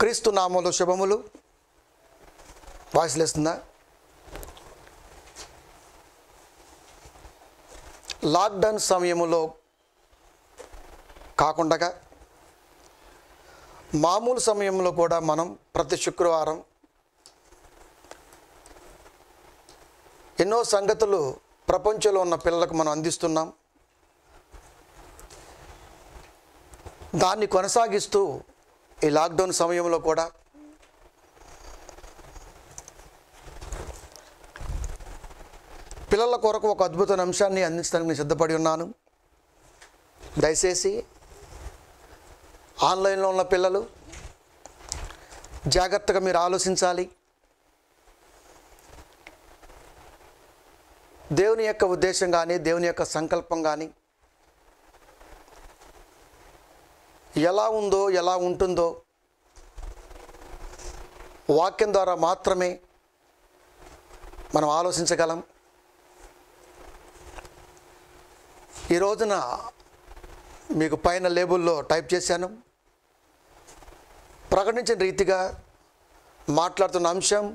క్రీస్తు నామములో శుభములు. వాయిస్ లేస్తుందా? లాక్డౌన్ సమయంలో కాకుండా మామూలు సమయంలో కూడా మనం ప్రతి శుక్రవారం ఎన్నో సంగతులు ప్రపంచంలో ఉన్న పిల్లలకు మనం అందిస్తున్నాం. దాన్ని కొనసాగిస్తూ ఈ లాక్డౌన్ సమయంలో కూడా పిల్లల కొరకు ఒక అద్భుతమైన అంశాన్ని అందించడానికి నేను సిద్ధపడి ఉన్నాను. దయచేసి ఆన్లైన్లో ఉన్న పిల్లలు జాగ్రత్తగా మీరు ఆలోచించాలి. దేవుని యొక్క ఉద్దేశం కానీ దేవుని యొక్క సంకల్పం కానీ ఎలా ఉందో ఎలా ఉంటుందో వాక్యం ద్వారా మాత్రమే మనం ఆలోచించగలం. ఈ రోజున మీకు పైన లేబుల్లో టైప్ చేశాను. ప్రకటించిన రీతిగా మాట్లాడుతున్న అంశం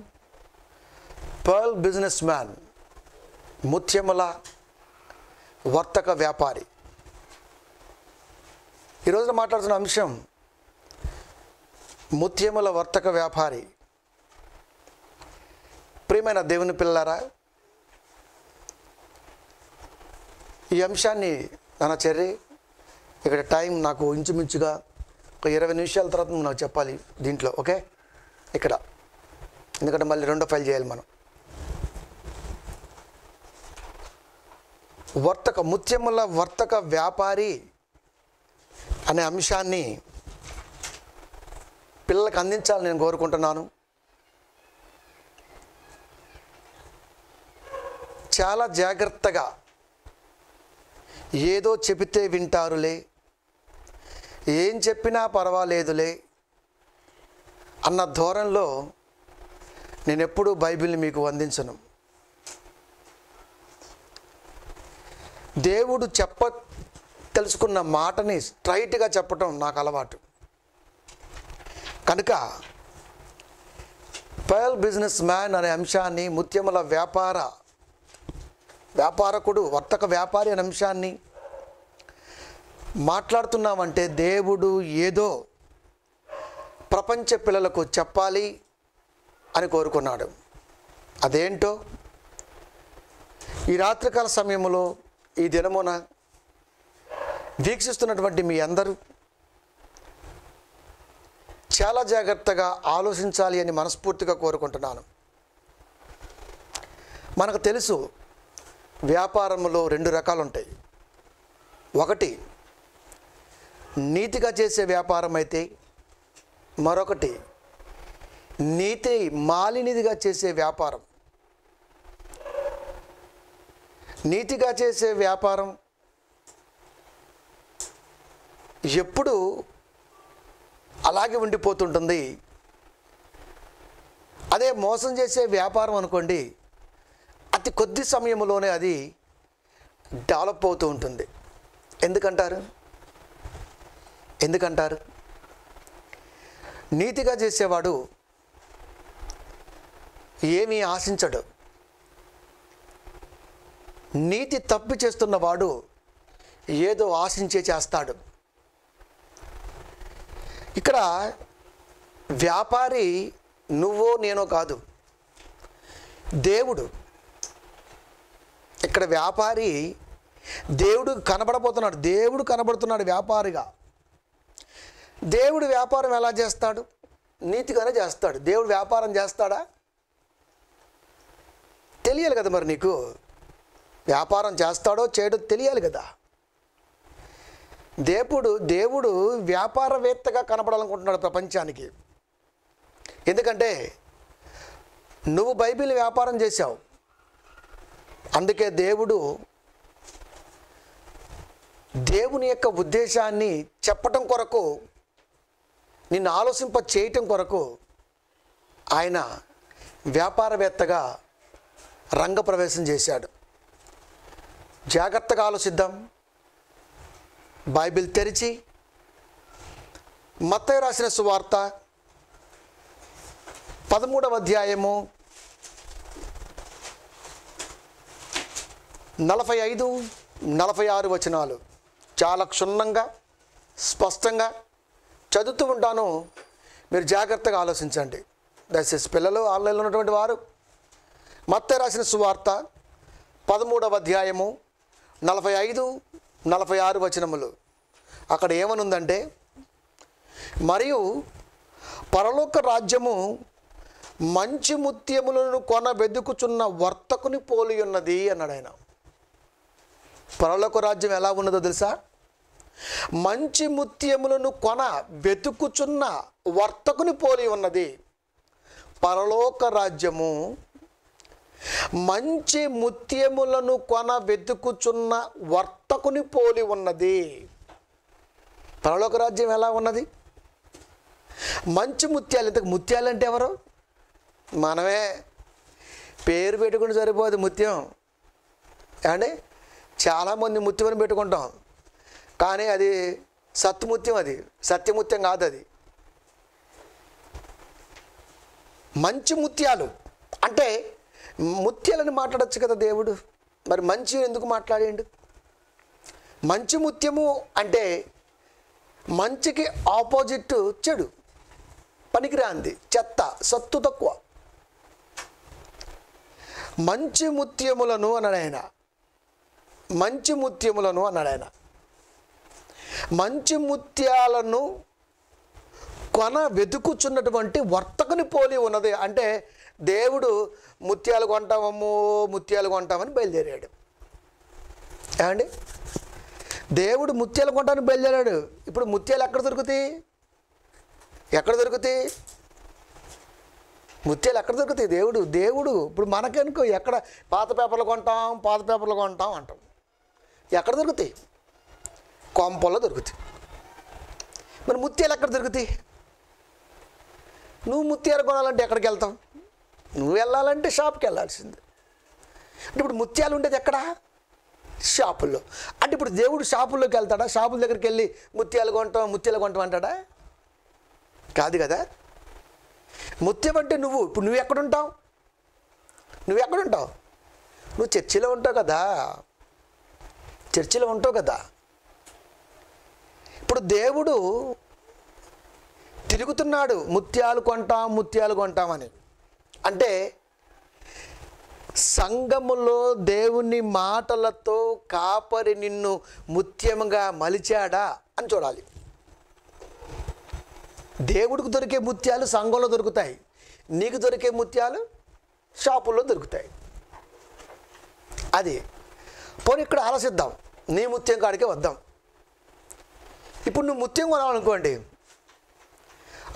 పర్ల్ బిజినెస్ మ్యాన్, ముత్యముల వర్తక వ్యాపారి. ఈరోజున మాట్లాడుతున్న అంశం ముత్యముల వర్తక వ్యాపారి. ప్రియమైన దేవుని పిల్లలారా, ఈ అంశాన్ని నాన్న చెర్రి ఇక్కడ టైం నాకు ఇంచుమించుగా ఒక 20 నిమిషాల తర్వాత నువ్వు నాకు చెప్పాలి దీంట్లో, ఓకే? ఇక్కడ ఎందుకంటే మళ్ళీ రెండో ఫైల్ చేయాలి మనం. ముత్యముల వర్తక వ్యాపారి అనే అంశాన్ని పిల్లలకు అందించాలని నేను కోరుకుంటున్నాను. చాలా జాగ్రత్తగా ఏదో చెబితే వింటారులే, ఏం చెప్పినా పర్వాలేదులే అన్న ధోరణిలో నేను ఎప్పుడూ బైబిల్ని మీకు అందించను. దేవుడు తెలుసుకున్న మాటని స్ట్రైట్గా చెప్పటం నాకు అలవాటు. కనుక పర్ల్ బిజినెస్ మ్యాన్ అనే అంశాన్ని, ముత్యముల వ్యాపారకుడు, వర్తక వ్యాపారి అనే అంశాన్ని మాట్లాడుతున్నామంటే దేవుడు ఏదో ప్రపంచ పిల్లలకు చెప్పాలి అని కోరుకున్నాడు. అదేంటో ఈ రాత్రికాల సమయంలో ఈ దినమున వీక్షిస్తున్నటువంటి మీ అందరూ చాలా జాగ్రత్తగా ఆలోచించాలి అని మనస్ఫూర్తిగా కోరుకుంటున్నాను. మనకు తెలుసు వ్యాపారంలో 2 రకాలు ఉంటాయి. ఒకటి నీతిగా చేసే వ్యాపారం అయితే, మరొకటి నీతి మాలినిదిగా చేసే వ్యాపారం. నీతిగా చేసే వ్యాపారం ఎప్పుడు అలాగే ఉండిపోతుంటుంది. అదే మోసం చేసే వ్యాపారం అనుకోండి, అతి కొద్ది సమయంలోనే అది డెవలప్ అవుతూ ఉంటుంది. ఎందుకంటారు? నీతిగా చేసేవాడు ఏమీ ఆశించడు. నీతి తప్పి చేస్తున్నవాడు ఏదో ఆశించే చేస్తాడు. ఇక్కడ వ్యాపారి నువ్వో నేనో కాదు, దేవుడు. ఇక్కడ వ్యాపారి దేవుడు కనబడబోతున్నాడు. దేవుడు కనబడుతున్నాడు వ్యాపారిగా. దేవుడు వ్యాపారం ఎలా చేస్తాడు? నీతిగానే చేస్తాడు. దేవుడు వ్యాపారం చేస్తాడా? తెలియాలి కదా మరి నీకు. వ్యాపారం చేస్తాడో చేయడో తెలియాలి కదా. దేవుడు వ్యాపారవేత్తగా కనపడాలనుకుంటున్నాడు ప్రపంచానికి. ఎందుకంటే నువ్వు బైబిల్ వ్యాపారం చేశావు. అందుకే దేవుని యొక్క ఉద్దేశాన్ని చెప్పటం కొరకు, నిన్ను ఆలోచింప చేయటం కొరకు ఆయన వ్యాపారవేత్తగా రంగప్రవేశం చేశాడు. జాగ్రత్తగా ఆలోచిద్దాం. బైబిల్ తెరిచి మత్తయి రాసిన సువార్త 13వ అధ్యాయము 45, 46 వచనాలు చాలా క్షుణ్ణంగా స్పష్టంగా చదువుతూ ఉంటాను. మీరు జాగ్రత్తగా ఆలోచించండి. దయచేసి పిల్లలు, ఆన్లైన్లో ఉన్నటువంటి వారు మత్తయి రాసిన సువార్త 13వ అధ్యాయము 45, 46 వచనములు. అక్కడ ఏమనుందంటే, మరియు పరలోక రాజ్యము మంచి ముత్యములను కొన వెదుకుచున్న వర్తకుని పోలి ఉన్నది అన్నాడు ఆయన. పరలోక రాజ్యం ఎలా ఉన్నదో తెలుసా? మంచి ముత్యములను కొన వెతుకుచున్న వర్తకుని పోలి ఉన్నది. పరలోక రాజ్యము మంచి ముత్యములను కొన వెతుకుచున్న వర్తకుని పోలి ఉన్నది. పరలోక రాజ్యం ఎలా ఉన్నది? మంచి ముత్యాలు. ఇంతకు ముత్యాలు అంటే ఎవరు? మనమే. పేరు పెట్టుకుని సరిపోదు ముత్యం. అంటే చాలామంది ముత్యం పెట్టుకుంటాం, కానీ అది సత్ముత్యం, అది సత్యముత్యం కాదు. అది మంచి ముత్యాలు అంటే ముత్యాలని మాట్లాడచ్చు కదా దేవుడు. మరి మంచి ఎందుకు మాట్లాడిండు? మంచి ముత్యము అంటే మంచికి ఆపోజిట్ చెడు, పనికిరాంది, చెత్త, సత్తు తక్కువ. మంచి ముత్యములను అన్నాడు ఆయన. మంచి ముత్యములను అన్నాడు ఆయన. మంచి ముత్యాలను కొన వెతుకుచున్నటువంటి వర్తకుని పోలి ఉన్నది. అంటే దేవుడు ముత్యాలు కొంటామమ్మో, ముత్యాలు కొంటామని బయలుదేరాడు. ఏమండి? దేవుడు ముత్యాలు కొంటామని బయలుదేరాడు. ఇప్పుడు ముత్యాలు ఎక్కడ దొరుకుతాయి? ఎక్కడ దొరుకుతాయి ముత్యాలు? ఎక్కడ దొరుకుతాయి? దేవుడు ఇప్పుడు మనకనుకో ఎక్కడ పాత పేపర్లు కొంటాం అంటాం. ఎక్కడ దొరుకుతాయి? కొంపల్లో దొరుకుతాయి. మరి ముత్యాలు ఎక్కడ దొరుకుతాయి? నువ్వు ముత్యాలు కొనాలంటే ఎక్కడికి వెళ్తావు? నువ్వు వెళ్ళాలంటే షాప్కి వెళ్ళాల్సిందే. అంటే ఇప్పుడు ముత్యాలు ఉండేది ఎక్కడ? షాపుల్లో. అంటే ఇప్పుడు దేవుడు షాపుల్లోకి వెళ్తాడా? షాపుల దగ్గరికి వెళ్ళి ముత్యాలు కొంటాం అంటాడా? కాదు కదా. ముత్యం అంటే ఇప్పుడు నువ్వు ఎక్కడుంటావు? నువ్వు చర్చిలో ఉంటావు కదా. ఇప్పుడు దేవుడు తిరుగుతున్నాడు, ముత్యాలు కొంటామని. అంటే సంఘములో దేవుని మాటలతో కాపరి నిన్ను ముత్యముగా మలిచాడా అని చూడాలి. దేవుడికి దొరికే ముత్యాలు సంఘంలో దొరుకుతాయి, నీకు దొరికే ముత్యాలు షాపుల్లో దొరుకుతాయి. అది పోనీ ఇక్కడ ఆలోచిద్దాం, నీ ముత్యం కాడికే వద్దాం. ఇప్పుడు నువ్వు ముత్యం కొనాలనుకోండి,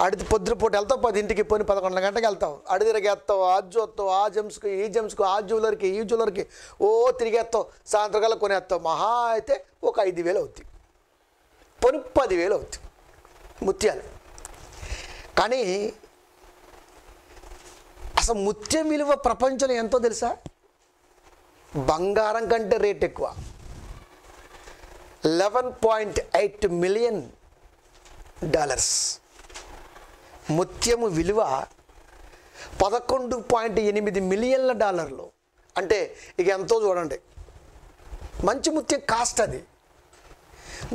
అడిగి పొద్దుపూట వెళ్తావు, 10ంటికి పోని 11 గంటలకు వెళ్తావు, అడిగిరిగేస్తావు, ఆ జెమ్స్కి ఈ జెమ్స్కి, ఆ జ్యువెలర్కి ఓ తిరిగేస్తావు, సాయంత్రకాలం కొనేస్తావు. మహా అయితే ఒక 5,000 అవుతుంది, పోని 10,000 అవుతుంది ముత్యాలు. కానీ అసలు ముత్యం విలువ ప్రపంచంలో ఎంతో తెలుసా? బంగారం కంటే రేట్ ఎక్కువ. $11.8 మిలియన్. ముత్యము విలువ $11.8 మిలియన్ల. అంటే ఇక ఎంతో చూడండి. మంచి ముత్యం కాస్ట్ అది.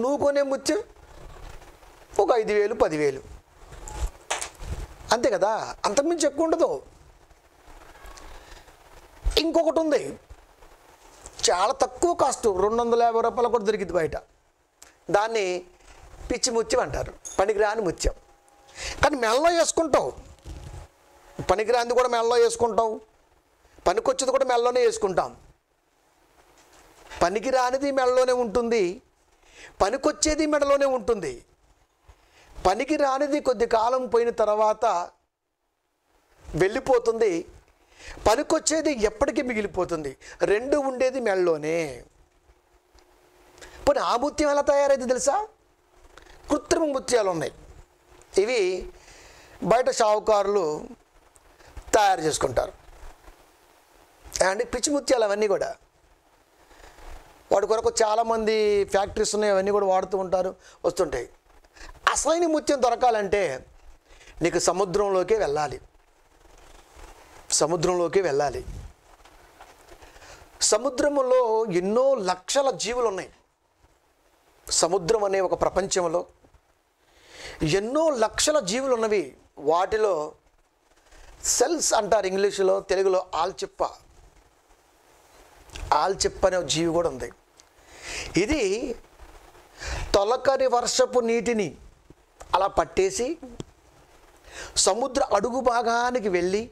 నువ్వు కొనే ముత్యం ఒక 5,000, 10,000 అంతే కదా, అంతకుమించి ఎక్కువ ఉండదు. ఇంకొకటి ఉంది, చాలా తక్కువ కాస్ట్, $250 కూడా దొరికింది బయట. దాన్ని పిచ్చి ముత్యం అంటారు, పనికిరాని ముత్యం. కానీ మెడలో వేసుకుంటావు, పనికిరాంది కూడా మెడలో వేసుకుంటావు, పనికొచ్చేది కూడా మెడలోనే వేసుకుంటాం. పనికిరానిది మెడలోనే ఉంటుంది, పనికొచ్చేది మెడలోనే ఉంటుంది. పనికిరానిది కొద్ది కాలం పోయిన తర్వాత వెళ్ళిపోతుంది, పనికొచ్చేది ఎప్పటికీ మిగిలిపోతుంది. రెండు ఉండేది మెడలోనే. పోనీ ఆ ముత్యం ఎలా తయారైంది తెలుసా? కృత్రిమ ముత్యాలు ఉన్నాయి. ఇవి బయట షావుకారులు తయారు చేసుకుంటారు. అండ్ పిచ్చి ముత్యాలు అవన్నీ కూడా వాటి కొరకు చాలామంది ఫ్యాక్టరీస్ ఉన్నాయి, అవన్నీ కూడా వాడుతూ ఉంటారు, వస్తుంటాయి. అసలైన ముత్యం దొరకాలంటే నీకు సముద్రంలోకి వెళ్ళాలి. సముద్రంలోకి వెళ్ళాలి. సముద్రములో ఎన్నో లక్షల జీవులు ఉన్నాయి. సముద్రం అనే ఒక ప్రపంచంలో ఎన్నో లక్షల జీవులు ఉన్నవి. వాటిలో సెల్స్ అంటారు ఇంగ్లీషులో, తెలుగులో ఆల్చిప్ప. ఆల్చిప్ప అనే ఒక జీవి కూడా ఉంది. ఇది తొలకరి వర్షపు నీటిని అలా పట్టేసి సముద్ర అడుగు భాగానికి వెళ్ళి,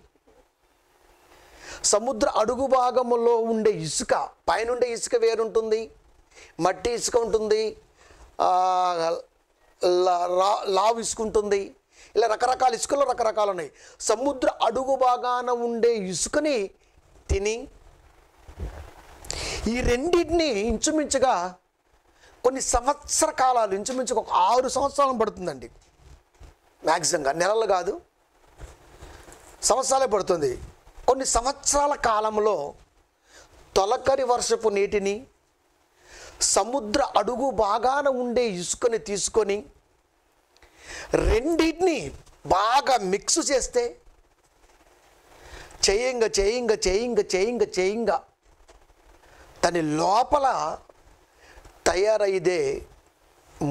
సముద్ర అడుగు భాగంలో ఉండే ఇసుక, పైనుండే ఇసుక వేరుంటుంది, మట్టి ఇసుక ఉంటుంది, లావు ఇసుక ఉంటుంది, ఇలా రకరకాల ఇసుకలో రకరకాలు ఉన్నాయి. సముద్ర అడుగు భాగాన ఉండే ఇసుకని తిని ఈ రెండింటిని ఇంచుమించుగా కొన్ని సంవత్సర కాలాలు, ఇంచుమించుగా ఒక 6 సంవత్సరాలు పడుతుందండి. మ్యాక్సిమంగా నెలలు కాదు, సంవత్సరాలే పడుతుంది. కొన్ని సంవత్సరాల కాలంలో తొలకరి వర్షపు నీటిని, సముద్ర అడుగు భాగాన ఉండే ఇసుకని తీసుకొని రెండింటిని బాగా మిక్స్ చేస్తే చేయంగా దాని లోపల తయారయ్యేదే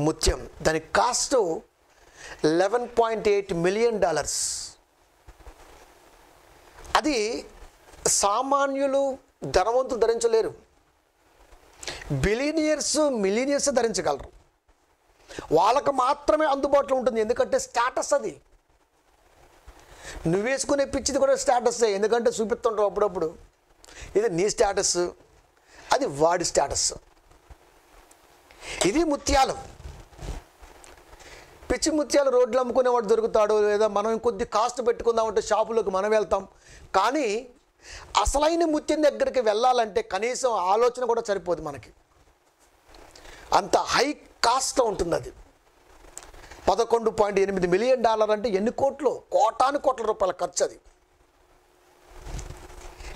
ముత్యం. దాని కాస్ట్ $11.8 మిలియన్. అది సామాన్యులు, ధనవంతులు ధరించలేరు. Billionaires, millionaires ధరించగలరు. వాళ్ళకు మాత్రమే అందుబాటులో ఉంటుంది. ఎందుకంటే స్టేటస్ అది. నువ్వు వేసుకునే పిచ్చిది కూడా స్టేటస్సే. ఎందుకంటే చూపిస్తుంటావు అప్పుడప్పుడు. ఇది నీ స్టేటస్, అది వాడి స్టేటస్. ఇది ముత్యాలు. పిచ్చి ముత్యాలు రోడ్లు అమ్ముకునేవాడు దొరుకుతాడు, లేదా మనం కొద్ది కాస్ట్ పెట్టుకుందామంటే షాపులోకి మనం వెళ్తాం. కానీ అసలైన ముత్యం దగ్గరికి వెళ్ళాలంటే కనీసం ఆలోచన కూడా సరిపోదు మనకి. అంత హై కాస్ట్ ఉంటుంది అది. $11.8 మిలియన్ అంటే ఎన్ని కోట్లు? కోటాను కోట్ల రూపాయల ఖర్చు అది.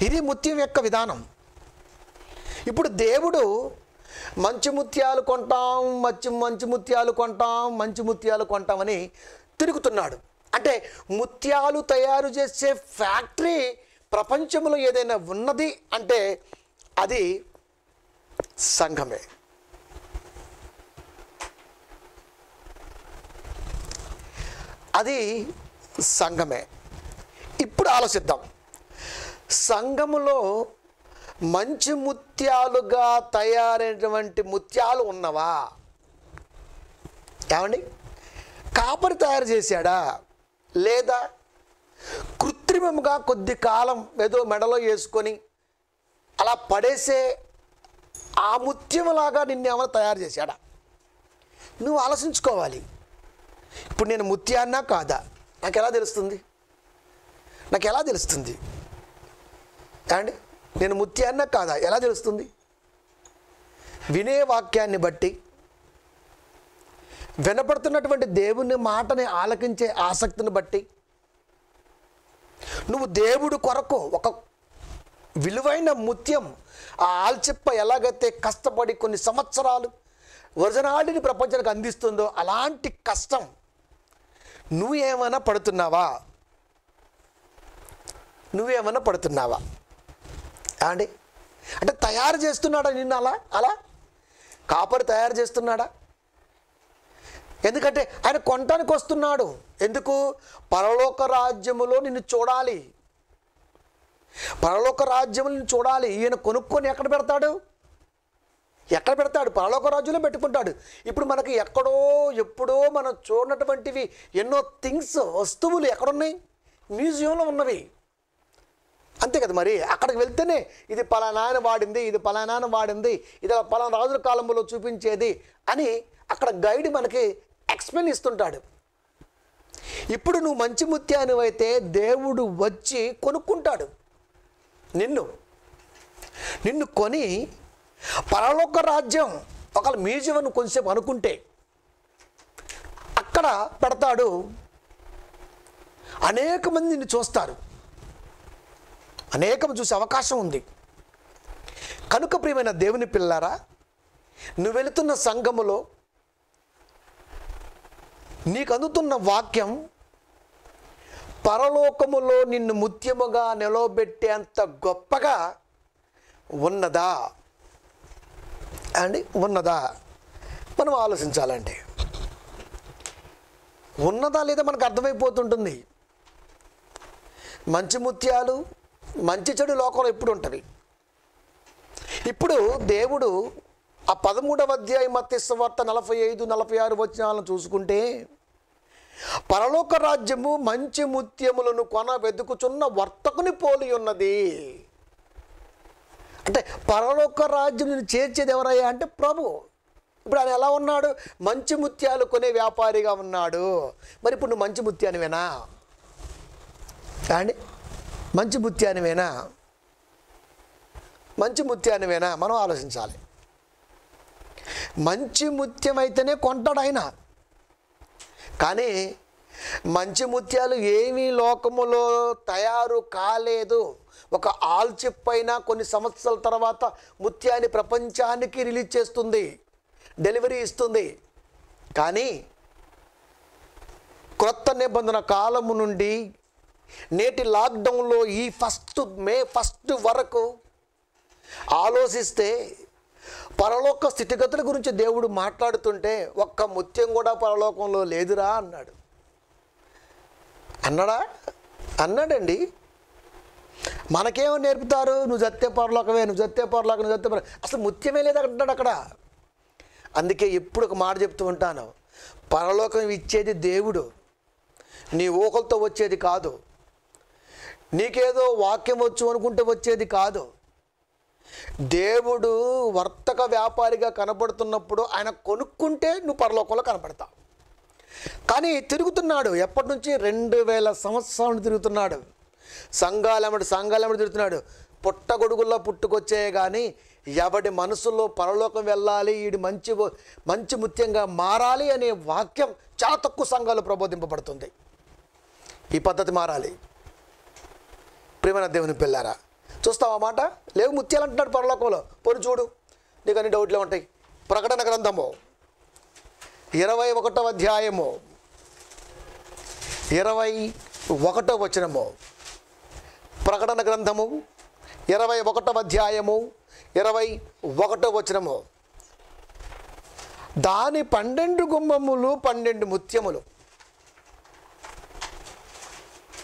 ఇది ముత్యం యొక్క విధానం. ఇప్పుడు దేవుడు మంచి ముత్యాలు కొంటాం, మంచి ముత్యాలు కొంటామని తిరుగుతున్నాడు. అంటే ముత్యాలు తయారు చేసే ఫ్యాక్టరీ ప్రపంచంలో ఏదైనా ఉన్నది అంటే అది సంఘమే. అది సంఘమే. ఇప్పుడు ఆలోచిద్దాం. సంఘములో మంచి ముత్యాలుగా తయారైనటువంటి ముత్యాలు ఉన్నవా? ఏమండి? కాపరి తయారు చేశాడా? లేదా కృత్రిమంగా కొద్ది కాలం ఏదో మెడలో వేసుకొని అలా పడేసే ఆ ముత్యంలాగా నిన్నేమైనా తయారు చేశాడా? నువ్వు ఆలోచించుకోవాలి. ఇప్పుడు నేను ముత్యాన్నా కాదా? నాకు ఎలా తెలుస్తుంది? ఏమండి? నేను ముత్యాన్నా కాదా ఎలా తెలుస్తుంది? వినే వాక్యాన్ని బట్టి, వినపడుతున్నటువంటి దేవుని మాటని ఆలకించే ఆసక్తిని బట్టి, నువ్వు దేవుడు కొరకు ఒక విలువైన ముత్యం, ఆ ఆల్చిప్ప ఎలాగైతే కష్టపడి కొన్ని సంవత్సరాలు వజనాడిని ప్రపంచానికి అందిస్తుందో అలాంటి కష్టం నువ్వేమైనా పడుతున్నావా? అండి? అంటే తయారు చేస్తున్నాడా నిన్ను? అలా కాపరి తయారు చేస్తున్నాడా? ఎందుకంటే ఆయన కొనటానికి వస్తున్నాడు. ఎందుకు? పరలోక రాజ్యములో నిన్ను చూడాలి. ఈయన కొనుక్కొని ఎక్కడ పెడతాడు? పరలోక రాజ్యంలో పెట్టుకుంటాడు. ఇప్పుడు మనకి ఎప్పుడో మనం చూడనటువంటివి ఎన్నో థింగ్స్, వస్తువులు ఎక్కడున్నాయి? మ్యూజియంలో ఉన్నవి. అంతే కదా మరి. అక్కడికి వెళ్తేనే ఇది పలానాయన వాడింది, ఇది పలానా రాజుల కాలంలో చూపించేది అని అక్కడ గైడ్ మనకి ఎక్స్ప్లెయిన్ ఇస్తుంటాడు. ఇప్పుడు నువ్వు మంచి ముత్యానివైతే దేవుడు వచ్చి కొనుక్కుంటాడు నిన్ను కొని పరలోక రాజ్యం ఒకవేళ మ్యూజియం అని కొంచెంసేపు అనుకుంటే అక్కడ పెడతాడు. అనేక మంది నిన్ను చూస్తారు, చూసే అవకాశం ఉంది. కనుక ప్రియమైన దేవుని పిల్లారా, నువ్వు వెళుతున్న సంఘములో నీకు అందుతున్న వాక్యం పరలోకములో నిన్ను ముత్యముగా నిలవబెట్టేంత గొప్పగా ఉన్నదా అండి? ఉన్నదా? మనం ఆలోచించాలంటే ఉన్నదా లేదా మనకు అర్థమైపోతుంటుంది. మంచి ముత్యాలు, మంచి చెడు లోకంలో ఎప్పుడు ఉంటుంది. ఇప్పుడు దేవుడు ఆ 13వ అధ్యాయం మత్తయి సువార్త 45-46 వచనాలను చూసుకుంటే, పరలోక రాజ్యము మంచి ముత్యములను కొన వెతుకుచున్న వర్తకుని పోలి ఉన్నది. అంటే పరలోక రాజ్యం చేర్చేది ఎవరయ్యా అంటే ప్రభు. ఇప్పుడు ఆయన ఎలా ఉన్నాడు? మంచి ముత్యాలు కొనే వ్యాపారిగా ఉన్నాడు. మరి ఇప్పుడు నువ్వు మంచి ముత్యానివేనా అండి? మంచి ముత్యానివేనా? మంచి ముత్యానివేనా? మనం ఆలోచించాలి. మంచి ముత్యం అయితేనే కొంటాడు ఆయన. కానీ మంచి ముత్యాలు ఏమీ లోకములో తయారు కాలేదు. ఒక ఆల్చిప్ అయినా కొన్ని సంవత్సరాల తర్వాత ముత్యాన్ని ప్రపంచానికి రిలీజ్ చేస్తుంది, డెలివరీ ఇస్తుంది. కానీ క్రొత్త నిబంధన కాలము నుండి నేటి లాక్డౌన్లో ఈ మే 1 వరకు ఆలోచిస్తే పరలోక స్థితిగతుల గురించి దేవుడు మాట్లాడుతుంటే ఒక్క ముత్యం కూడా పరలోకంలో లేదురా అన్నాడు. అన్నాడా? అన్నాడండి. మనకేమో నేర్పుతారు, నువ్వు జత్తే పరలోకమే, నువ్వు జత్తే పరలోకం, నువ్వు జత్తే పరలోకం. అసలు ముత్యమే లేదు అంటున్నాడు అక్కడ. అందుకే ఎప్పుడు ఒక మాట చెప్తూ ఉంటాను, పరలోకం ఇచ్చేది దేవుడు, నీ ఊహలతో వచ్చేది కాదు. నీకేదో వాక్యం వచ్చు అనుకుంటే వచ్చేది కాదు. దేవుడు వర్తక వ్యాపారిగా కనబడుతున్నప్పుడు ఆయన కొనుక్కుంటే నువ్వు పరలోకంలో కనపడతావు. కానీ ఎప్పటి నుంచి 2000 సంవత్సరాలు తిరుగుతున్నాడు. సంఘాలెమ్మడి తిరుగుతున్నాడు. పుట్టగొడుగుల్లో పుట్టుకొచ్చే కానీ ఎవడి మనసులో పరలోకం వెళ్ళాలి, వీడి మంచి ముత్యంగా మారాలి అనే వాక్యం చాలా తక్కువ సంఘాలు ప్రబోధింపబడుతుంది. ఈ పద్ధతి మారాలి. ప్రియమైన దేవుని పిల్లారా, చూస్తావా మాట? లేవు ముత్యాలు అంటున్నాడు పరలోకంలో. పోనీ చూడు, నీకు అన్ని డౌట్లే ఉంటాయి. ప్రకటన గ్రంథము 21వ అధ్యాయము 21వ వచనము. ప్రకటన గ్రంథము 21వ అధ్యాయము 21వ వచనము. దాని 12 గుమ్మములు 12 ముత్యములు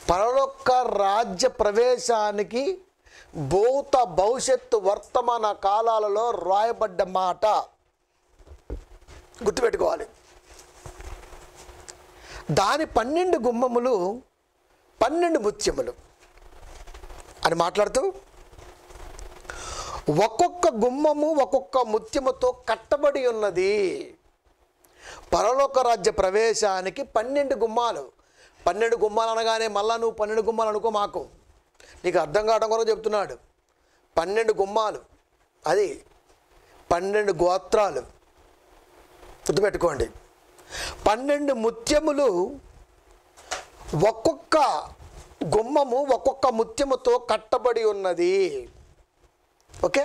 పరలోక రాజ్య ప్రవేశానికి భూత భవిష్యత్తు వర్తమాన కాలాలలో రాయబడ్డ మాట గుర్తుపెట్టుకోవాలి. దాని 12 గుమ్మములు 12 ముత్యములు అని మాట్లాడుతూ, ఒక్కొక్క గుమ్మము ఒక్కొక్క ముత్యముతో కట్టబడి ఉన్నది. పరలోక రాజ్య ప్రవేశానికి 12 గుమ్మాలు. 12 గుమ్మాలు అనగానే మళ్ళా నువ్వు 12 గుమ్మాలు అనుకో మాకు, నీకు అర్థం కావడం కూడా చెప్తున్నాడు. 12 గుమ్మాలు, అది 12 గోత్రాలు. గుర్తుపెట్టుకోండి. 12 ముత్యములు, ఒక్కొక్క గుమ్మము ఒక్కొక్క ముత్యముతో కట్టబడి ఉన్నది. ఓకే,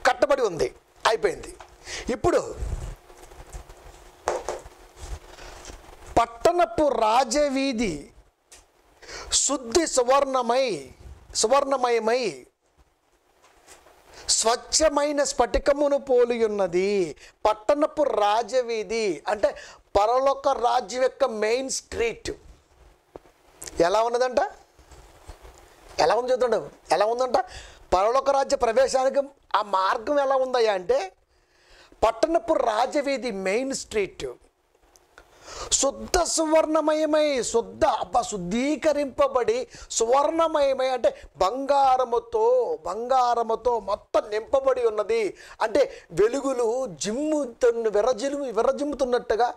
కట్టబడి ఉంది, అయిపోయింది. ఇప్పుడు పట్టణపు రాజవీధి శుద్ధి సువర్ణమయమై స్వచ్ఛమైన స్ఫటికమును పోలి ఉన్నది. పట్టణపు రాజవీధి అంటే పరలోక రాజ్యం యొక్క మెయిన్ స్ట్రీట్ ఎలా ఉన్నదంట? ఎలా ఉంది చూద్దాం. ఎలా ఉందంట? పరలోక రాజ్య ప్రవేశానికి ఆ మార్గం ఎలా ఉందయ్యా అంటే, పట్టణపు రాజవీధి మెయిన్ స్ట్రీట్ శుద్ధ సువర్ణమయమై, శుద్ధీకరింపబడి సువర్ణమయమై అంటే బంగారముతో మొత్తం నింపబడి ఉన్నది. అంటే వెలుగులు విరజిమ్ముతున్నట్టుగా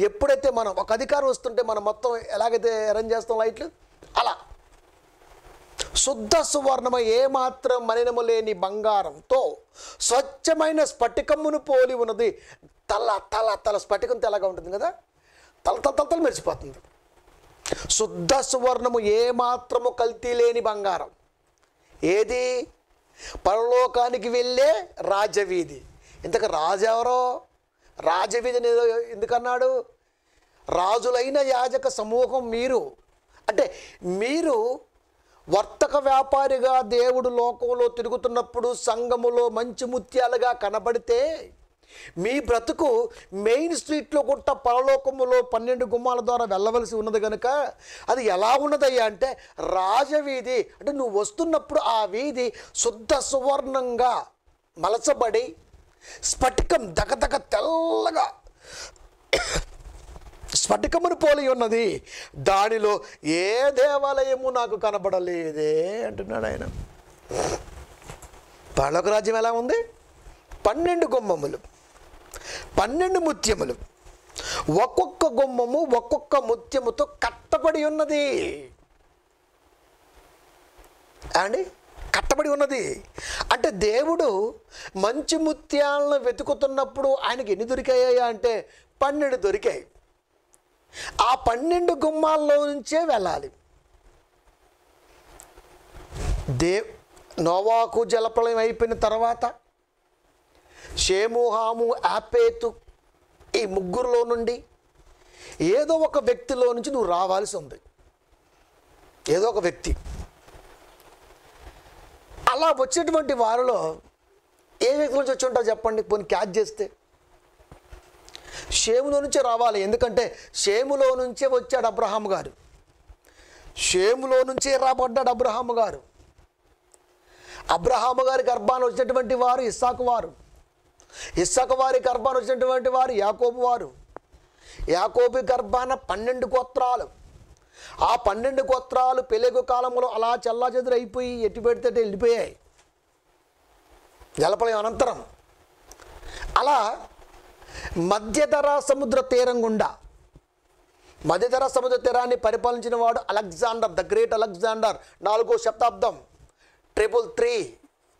ఎప్పుడైతే మనం ఒక అధికారం వస్తుంటే మనం మొత్తం ఎలాగైతే అరేంజ్ చేస్తాం లైట్లు, అలా శుద్ధ సువర్ణమై ఏమాత్రం మలినము లేని బంగారంతో స్వచ్ఛమైన స్ఫటికమును పోలి ఉన్నది. తల స్ఫటికం తెల్లగా ఉంటుంది కదా, తల మెరిసిపోతుంది. శుద్ధ సువర్ణము ఏమాత్రము కల్తీ లేని బంగారం. ఏది? పరలోకానికి వెళ్ళే రాజవీధి. ఇంతకు రాజు ఎవరో? రాజవీధిని ఎందుకన్నాడు? రాజులైన యాజక సమూహం మీరు అంటే మీరు వర్తక వ్యాపారిగా దేవుడు లోకంలో తిరుగుతున్నప్పుడు సంఘములో మంచి ముత్యాలుగా కనబడితే మీ బ్రతుకు మెయిన్ స్ట్రీట్లో గుట్ట పరలోకములో 12 గుమ్మాల ద్వారా వెళ్ళవలసి ఉన్నది కనుక అది ఎలా ఉన్నదయ్యా అంటే రాజవీధి. అంటే నువ్వు వస్తున్నప్పుడు ఆ వీధి శుద్ధ సువర్ణంగా మలచబడి స్ఫటికం దగదగ తెల్లగా స్ఫటికమును పోలి ఉన్నది, దానిలో ఏ దేవాలయము నాకు కనబడలేదే అంటున్నాడు ఆయన. పరలోక రాజ్యం ఎలా ఉంది? 12 గుమ్మములు, 12 ముత్యములు, ఒక్కొక్క గుమ్మము ఒక్కొక్క ముత్యముతో కట్టబడి ఉన్నది అండి, కట్టబడి ఉన్నది. అంటే దేవుడు మంచి ముత్యాలను వెతుకుతున్నప్పుడు ఆయనకి ఎన్ని దొరికాయా అంటే 12 దొరికాయి. ఆ 12 గుమ్మాల్లో నుంచే వెళ్ళాలి. నోవాకు జలప్రళయం అయిపోయిన తర్వాత షేము, హాము, యాపేతు ఈ ముగ్గురులో నుండి ఏదో ఒక వ్యక్తిలో నుంచి నువ్వు రావాల్సి ఉంది. ఏదో ఒక వ్యక్తి. అలా వచ్చేటువంటి వారిలో ఏ వ్యక్తి నుంచి వచ్చి ఉంటావు చెప్పండి, పోనీ క్యాచ్ చేస్తే షేములో నుంచే రావాలి. ఎందుకంటే షేములో నుంచే వచ్చాడు అబ్రహాము గారు, షేములో నుంచే రాబడ్డాడు అబ్రహాము గారు. అబ్రహాము గారి గర్భాన్ని వచ్చినటువంటి వారు ఇస్సాకు వారు, ఇస్సాకు వారి గర్భాన్ని వచ్చినటువంటి వారు యాకోబు వారు, యాకోబు గర్భాన 12 గోత్రాలు. ఆ 12 గోత్రాలు పెలెగు కాలంలో అలా చెల్లాచెదురు అయిపోయి ఎట్టి పెడితే వెళ్ళిపోయాయి జలప్రళయం అనంతరం. అలా మధ్యధరా సముద్ర తీరం గుండా, మధ్యధరా సముద్ర తీరాన్ని పరిపాలించిన వాడు అలెగ్జాండర్, ద గ్రేట్ అలెగ్జాండర్. 4వ శతాబ్దం, 333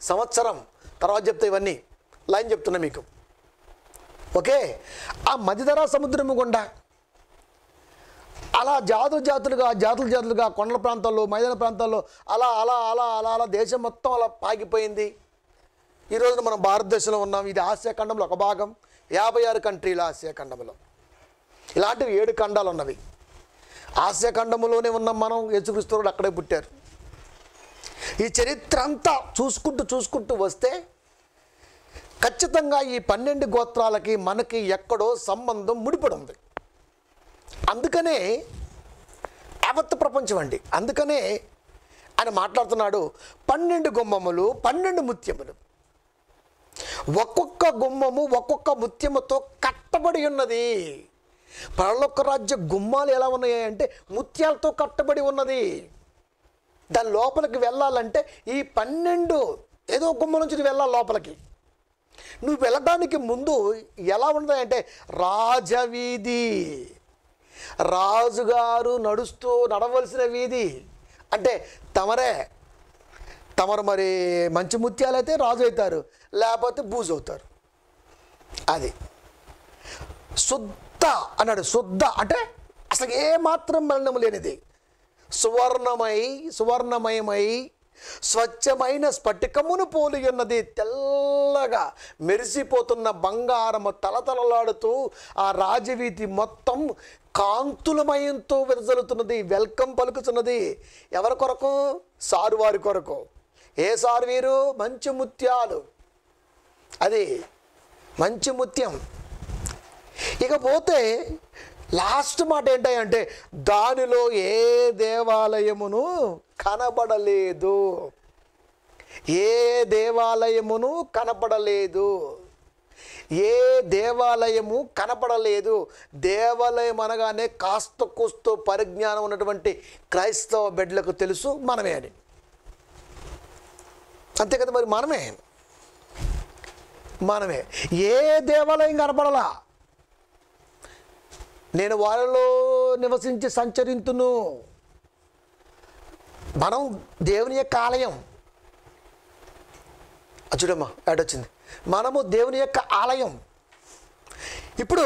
సంవత్సరం. తర్వాత చెప్తే ఇవన్నీ లైన్ చెప్తున్నా మీకు, ఓకే. ఆ మధ్యధరా సముద్రము గుండా అలా జాతులుగా కొండల ప్రాంతాల్లో, మైదాన ప్రాంతాల్లో అలా అలా అలా అలా అలా దేశం మొత్తం అలా పాకిపోయింది. ఈరోజు మనం భారతదేశంలో ఉన్నాం. ఇది ఆసియా ఖండంలో ఒక భాగం. 56 కంట్రీలు ఆసియా ఖండంలో. ఇలాంటివి 7 ఖండాలు ఉన్నవి. ఆసియా ఖండంలోనే ఉన్నాం మనం. యేసుక్రీస్తు అక్కడే పుట్టారు. ఈ చరిత్ర అంతా చూసుకుంటూ వస్తే ఖచ్చితంగా ఈ 12 గోత్రాలకి మనకి ఎక్కడో సంబంధం ముడిపడి ఉంది. అందుకనే యావత్ ప్రపంచం అండి. అందుకనే ఆయన మాట్లాడుతున్నాడు 12 గుమ్మములు, 12 ముత్యములు, ఒక్కొక్క గుమ్మము ఒక్కొక్క ముత్యముతో కట్టబడి ఉన్నది. పరలోక రాజ్య గుమ్మాలు ఎలా ఉన్నాయి అంటే ముత్యాలతో కట్టబడి ఉన్నది. దాని లోపలికి వెళ్ళాలంటే ఈ 12 ఏదో గుమ్మం నుంచి వెళ్ళాలి లోపలికి. నువ్వు వెళ్ళడానికి ముందు ఎలా ఉన్నదంటే రాజవీధి, రాజుగారు నడవలసిన వీధి. అంటే తమరు మరి మంచి ముత్యాలైతే రాజు అవుతారు, లేకపోతే బూజు అవుతారు. అది శుద్ధ అన్నాడు. శుద్ధ అంటే అసలు ఏమాత్రం మలినం లేనిది, సువర్ణమయమై స్వచ్ఛమైన స్ఫటికమును పోలి ఉన్నది. తెల్లగా మెరిసిపోతున్న బంగారము తలతలలాడుతూ ఆ రాజవీధి మొత్తం కాంతులమయంతో వెదజల్లుతున్నది. వెల్కమ్ పలుకుతున్నది. ఎవరి కొరకు? సారువారి కొరకు. ఏ సారు వీరు? మంచి ముత్యాలు. అది మంచి ముత్యం. ఇకపోతే లాస్ట్ మాట ఏంటంటే దానిలో ఏ దేవాలయమును కనబడలేదు. ఏ దేవాలయమును కనబడలేదు. ఏ దేవాలయము కనపడలేదు. దేవాలయం అనగానే కాస్త కూస్తో పరిజ్ఞానం ఉన్నటువంటి క్రైస్తవ బిడ్డలకు తెలుసు మనమే అని. అంతే కదా, మరి మనమే ఏ దేవాలయం కనపడలా. నేను వారిలో నివసించి సంచరింతును. మనం దేవుని యొక్క ఆలయం. చూడమ్మా ఏడొచ్చింది. మనము దేవుని యొక్క ఆలయం. ఇప్పుడు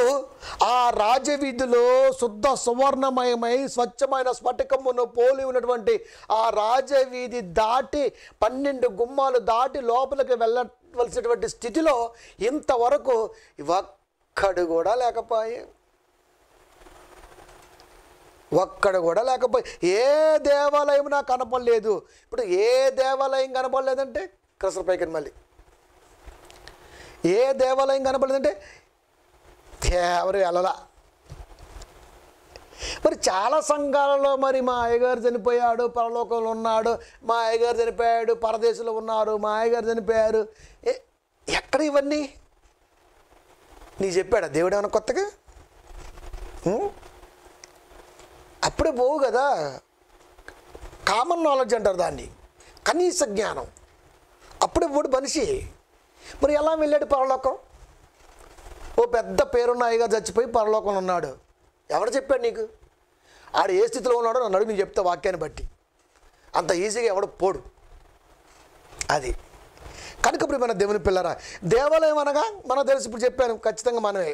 ఆ రాజవీధిలో శుద్ధ సువర్ణమయమై స్వచ్ఛమైన స్ఫటికమును పోలి ఉన్నటువంటి ఆ రాజవీధి దాటి 12 గుమ్మాలు దాటి లోపలికి వెళ్ళవలసినటువంటి స్థితిలో ఇంతవరకు ఒక్కడు కూడా లేకపోయే. ఒక్కడ కూడా లేకపోయి ఏ దేవాలయం నాకు కనపడలేదు. ఇప్పుడు ఏ దేవాలయం కనపడలేదంటే కసరపైకి మళ్ళీ ఏ దేవాలయం కనపడలేదంటే ఎవరు వెళ్ళలా. మరి చాలా సంఘాలలో మరి మా అయ్యగారు చనిపోయాడు, పరలోకంలో ఉన్నాడు, మా అయ్యగారు చనిపోయాడు, పరదేశంలో ఉన్నారు, మా అయ్యగారు చనిపోయారు. ఎక్కడ ఇవన్నీ నీకు చెప్పాడా దేవుడు ఏమన్నా కొత్తగా? అప్పుడే పోవు కదా. కామన్ నాలెడ్జ్ అంటారు దాన్ని, కనీస జ్ఞానం. అప్పుడే పోడు మనిషి. మరి ఎలా వెళ్ళాడు పరలోకం? ఓ పెద్ద పేరున్న అయ్యగారు చచ్చిపోయి పరలోకంలో ఉన్నాడు. ఎవరు చెప్పాడు నీకు? ఆడు ఏ స్థితిలో ఉన్నాడో నన్ను అడుగు, నేను చెప్తా వాక్యాన్ని బట్టి. అంత ఈజీగా ఎవడు పోడు. అది కనుక ఇప్పుడు మన దేవుని పిల్లరా, దేవాలయం అనగా మనకు తెలుసు. ఇప్పుడు చెప్పాను, ఖచ్చితంగా మనమే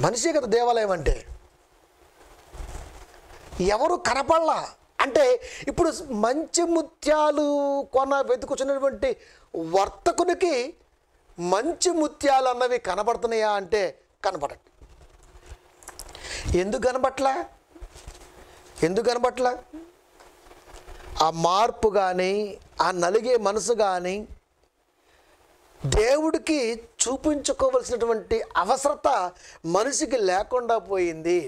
మనిషే కదా దేవాలయం అంటే. ఎవరు కనపడలా అంటే ఇప్పుడు మంచి ముత్యాలు వెతుకుతున్నటువంటి వర్తకునికి మంచి ముత్యాలు అన్నవి కనబడుతున్నాయా అంటే కనబడట్లేదు. ఎందుకు కనబట్లా? ఆ మార్పు కానీ, ఆ నలిగే మనసు కానీ దేవుడికి చూపించుకోవలసినటువంటి అవసరత మనిషికి లేకుండా పోయింది.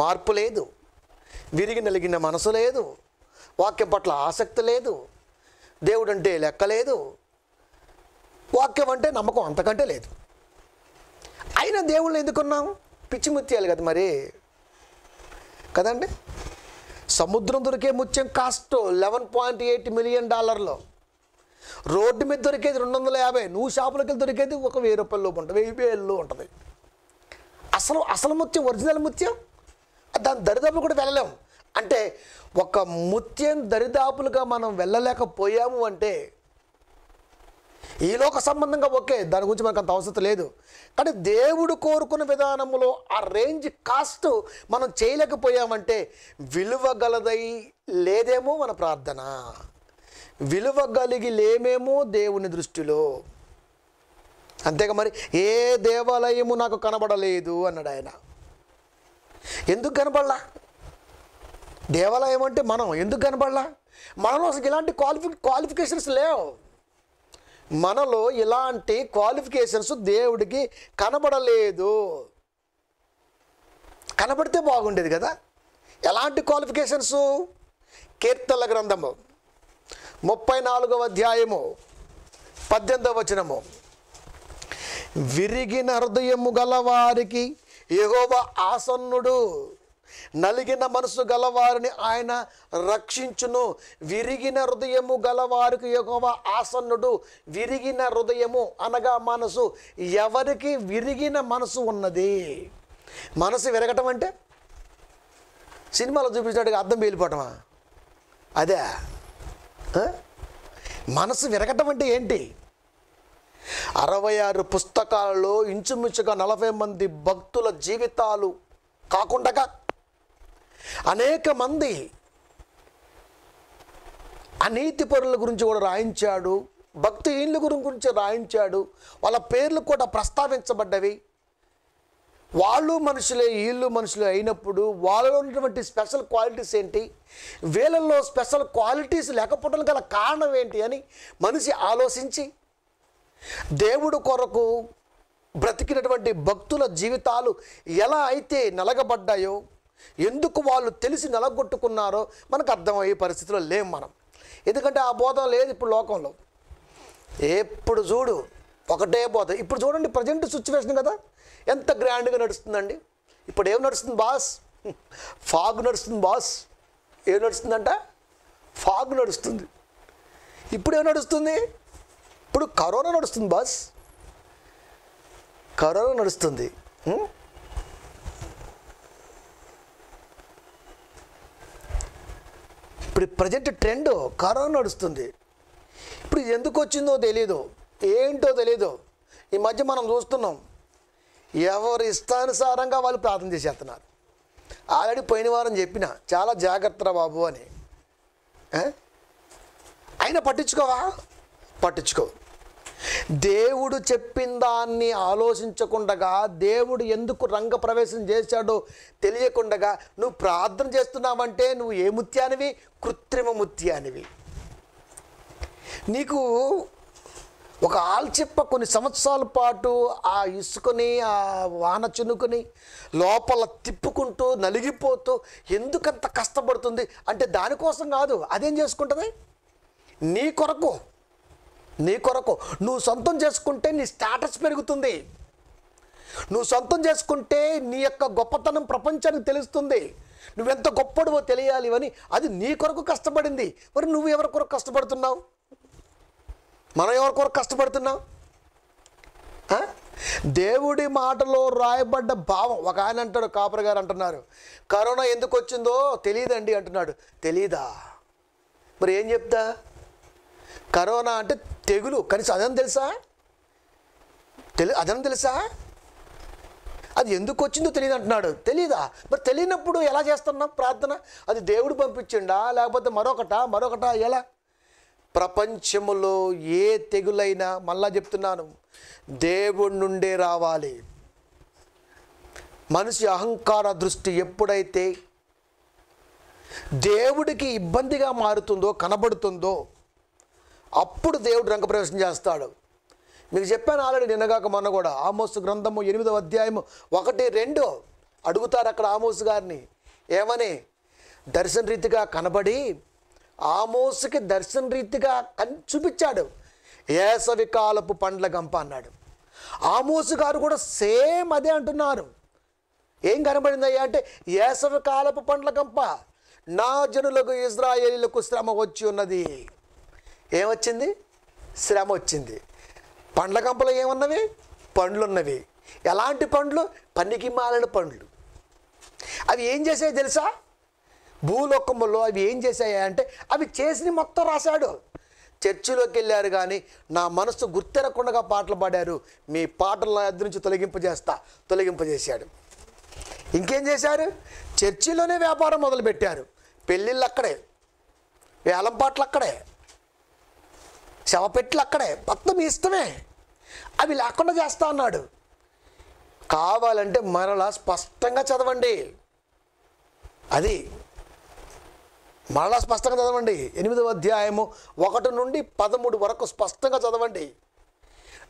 మార్పు లేదు, విరిగి నలిగిన మనసు లేదు, వాక్యం పట్ల ఆసక్తి లేదు, దేవుడు అంటే లెక్కలేదు, వాక్యం అంటే నమ్మకం అంతకంటే లేదు. అయినా దేవుళ్ళు ఎందుకున్నాం? పిచ్చి ముత్యాలు కదా మరి, కదండి. సముద్రం దొరికే ముత్యం కాస్ట్ $11.8 మిలియన్. రోడ్డు మీద దొరికేది 250. నువ్వు షాపులకి వెళ్ళి దొరికేది ఒక ₹1000 లోపు ఉంటుంది, 1000 ఉంటుంది. అసలు ముత్యం, ఒరిజినల్ ముత్యం, దాని దరిదాపులు కూడా వెళ్ళలేము. అంటే ఒక ముత్యం దరిదాపులుగా మనం వెళ్ళలేకపోయాము అంటే ఈ లోక సంబంధంగా ఓకే, దాని గురించి మనకు అంత అవసరం లేదు. కానీ దేవుడు కోరుకున్న విధానంలో ఆ రేంజ్ కాస్ట్ మనం చేయలేకపోయామంటే విలువ గలదై లేదేమో మన ప్రార్థన, విలువ కలిగి లేమేమో దేవుని దృష్టిలో. అంతేగా మరి ఏ దేవాలయము నాకు కనబడలేదు అన్నాడు ఆయన. ఎందుకు కనబడలా? దేవాలయం అంటే మనం ఎందుకు కనబడలా? మనలో అసలు ఇలాంటి క్వాలిఫికేషన్స్ లేవు. మనలో ఇలాంటి క్వాలిఫికేషన్స్ దేవుడికి కనబడలేదు. కనబడితే బాగుండేది కదా. ఎలాంటి క్వాలిఫికేషన్స్? కీర్తనల గ్రంథము 34వ అధ్యాయము 18వ వచనము, విరిగిన హృదయము గలవారికి యెహోవా ఆసన్నుడు, నలిగిన మనసు గలవారిని ఆయన రక్షించును. విరిగిన హృదయము గలవారికి యెహోవా ఆసన్నుడు. విరిగిన హృదయము అనగా మనసు. ఎవరికి విరిగిన మనసు ఉన్నది? మనసు విరగటం అంటే సినిమాలో చూపించినట్టుగా అర్థం పేలిపోవటమా? అదే మనసు విరగటం అంటే ఏంటి? 66 పుస్తకాలలో ఇంచుమించుగా 40 మంది భక్తుల జీవితాలు కాకుండా అనేక మంది అనీతి పరుల గురించి కూడా రాయించాడు, భక్తిహీనుల గురించి రాయించాడు. వాళ్ళ పేర్లు కూడా ప్రస్తావించబడ్డవి. వాళ్ళు మనుషులే, వీళ్ళు మనుషులే అయినప్పుడు వాళ్ళలో ఉన్నటువంటి స్పెషల్ క్వాలిటీస్ ఏంటి, వీళ్ళల్లో స్పెషల్ క్వాలిటీస్ లేకపోవడం గల కారణం ఏంటి అని మనిషి ఆలోచించి దేవుడు కొరకు బ్రతికినటువంటి భక్తుల జీవితాలు ఎలా అయితే నలగబడ్డాయో, ఎందుకు వాళ్ళు తెలిసి నలగొట్టుకున్నారో మనకు అర్థమయ్యే పరిస్థితిలో లేం మనం. ఎందుకంటే ఆ బోధం లేదు ఇప్పుడు లోకంలో. ఎప్పుడు చూడు ఒకటే బోధ. ఇప్పుడు చూడండి ప్రజెంట్ సిచ్యువేషన్ కదా, ఎంత గ్రాండ్గా నడుస్తుందండి. ఇప్పుడు ఏం నడుస్తుంది బాస్? ఫాగ్ నడుస్తుంది బాస్. ఏం నడుస్తుందంట? ఫాగ్ నడుస్తుంది. ఇప్పుడు ఏం నడుస్తుంది? ఇప్పుడు కరోనా నడుస్తుంది బాస్. కరోనా నడుస్తుంది. ఇప్పుడు ప్రజెంట్ ట్రెండ్ కరోనా నడుస్తుంది. ఇప్పుడు ఇది ఎందుకు వచ్చిందో తెలీదు, ఏంటో తెలీదు. ఈ మధ్య మనం చూస్తున్నాం, ఎవరు ఇష్టానుసారంగా వాళ్ళు ప్రార్థన చేసేస్తున్నారు. ఆల్రెడీ పోయిన వారం చెప్పిన చాలా జాగ్రత్త బాబు అని. అయినా పట్టించుకోవా? పట్టించుకో. దేవుడు చెప్పిన దాన్ని ఆలోచించకుండగా, దేవుడు ఎందుకు రంగప్రవేశం చేశాడో తెలియకుండగా నువ్వు ప్రార్థన చేస్తున్నావంటే నువ్వు ఏ ముత్యానివి? కృత్రిమ ముత్యానివి. నీకు ఒక ఆల్చిప్ప కొన్ని సంవత్సరాల పాటు ఆ ఇసుకని, ఆ వాన చినుకుని లోపల తిప్పుకుంటూ నలిగిపోతూ ఎందుకంత కష్టపడుతుంది అంటే దానికోసం కాదు. అదేం చేసుకుంటుంది? నీ కొరకు నువ్వు సొంతం చేసుకుంటే నీ స్టేటస్ పెరుగుతుంది. నువ్వు సొంతం చేసుకుంటే నీ యొక్క గొప్పతనం ప్రపంచానికి తెలుస్తుంది. నువ్వెంత గొప్పడివో తెలియాలి అని అది నీ కొరకు కష్టపడింది. మరి నువ్వు ఎవరి కొరకు కష్టపడుతున్నావు? మనం ఎవరి కొరకు కష్టపడుతున్నావు? దేవుడి మాటలో రాయబడ్డ భావం. ఒక ఆయన అంటాడు, కాపర్ గారు అంటున్నారు, కరోనా ఎందుకు వచ్చిందో తెలియదండి అంటున్నాడు. తెలీదా? మరి ఏం చెప్తా? కరోనా అంటే తెగులు, కనీసం అదని తెలుసా? అదని తెలుసా? అది ఎందుకు వచ్చిందో తెలియదు అంటున్నాడు. తెలీదా? మరి తెలియనప్పుడు ఎలా చేస్తున్నాం ప్రార్థన? అది దేవుడు పంపించిండా లేకపోతే మరొకటా? ఎలా? ప్రపంచంలో ఏ తెగులైనా మళ్ళా చెప్తున్నాను, దేవుడి నుండే రావాలి. మనిషి అహంకార దృష్టి ఎప్పుడైతే దేవుడికి ఇబ్బందిగా మారుతుందో, కనబడుతుందో, అప్పుడు దేవుడు రంగప్రవేశం చేస్తాడు. మీకు చెప్పాను ఆల్రెడీ నిన్నగాక మొన్న కూడా. ఆమోసు గ్రంథము 8వ అధ్యాయము 1-2 అడుగుతారు అక్కడ ఆమోసు గారిని. ఏమని? దర్శన రీతిగా కనబడి ఆమోసుకి దర్శన రీతిగా చూపించాడు. వేసవి కాలపు పండ్ల గంప అన్నాడు. ఆమోసు గారు కూడా సేమ్ అదే అంటున్నారు. ఏం కనబడిందయ్యా అంటే వేసవి కాలపు పండ్ల గంప, నా జనులకు ఇశ్రాయేలీయులకు శ్రమ వచ్చి ఉన్నది. ఏమొచ్చింది? శ్రమ వచ్చింది. పండ్ల గంపలో ఏమున్నవి? పండ్లు ఉన్నవి. ఎలాంటి పండ్లు? పనికి మాలిన పండ్లు. అవి ఏం చేసాయో తెలుసా? భూలోకంలో అవి ఏం చేశాయి అంటే అవి చేసి మొత్తం రాశాడు. చర్చిలోకి వెళ్ళారు కానీ నా మనసు గుర్తెరకుండా పాటలు పాడారు. మీ పాటలు నా ఎదురు నుంచి తొలగింపజేశాడు. ఇంకేం చేశారు? చర్చిలోనే వ్యాపారం మొదలుపెట్టారు. పెళ్ళిళ్ళు అక్కడే, వేలం పాటలు అక్కడే, శవపెట్లు అక్కడే, మొత్తం మీ ఇష్టమే. అవి లేకుండా చేస్తా అన్నాడు. కావాలంటే మరలా స్పష్టంగా చదవండి. అది మరలా స్పష్టంగా చదవండి. 8వ అధ్యాయము 1-13 వరకు స్పష్టంగా చదవండి.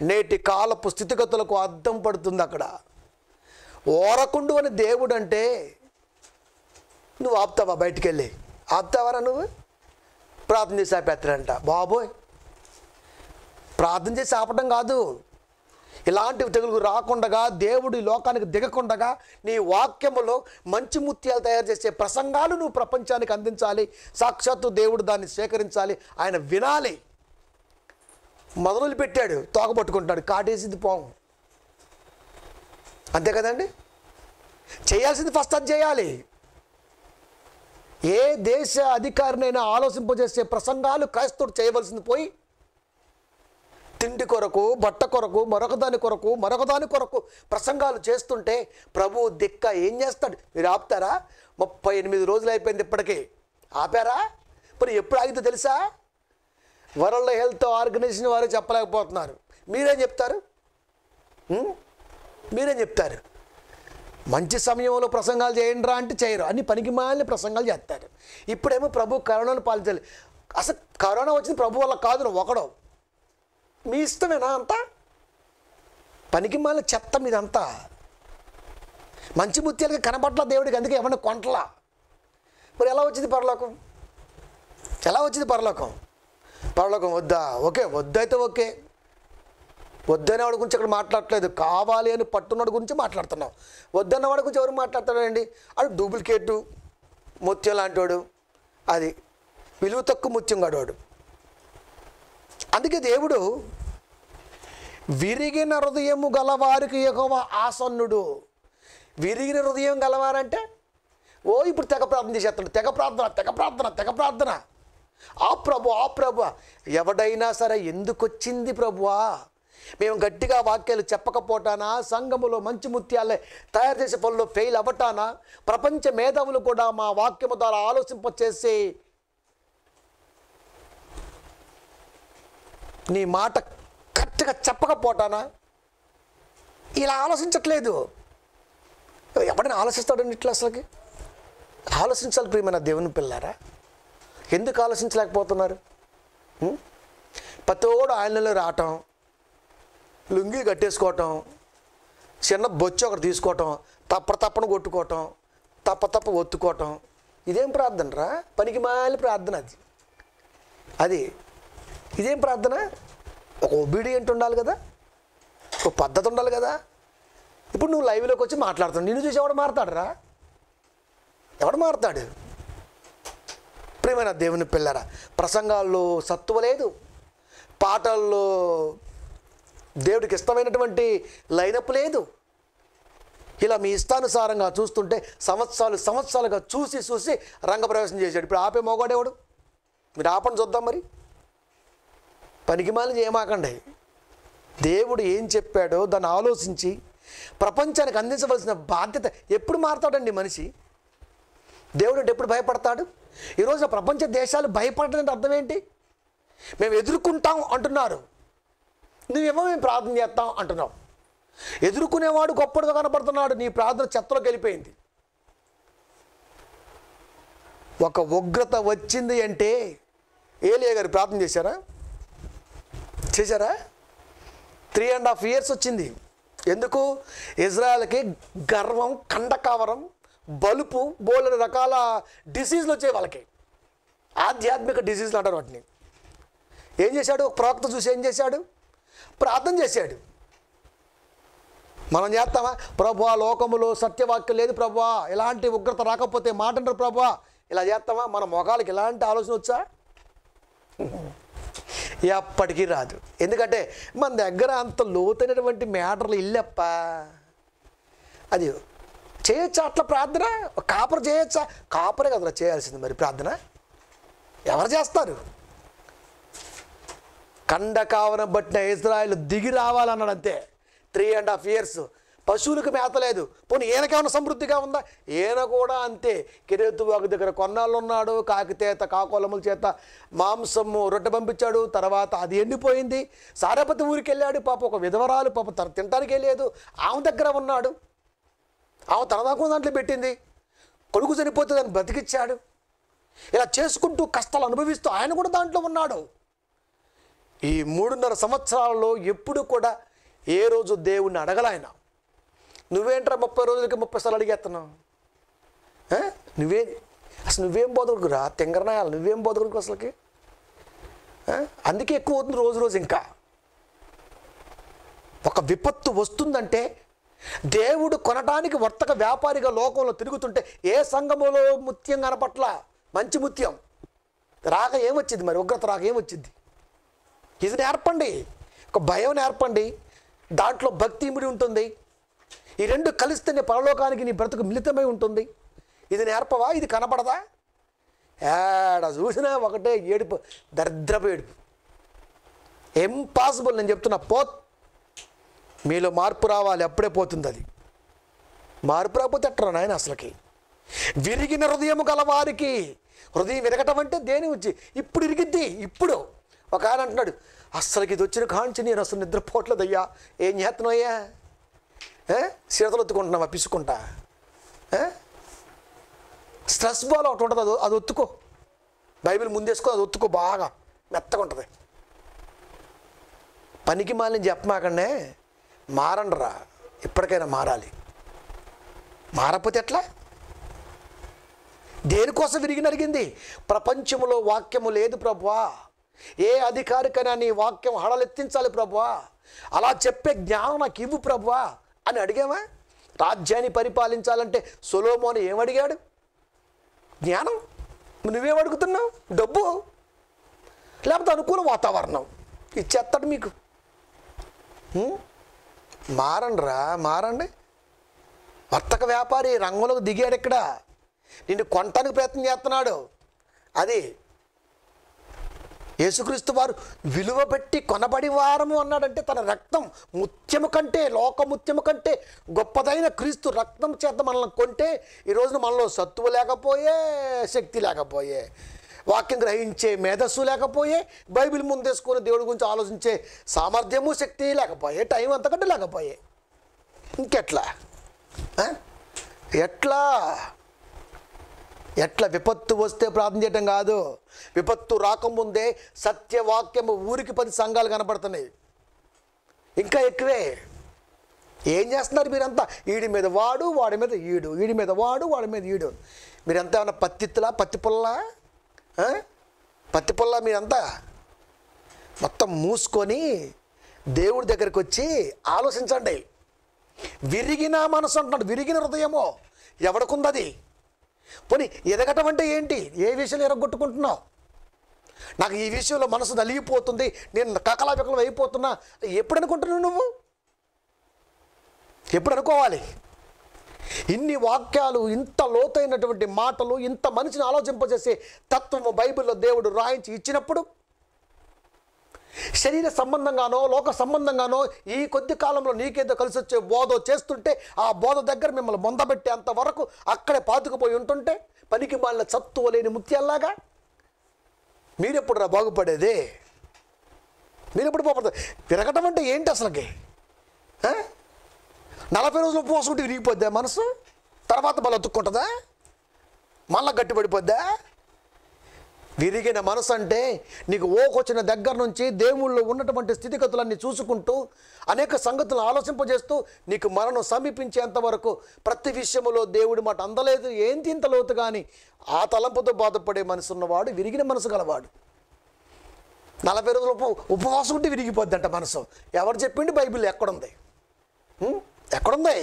నేటి కాలపు స్థితిగతులకు అద్దం పడుతుంది అక్కడ. ఓరకుండు అని దేవుడు అంటే నువ్వు ఆపుతావా? బయటికి వెళ్ళి ఆపుతావారా? నువ్వు ప్రార్థన చేసి ఆపేస్తాడంట. బాబోయ్, ప్రార్థన చేసి ఆపడం కాదు, ఇలాంటివి తెగులు రాకుండా, దేవుడి లోకానికి దిగకుండగా నీ వాక్యములో మంచి ముత్యాలు తయారు చేసే ప్రసంగాలు నువ్వు ప్రపంచానికి అందించాలి. సాక్షాత్తు దేవుడు దాన్ని స్వీకరించాలి, ఆయన వినాలి. మొదలు పెట్టాడు, తోక పట్టుకుంటాడు, కాటేసింది పోము. అంతే కదండి? చేయాల్సింది ఫస్ట్ అది చేయాలి. ఏ దేశ అధికారినైనా ఆలోచింపజేసే ప్రసంగాలు క్రైస్తవుడు చేయవలసింది పోయి తిండి కొరకు, బట్ట కొరకు, మరొకదాని కొరకు ప్రసంగాలు చేస్తుంటే ప్రభు దిక్క ఏం చేస్తాడు? మీరు ఆపుతారా? 38 రోజులు అయిపోయింది, ఇప్పటికీ ఆపారా? మరి ఎప్పుడు ఆగితే తెలుసా? వరల్డ్ హెల్త్ ఆర్గనైజేషన్ వారు చెప్పలేకపోతున్నారు. మీరేం చెప్తారు? మంచి సమయంలో ప్రసంగాలు చేయండి రా అంటే చేయరు, అన్ని పనికిమాలిన ప్రసంగాలు చేస్తారు. ఇప్పుడేమో ప్రభు కరోనాను పాలించాలి. అసలు కరోనా వచ్చింది ప్రభు వల్ల కాదు, నువ్వు ఒకడో. మీ ఇష్టమేనా అంతా? పనికిమాలిన చెత్త మీదంతా. మంచి ముత్యాలకి కనబట్ల దేవుడికి, అందుకే ఏమన్నా కొంటలా. మరి ఎలా వచ్చింది పరలోకం? పరలోకం వద్దా? వద్దయితే ఓకే. వద్దనే వాడి గురించి అక్కడ మాట్లాడట్లేదు, కావాలి అని పట్టున్నవాడి గురించి మాట్లాడుతున్నాం. వద్దన్న వాడి గురించి ఎవరు మాట్లాడతాడండి? అది డూప్లికేటు ముత్యం లాంటివాడు, అది విలువ తక్కువ ముత్యం కాడు. అందుకే దేవుడు విరిగిన హృదయము గలవారికి యెహోవా ఆసన్నుడు. విరిగిన హృదయం గలవారంటే ఇప్పుడు తెగ ప్రార్థన చేసేస్తాడు. తెగ ప్రార్థన. ఆ ప్రభు ఎవడైనా సరే ఎందుకు వచ్చింది ప్రభువా? మేము గట్టిగా వాక్యాలు చెప్పకపోటానా? సంఘములో మంచి ముత్యాలే తయారు చేసే పనుల్లో ఫెయిల్ అవ్వటానా? ప్రపంచ మేధావులు కూడా మా వాక్యము ద్వారా ఆలోచింపచేసి నీ మాట కట్ కరెక్ట్గా చెప్పకపోటానా? ఇలా ఆలోచించట్లేదు. ఎవడైనా ఆలోచిస్తాడండి ఇట్లా? అసలుకి ఆలోచించాలి ప్రియమైన దేవుని పిల్లారా. ఎందుకు ఆలోచించలేకపోతున్నారు? ప్రతోడు ఆయనలో రావటం, లుంగి కట్టేసుకోవటం, చిన్న బొచ్చు ఒకటి తీసుకోవటం, తప్పను కొట్టుకోవటం, తప్ప ఒత్తుకోవటం. ఇదేం ప్రార్థన రా? పనికి మాలి ప్రార్థన అది. ఇదేం ప్రార్థన? ఒక ఒబీడియంట్ ఉండాలి కదా, ఒక పద్ధతి ఉండాలి కదా. ఇప్పుడు నువ్వు లైవ్లోకి వచ్చి మాట్లాడుతున్నావు, నిన్ను చూసి ఎవడు మారుతాడు రా? ఎవడు మారుతాడు? ప్రియమైన దేవుని పిల్లరా, ప్రసంగాల్లో సత్తువ లేదు, పాటల్లో దేవుడికి ఇష్టమైనటువంటి లైనప్ లేదు. ఇలా మీ ఇష్టానుసారంగా చూస్తుంటే సంవత్సరాలుగా చూసి రంగప్రవేశం చేశాడు. ఇప్పుడు ఆపే మోగాడేవాడు? మీరు ఆపని చూద్దాం. మరి పనికిమాలిన చేయమాకండి. దేవుడు ఏం చెప్పాడో దాన్ని ఆలోచించి ప్రపంచానికి అందించవలసిన బాధ్యత. ఎప్పుడు మారతాడండి మనిషి? దేవుడు అంటే ఎప్పుడు భయపడతాడు? ఈరోజు ప్రపంచ దేశాలు భయపడడానికి అర్థం ఏంటి? మేము ఎదుర్కొంటాం అంటున్నారు, నువ్వేమో మేము ప్రార్థన చేస్తాం అంటున్నావు. ఎదుర్కొనేవాడు గొప్పగా కనపడుతున్నాడు, నీ ప్రార్థన చెత్తలోకి వెళ్ళిపోయింది. ఒక ఉగ్రత వచ్చింది అంటే ఏలియా గారు ప్రార్థన చేశారా? 3.5 years వచ్చింది. ఎందుకు? ఇజ్రాయెల్కి గర్వం, కండకావరం, బలుపు, బోలెడు రకాల డిసీజులు వచ్చాయి వాళ్ళకి. ఆధ్యాత్మిక డిసీజులు అంటారు వాటిని. ఏం చేశాడు? ఒక ప్రవక్త చూసి ఏం చేశాడు? ప్రార్థన చేశాడు. మనం చేస్తామా? ప్రభువా, లోకములో సత్యవాక్యం లేదు ప్రభువా, ఇలాంటి ఉగ్రత రాకపోతే మాట అంటారు ప్రభువా, ఇలా చేస్తామా? మన మొఖాలకి ఇలాంటి ఆలోచన వచ్చా? ఎప్పటికీ రాదు. ఎందుకంటే మన దగ్గర అంత లోతైనటువంటి మ్యాటర్లు ఇల్లప్ప. అది చేయొచ్చా అట్లా ప్రార్థన? కాపరు చేయొచ్చా? కాపరే కదరా చేయాల్సింది మరి ప్రార్థన. ఎవరు చేస్తారు? కండకావరం బట్టిన ఇజ్రాయెల్ దిగి రావాలన్నాడు అంతే. 3.5 years పశువులకు మేత లేదు. పోనీ ఈయనకేమైనా సమృద్ధిగా ఉందా? ఈయన కూడా అంతే. కెరేతువాకు దగ్గర కొన్నాళ్ళు ఉన్నాడు, కాకితేత కాకోలముల చేత మాంసము రొట్టె పంపించాడు. తర్వాత అది ఎండిపోయింది. సారేపతి ఊరికి వెళ్ళాడు, పాప ఒక విధవరాలు పాప తినటానికి వెళ్ళలేదు, ఆమె దగ్గర ఉన్నాడు. ఆమె తనదాకు దాంట్లో పెట్టింది. కొడుకు చనిపోతే దాన్ని బతికిచ్చాడు. ఇలా చేసుకుంటూ కష్టాలు అనుభవిస్తూ ఆయన కూడా దాంట్లో ఉన్నాడు. ఈ 3.5 సంవత్సరాలలో ఎప్పుడు కూడా ఏ రోజు దేవుణ్ణి అడగలాయన. నువ్వేంట్రా 30 రోజులకి 30 సార్లు అడిగేస్తున్నావు? నువ్వేం బోధకుడురా? తెంగరనాయాలి, నువ్వేం బోధకుడు అసలుకి? అందుకే ఎక్కువ అవుతుంది రోజు. ఇంకా ఒక విపత్తు వస్తుందంటే దేవుడు కొనటానికి వర్తక వ్యాపారిగా లోకంలో తిరుగుతుంటే ఏ సంఘములో ముత్యం కనపట్ల, మంచి ముత్యం రాక ఏమొచ్చింది? మరి ఉగ్రత రాక ఏమొచ్చింది? ఇది నేర్పండి. ఒక భయం నేర్పండి, దాంట్లో భక్తి ఇమిడి ఉంటుంది. ఈ రెండు కలిస్తేనే పరలోకానికి నీ బ్రతుకు మిళితమై ఉంటుంది. ఇది నేర్పవా? ఇది కనపడదా? ఏడ చూసినా ఒకటే ఏడుపు, దరిద్రపు ఏడుపు. ఇంపాసిబుల్. నేను చెప్తున్నా, మీలో మార్పు రావాలి, అప్పుడే పోతుంది అది. మార్పు రాకపోతే ఎట్రా నాయన అసలుకి? విరిగిన హృదయం గలవారికి, హృదయం విరగటం అంటే దేని వచ్చి ఇప్పుడు ఇరిగిద్ది. ఇప్పుడు ఒక ఆయన అంటున్నాడు, అస్సలకి ఇది వచ్చిన కాంచి నేను అసలు నిద్రపోవట్లేదయ్యా. ఏం చేస్తున్నాయ్యా? చేతులు ఒత్తుకుంటున్నావా? పిసుకుంటా. స్ట్రెస్ బాల్ ఒకటి ఉంటుంది, అది ఒత్తుకో. బైబిల్ ముందేసుకో, అది ఒత్తుకో, బాగా మెత్తగా ఉంటుంది. పనికి మాలిన చెప్పమాకండే, మారండి రా. ఇప్పటికైనా మారాలి. మారకపోతే ఎట్లా? దేనికోసం విరిగి నరిగింది? ప్రపంచంలో వాక్యము లేదు ప్రభువా, ఏ అధికారికైనా నీ వాక్యం హడలెత్తించాలి ప్రభువా, అలా చెప్పే జ్ఞానం నాకు ఇవ్వు ప్రభువా అని అడిగామా? రాజ్యాన్ని పరిపాలించాలంటే సొలొమోను ఏమడిగాడు? జ్ఞానం. నువ్వేం అడుగుతున్నావు? డబ్బు, లేకపోతే అనుకూల వాతావరణం ఇచ్చేస్తాడు మీకు. మారండి రా, మారండి. వర్తక వ్యాపారి రంగంలోకి దిగాడు. ఇక్కడ నిన్ను కొనటానికి ప్రయత్నం చేస్తున్నాడు. అది యేసుక్రీస్తు వారు విలువ పెట్టి కొనబడి వారము అన్నాడంటే తన రక్తం ముత్యము కంటే, లోకముత్యము కంటే గొప్పదైన క్రీస్తు రక్తం చేత మనల్ని కొంటే, ఈరోజున మనలో సత్తువ లేకపోయే, శక్తి లేకపోయే, వాక్యం గ్రహించే మేధస్సు లేకపోయే, బైబిల్ ముందేసుకొని దేవుడి గురించి ఆలోచించే సామర్థ్యము శక్తి లేకపోయే, టైం అంతకంటే లేకపోయే, ఇంకెట్లా ఎట్లా ఎట్లా విపత్తు వస్తే ప్రార్థన చేయటం కాదు, విపత్తు రాకముందే సత్యవాక్యము ఊరికి 10 సంఘాలు కనపడుతున్నాయి, ఇంకా ఎక్కువే. ఏం చేస్తున్నారు మీరంతా? ఈడి మీద వాడు, వాడి మీద ఈడు, ఈడి మీద వాడు, వాడి మీద ఈడు. మీరంతా ఏమన్నా పత్తి పుల్ల మీరంతా మొత్తం మూసుకొని దేవుడి దగ్గరికి వచ్చి ఆలోచించండి. విరిగిన మనసు అంటున్నాడు, విరిగిన హృదయమో ఎవడకుందది? పోనీ ఎదగటం అంటే ఏంటి? ఏ విషయంలో ఎరగొట్టుకుంటున్నావు? నాకు ఈ విషయంలో మనసు నలిగిపోతుంది, నేను కకలాపికలం అయిపోతున్నా, ఎప్పుడు అనుకుంటున్నావు నువ్వు? ఎప్పుడు అనుకోవాలి? ఇన్ని వాక్యాలు, ఇంత లోతైనటువంటి మాటలు, ఇంత మనిషిని ఆలోచింపజేసే తత్వము బైబిల్లో దేవుడు రాయించి ఇచ్చినప్పుడు, శరీర సంబంధంగానో లోక సంబంధంగానో ఈ కొద్ది కాలంలో నీకేదో కలిసి వచ్చే బోధ చేస్తుంటే, ఆ బోధ దగ్గర మిమ్మల్ని మొందబెట్టేంత వరకు అక్కడే పాతుకుపోయి ఉంటుంటే, పనికి మాలిన చత్తువ లేని ముత్యాల్లాగా మీరెప్పుడు రా బాగుపడేది? మీరెప్పుడు బాగుపడతారు? విరగటం అంటే ఏంటి అసలుకి? 40 రోజులు ఉపవాసం ఉంటే విరిగిపోద్దా మనసు? తర్వాత మళ్ళీ అతుక్కుంటుందా? మళ్ళీ గట్టిపడిపోద్దా? విరిగిన మనసు అంటే నీకు ఓకొచ్చిన దగ్గర నుంచి దేవుళ్ళు ఉన్నటువంటి స్థితిగతులన్నీ చూసుకుంటూ, అనేక సంగతులను ఆలోచింపజేస్తూ, నీకు మరణం సమీపించేంత వరకు ప్రతి విషయంలో దేవుడి మాట అందలేదు, ఏంటి ఇంత లోతు కానీ ఆ తలంపుతో బాధపడే మనసు ఉన్నవాడు విరిగిన మనసు గలవాడు. 40 రోజులు ఉపవాసం ఉంటే విరిగిపోద్దంట మనసు. ఎవరు చెప్పిండి? బైబిల్ ఎక్కడుంది? ఎక్కడుంది?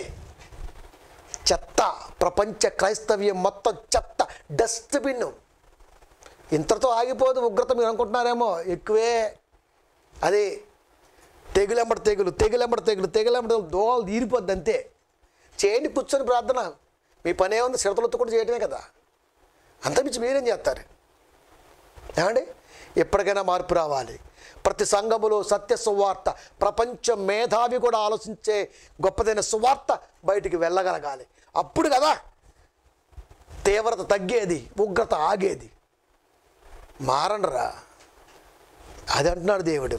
చెత్త. ప్రపంచ క్రైస్తవ్యం మొత్తం చెత్త, డస్ట్బిన్. ఇంతతో ఆగిపోదు ఉగ్రత. మీరు అనుకుంటున్నారేమో, ఎక్కువే. అది తెగులెంబడి తెగులు దోవలు తీరిపోద్ది అంతే. చేయండి కూర్చొని ప్రార్థన. మీ పని ఏముంది? సిరతలొత్తు కూడా చేయటమే కదా. అంతమించి మీరేం చేస్తారు? ఏమండి? ఎప్పటికైనా మార్పు రావాలి. ప్రతి సంఘములో సత్య సువార్త, ప్రపంచ మేధావి కూడా ఆలోచించే గొప్పదైన సువార్త బయటికి వెళ్ళగలగాలి. అప్పుడు కదా తీవ్రత తగ్గేది, ఉగ్రత ఆగేది. మారండ్రా, అది అంటున్నాడు దేవుడు.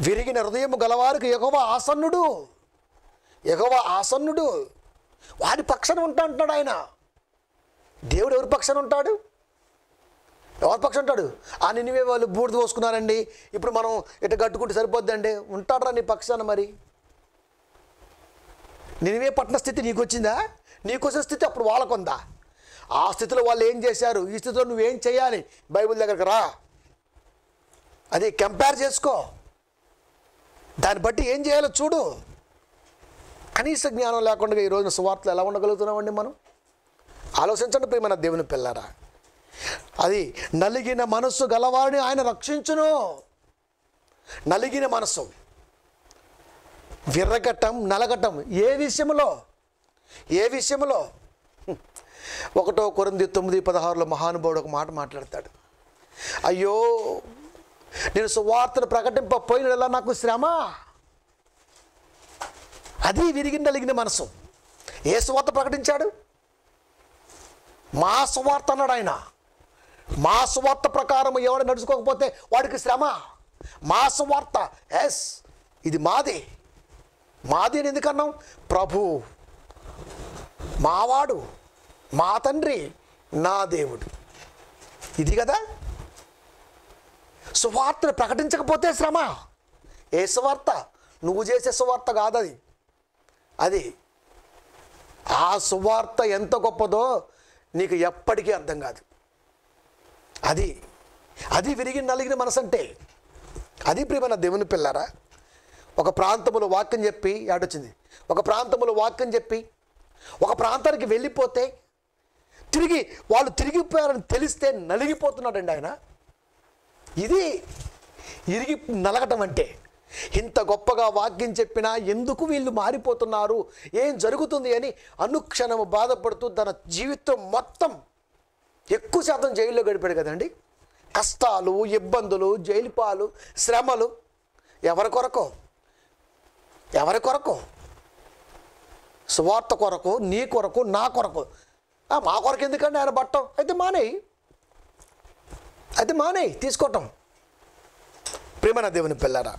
విరిగిన హృదయము గలవారికి యెహోవా ఆసన్నుడు, వారి పక్షాన ఉంటా అంటున్నాడు ఆయన. దేవుడు ఎవరి పక్షాన ఉంటాడు? ఎవరి పక్షం ఉంటాడు? ఆ నినివే వాళ్ళు బూడిద పోసుకున్నారండి, ఇప్పుడు మనం ఇటు కట్టుకుంటే సరిపోద్దండి. ఉంటాడరా నీ పక్షాన? మరి నినివే పట్టణ స్థితి నీకు వచ్చిందా? నీకు వచ్చిన స్థితి అప్పుడు వాళ్ళకుందా? ఆ స్థితిలో వాళ్ళు ఏం చేశారు, ఈ స్థితిలో నువ్వేం చేయాలి? బైబిల్ దగ్గరకు రా, అది కంపేర్ చేసుకో, దాన్ని బట్టి ఏం చేయాలో చూడు. కనీస జ్ఞానం లేకుండా ఈ రోజున సువార్తలు ఎలా ఉండగలుగుతున్నామండి మనం? ఆలోచించండి ప్రియమైన దేవుని పిల్లారా. అది నలిగిన మనస్సు గలవాడిని ఆయన రక్షించును. నలిగిన మనస్సు, విర్రగటం, నలగటం ఏ విషయంలో? 1 కొరింథీ 9:16 మహానుభావుడు ఒక మాట మాట్లాడతాడు. అయ్యో, నేను సువార్తను ప్రకటింపపోయినలా నాకు శ్రమ. అది విరిగి నలిగిన మనసు. ఏ సువార్త ప్రకటించాడు? మా సువార్త అన్నాడు ఆయన. మా సువార్త ప్రకారం ఎవడు నడుచుకోకపోతే వాడికి శ్రమ. మా సువార్త, ఎస్, ఇది మాది అని ఎందుకన్నాం? ప్రభు, మావాడు, మా తండ్రి, నా దేవుడు, ఇది కదా. సువార్తను ప్రకటించకపోతే శ్రమ. ఏ సువార్త? నువ్వు చేసే సువార్త కాదు అది. ఆ సువార్త ఎంత గొప్పదో నీకు ఎప్పటికీ అర్థం కాదు. అది విరిగి నలిగిన మనసు అంటే. అది ప్రియమైన దేవుని పిల్లారా. ఒక ప్రాంతంలో వాక్యం చెప్పి ఏడొచ్చింది, ఒక ప్రాంతంలో వాక్యం చెప్పి ఒక ప్రాంతానికి వెళ్ళిపోతే తిరిగి వాళ్ళు తిరిగిపోయారని తెలిస్తే నలిగిపోతున్నాడండి ఆయన. ఇది ఇరిగి నలగటం అంటే. ఇంత గొప్పగా వాక్యం చెప్పినా ఎందుకు వీళ్ళు మారిపోతున్నారు, ఏం జరుగుతుంది అని అనుక్షణము బాధపడుతూ తన జీవితం మొత్తం ఎక్కువ శాతం జైల్లో గడిపాడు కదండి. కష్టాలు, ఇబ్బందులు, జైలు పాలు, శ్రమలు. ఎవరి కొరకు? సువార్త కొరకు, నీ కొరకు, నా కొరకు. మా కొరకు ఎందుకండి ఆయన పట్టం? అయితే మానేయి. అయితే మానే తీసుకోవటం. ప్రేమన దేవుని పిల్లారా,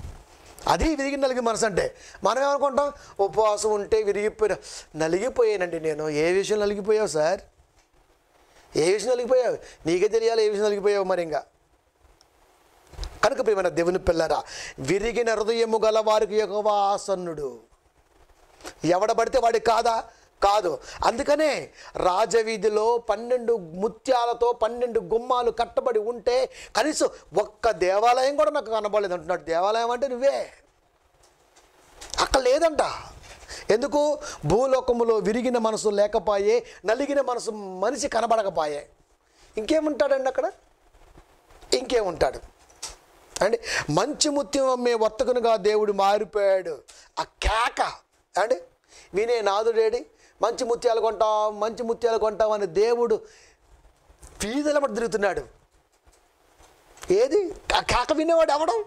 అది విరిగి నలిగి మనసు అంటే. మనం ఏమనుకుంటాం, ఉపవాసం ఉంటే నలిగిపోయానండి నేను. ఏ విషయం నలిగిపోయావు సార్? ఏ విషయం నలిగిపోయావు? నీకే తెలియాలి ఏ విషయం నలిగిపోయావు మరి. ఇంకా కనుక ప్రియమైన దేవుని పిల్లారా, విరిగిన హృదయము గల వారికి యెహోవా ఆసన్నుడు. ఎవడబడితే వాడికి కాదు. అందుకనే రాజవీధిలో 12 ముత్యాలతో 12 గుమ్మాలు కట్టబడి ఉంటే కనీసం ఒక్క దేవాలయం కూడా నాకు కనబడలేదు అంటున్నాడు. దేవాలయం అంటే నువ్వే. అక్కడ లేదంట. ఎందుకు? భూలోకములో విరిగిన మనసు లేకపోయే, నలిగిన మనసు మనిషి కనబడకపోయే. ఇంకేముంటాడండి అక్కడ? ఇంకేముంటాడు అండి? మంచి ముత్యం అమ్మే వర్తకునిగా దేవుడు మారిపోయాడు. ఆ కేక అండి వినే నాదుడేడి? మంచి ముత్యాలు కొంటాం అని దేవుడు వీధుల మధ్య తిరుగుతున్నాడు. ఏది ఆ కేక వినేవాడు ఎవడం?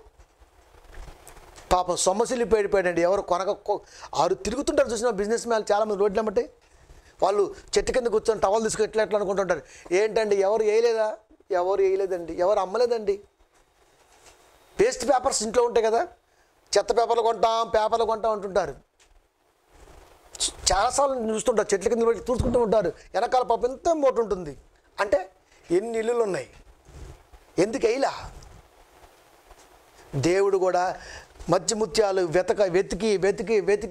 పాపం సొమ్మసిల్లిపోయాడండి. ఎవరు ఆరు తిరుగుతుంటారు చూసిన బిజినెస్ మ్యాన్ చాలామంది రోడ్లు అమ్మటే. వాళ్ళు చెట్టు కింద కూర్చొని టవల్ తీసుకుని ఎట్లా అనుకుంటుంటారు. ఏంటండి ఎవరు వేయలేదా? ఎవరు వేయలేదండి. ఎవరు అమ్మలేదండి. వేస్ట్ పేపర్స్ ఇంట్లో ఉంటాయి కదా, చెత్త పేపర్లు కొంటాం అంటుంటారు. చాలాసార్లు చూస్తుంటారు, చెట్ల కింద చూసుకుంటూ ఉంటారు. వెనకాల పాప ఎంత మూట ఉంటుంది. అంటే ఎన్ని ఇల్లులు ఉన్నాయి, ఎందుకు వేయలా? దేవుడు కూడా మధ్య ముత్యాలు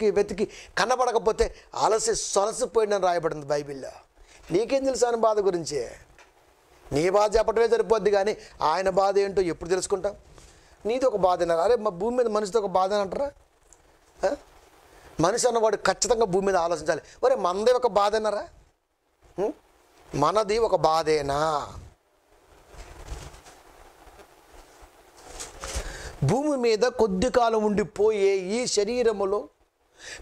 వెతికి కనబడకపోతే సొలసిపోయిందని రాయబడింది బైబిల్లో. నీకేం తెలుసు ఆయన బాధ గురించి? నీ బాధ చెప్పడమే సరిపోద్ది, కానీ ఆయన బాధ ఏంటో ఎప్పుడు తెలుసుకుంటాం? నీది ఒక బాధ అన్నారు. అరే మా భూమి మీద మనిషితో ఒక బాధ అని అంటారా? మనిషి అన్నవాడు ఖచ్చితంగా భూమి మీద ఆలోచించాలి. ఒరే మనదే ఒక బాధ అన్నారా? మనది ఒక బాధేనా? భూమి మీద కొద్ది కాలం ఉండిపోయే ఈ శరీరములో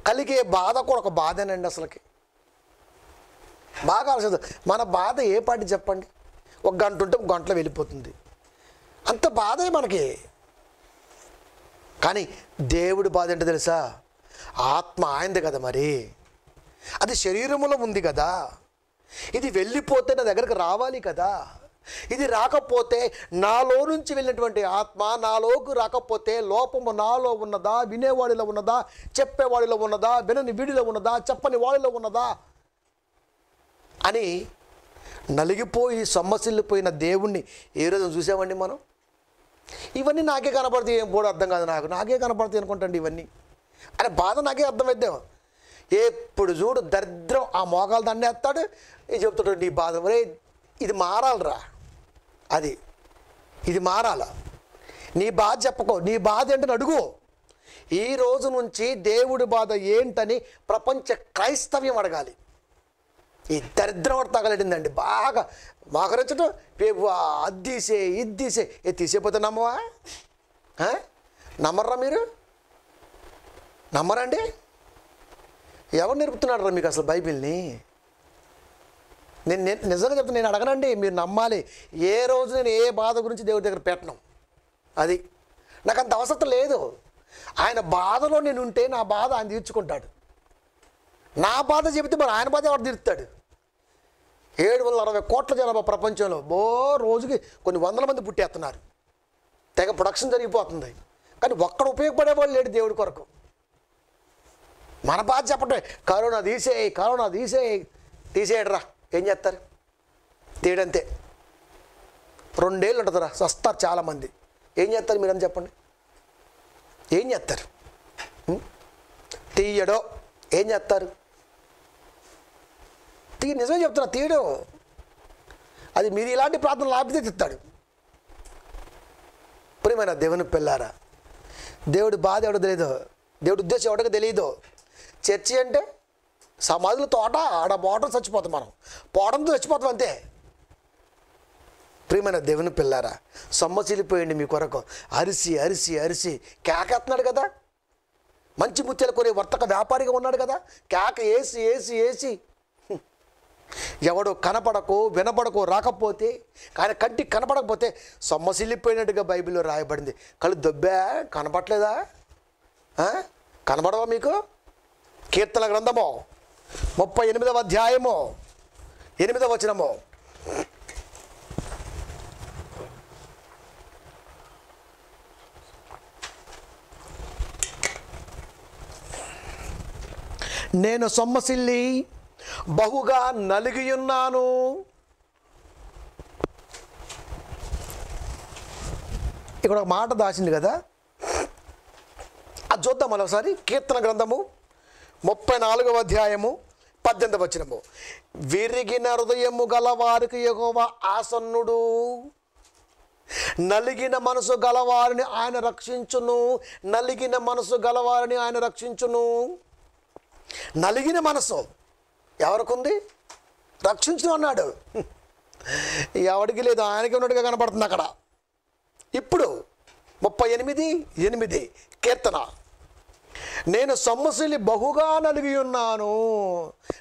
కలిగే బాధ కూడా ఒక బాధేనండి. అసలుకి బాగా ఆలోచిద్దాం. మన బాధ ఏ పాటి చెప్పండి? ఒక గంట ఉంటే ఒక గంటలో వెళ్ళిపోతుంది. అంత బాధే మనకి. కానీ దేవుడి బాధ ఏంటో తెలుసా? ఆత్మ ఆయనది కదా, మరి అది శరీరములో ఉంది కదా. ఇది వెళ్ళిపోతే నా దగ్గరకు రావాలి కదా. ఇది రాకపోతే నాలో నుంచి వెళ్ళినటువంటి ఆత్మ నాలోకి రాకపోతే లోపము నాలో ఉన్నదా, వినేవాడిలో ఉన్నదా, చెప్పేవాడిలో ఉన్నదా, వినని వీడిలో ఉన్నదా, చెప్పని వాడిలో ఉన్నదా అని నలిగిపోయి సొమ్మసిల్లిపోయిన దేవుణ్ణి ఏ రోజు చూసామండి మనం? ఇవన్నీ నాకే కనపడతాయి, ఏం కూడా అర్థం కాదు, నాకే కనపడతాయి అనుకుంటాండి ఇవన్నీ అనే బాధ నాకే అర్థమైద్దాం. ఎప్పుడు చూడు దరిద్రం ఆ మోకాలు దండేస్తాడు, ఇది చెప్తాడు నీ బాధ. ఒరే ఇది మారాలరా, ఇది మారాల. నీ బాధ చెప్పుకో, నీ బాధ ఏంటని అడుగు. ఈ రోజు నుంచి దేవుడి బాధ ఏంటని ప్రపంచ క్రైస్తవ్యం అడగాలి. ఈ దరిద్రం ఒకటి తగలడిందండి బాగా మోకరించడం, అద్దీసే ఇద్దీసే. తీసేపోతే నమ్మవా? నమ్మర్రా మీరు? నమ్మరండి? ఎవరు నేర్పుతున్నాడు రా మీకు అసలు బైబిల్ని? నేను నిజంగా చెప్తాను, నేను అడగనండి, మీరు నమ్మాలి. ఏ రోజు నేను ఏ బాధ గురించి దేవుడి దగ్గర పెట్టను. అది నాకు అంత అవసరం లేదు. ఆయన బాధలో నేను ఉంటే నా బాధ ఆయన తీర్చుకుంటాడు. నా బాధ చెబితే మరి ఆయన బాధ ఎవరు తీరుతాడు? 760 కోట్ల జనాభా ప్రపంచంలో రోజుకి కొన్ని వందల మంది పుట్టేస్తున్నారు. తెగ ప్రొడక్షన్ జరిగిపోతుంది. కానీ ఒక్కడ ఉపయోగపడేవాళ్ళు లేడు దేవుడి కొరకు. మన బాధ చెప్పటమే, కరోనా తీసేయడరా. ఏం చేస్తారు? తీయడంతే 2 ఏళ్ళు ఉంటుందిరా, సస్తారు చాలామంది. ఏం చేస్తారు మీరని చెప్పండి? ఏం చేస్తారు? తీయడో ఏం చేస్తారు? నిజమే చెప్తున్నా, తీయడం. అది మీరు ఇలాంటి ప్రార్థనలు ఆపితే తిస్తాడు. ప్రియమైన దేవుని పిల్లారా, దేవుడి బాధ ఎవడో తెలియదు, దేవుడి ఉద్దేశం ఎవడికి తెలియదు. చర్చి అంటే సమాధుల తోట, ఆడ పోవడం చచ్చిపోతాం, మనం పోవడంతో చచ్చిపోతాం అంతే. ప్రియమైన దేవుని పిల్లారా, సొమ్మసిల్లిపోయింది మీ కొరకు. అరిసి కేకేస్తున్నాడు కదా. మంచి ముత్యాలు కొనే వర్తక వ్యాపారిగా ఉన్నాడు కదా. కేక వేసి ఎవడు వినపడకో రాకపోతే, కానీ కంటికి కనపడకపోతే సొమ్మసిల్లిపోయినట్టుగా బైబిల్లో రాయబడింది. కళ్ళు దొబ్బా కనపట్లేదా? కనపడవా మీకు? కీర్తన గ్రంథము 38వ అధ్యాయము 8వ వచనము. నేను సొమ్మసిల్లి బహుగా నలిగి ఉన్నాను. ఇక్కడ ఒక మాట దాచింది కదా, అది చూద్దాం మరోసారి. కీర్తన గ్రంథము 34వ అధ్యాయము 18వ వచనము. విరిగిన హృదయము గల వారికి యెహోవా ఆసన్నుడు, నలిగిన మనసు గలవారిని ఆయన రక్షించును. నలిగిన మనసు గలవారిని ఆయన రక్షించును. నలిగిన మనసు ఎవరికుంది? రక్షించును అన్నాడు. ఎవడికి లేదు, ఆయనకి ఉన్నట్టుగా కనపడుతుంది అక్కడ. ఇప్పుడు 38:8 కీర్తన. నేను సొమ్మసిల్లి బహుగా నలిగి ఉన్నాను.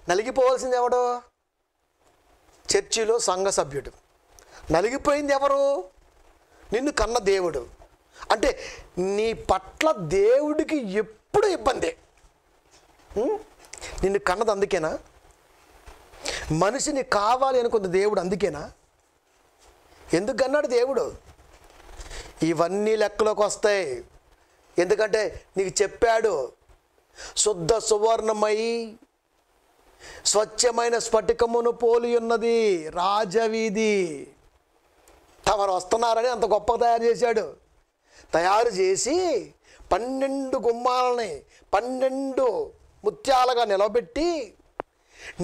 నలిగిపోవాల్సింది ఎవడు? చర్చిలో సంఘ సభ్యుడు. నలిగిపోయింది ఎవరు? నిన్ను కన్న దేవుడు. అంటే నీ పట్ల దేవుడికి ఎప్పుడు ఇబ్బంది. నిన్ను కన్నది అందుకేనా? మనిషిని కావాలి అనుకున్న దేవుడు అందుకేనా? ఎందుకు కన్నాడు దేవుడు? ఇవన్నీ లెక్కలోకి వస్తాయి. ఎందుకంటే నీకు చెప్పాడు, శుద్ధ సువర్ణమై స్వచ్ఛమైన స్ఫటికమును పోలి ఉన్నది రాజవీధి. తమరు వస్తున్నారని అంత గొప్ప తయారు చేశాడు. తయారు చేసి 12 గుమ్మాలని 12 ముత్యాలుగా నిలబెట్టి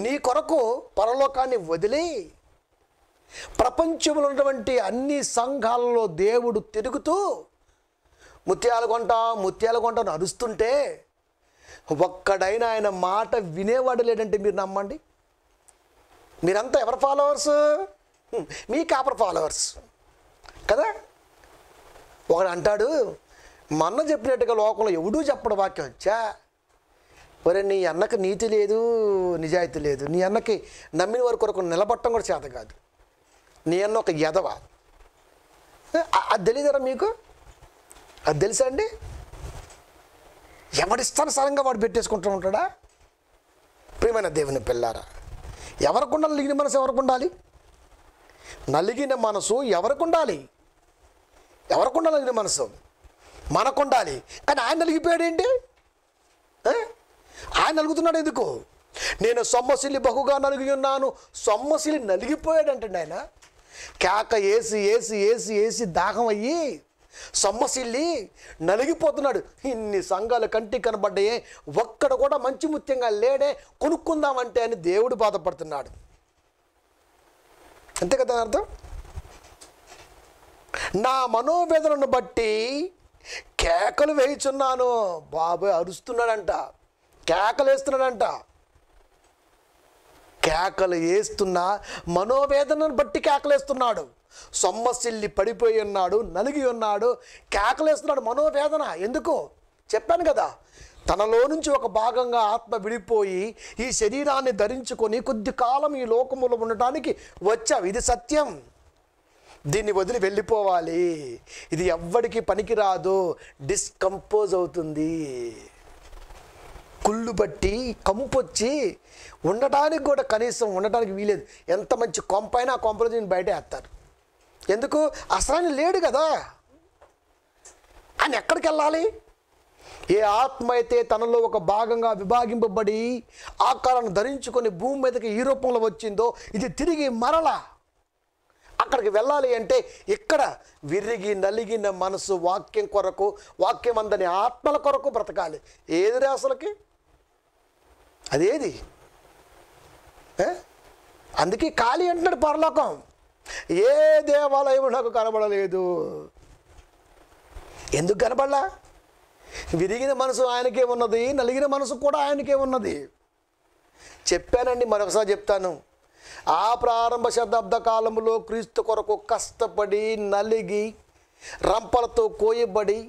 నీ కొరకు పరలోకాన్ని వదిలి ప్రపంచంలో ఉన్నటువంటి అన్ని సంఘాలలో దేవుడు తిరుగుతూ ముత్యాలు కొంట అరుస్తుంటే ఒక్కడైనా ఆయన మాట వినేవాడు లేడంటే మీరు నమ్మండి. మీరంతా ఎవరు ఫాలోవర్స్? మీ కాపర్ ఫాలోవర్స్ కదా. ఒకడు అంటాడు, మొన్న చెప్పినట్టుగా లోకంలో ఎవడూ చెప్పడు వాక్యం. ఒరే, నీ అన్నకి నీతి లేదు, నిజాయితీ లేదు. నీ అన్నకి నమ్మిన వారి కొరకు నిలబట్టడం కూడా చేత కాదు. నీ అన్న ఒక ఎదవ. అది తెలియదురా మీకు? అది తెలుసా అండి? ఎవడిస్తాను సరంగా వాడు పెట్టేసుకుంటూ ఉంటాడా? ప్రియమైన దేవుని పిల్లారా, ఎవరికి ఉండాలి నలిగిన మనసు? ఎవరికి ఉండాలి నలిగిన మనసు? ఎవరికి ఉండాలి? ఎవరికి ఉండాలి నలిగిన మనసు? మనకు ఉండాలి. కానీ ఆయన నలిగిపోయాడు ఏంటి? ఆయన నలుగుతున్నాడు ఎందుకు? నేను సొమ్మసిల్లి బహుగా నలిగి ఉన్నాను. సొమ్మసిల్లి నలిగిపోయాడంటండి ఆయన. కేక ఏసి దాహం అయ్యి సొమ్మసిల్లి నలిగిపోతున్నాడు. ఇన్ని సంఘాలు కంటికి కనబడ్డాయే, ఒక్కడ కూడా మంచి ముత్యంగా లేడే, కొనుక్కుందామంటే అని దేవుడు బాధపడుతున్నాడు. అంతే కదా అర్థం? నా మనోవేదనను బట్టి కేకలు వేయుచున్నాను. బాబాయ్ అరుస్తున్నాడంట, కేకలు వేస్తున్నాడంట. కేకలు వేస్తున్నా మనోవేదనను బట్టి కేకలేస్తున్నాడు. సొమ్మసిల్లి పడిపోయి ఉన్నాడు, నలిగి ఉన్నాడు, కేకలేస్తున్నాడు. మనోవేదన ఎందుకు చెప్పాను కదా. తనలో నుంచి ఒక భాగంగా ఆత్మ విడిపోయి ఈ శరీరాన్ని ధరించుకొని కొద్ది కాలం ఈ లోకములో ఉండటానికి వచ్చావు. ఇది సత్యం. దీన్ని వదిలి వెళ్ళిపోవాలి. ఇది ఎవ్వడికి పనికిరాదు, డిస్కంపోజ్ అవుతుంది. కుళ్ళు బట్టి కంపొచ్చి ఉండటానికి కూడా కనీసం ఉండటానికి వీలేదు. ఎంత మంచి కొంపైనా ఆ కొంపలో దీన్ని బయట వేస్తారు. ఎందుకు? అసలు ఆయన లేడు కదా. ఆయన ఎక్కడికి వెళ్ళాలి? ఏ ఆత్మ అయితే తనలో ఒక భాగంగా విభాగింపబడి ఆకారాన్ని ధరించుకొని భూమి మీదకి ఈ రూపంలో వచ్చిందో, ఇది తిరిగి మరలా అక్కడికి వెళ్ళాలి. అంటే ఇక్కడ విరిగి నలిగిన మనసు వాక్యం కొరకు, వాక్యం అందని ఆత్మల కొరకు బ్రతకాలి. ఏది అసలుకి? అదేది? అందుకే ఖాళీ అంటున్నాడు పరలోకం. ఏ దేవాలయం నాకు కనబడలేదు. ఎందుకు కనబడలా? విరిగిన మనసు ఆయనకే ఉన్నది, నలిగిన మనసు కూడా ఆయనకే ఉన్నది. చెప్పానండి, మరొకసారి చెప్తాను. ఆ ప్రారంభ శతాబ్ద కాలంలో క్రీస్తు కొరకు కష్టపడి నలిగి రంపలతో కోయబడి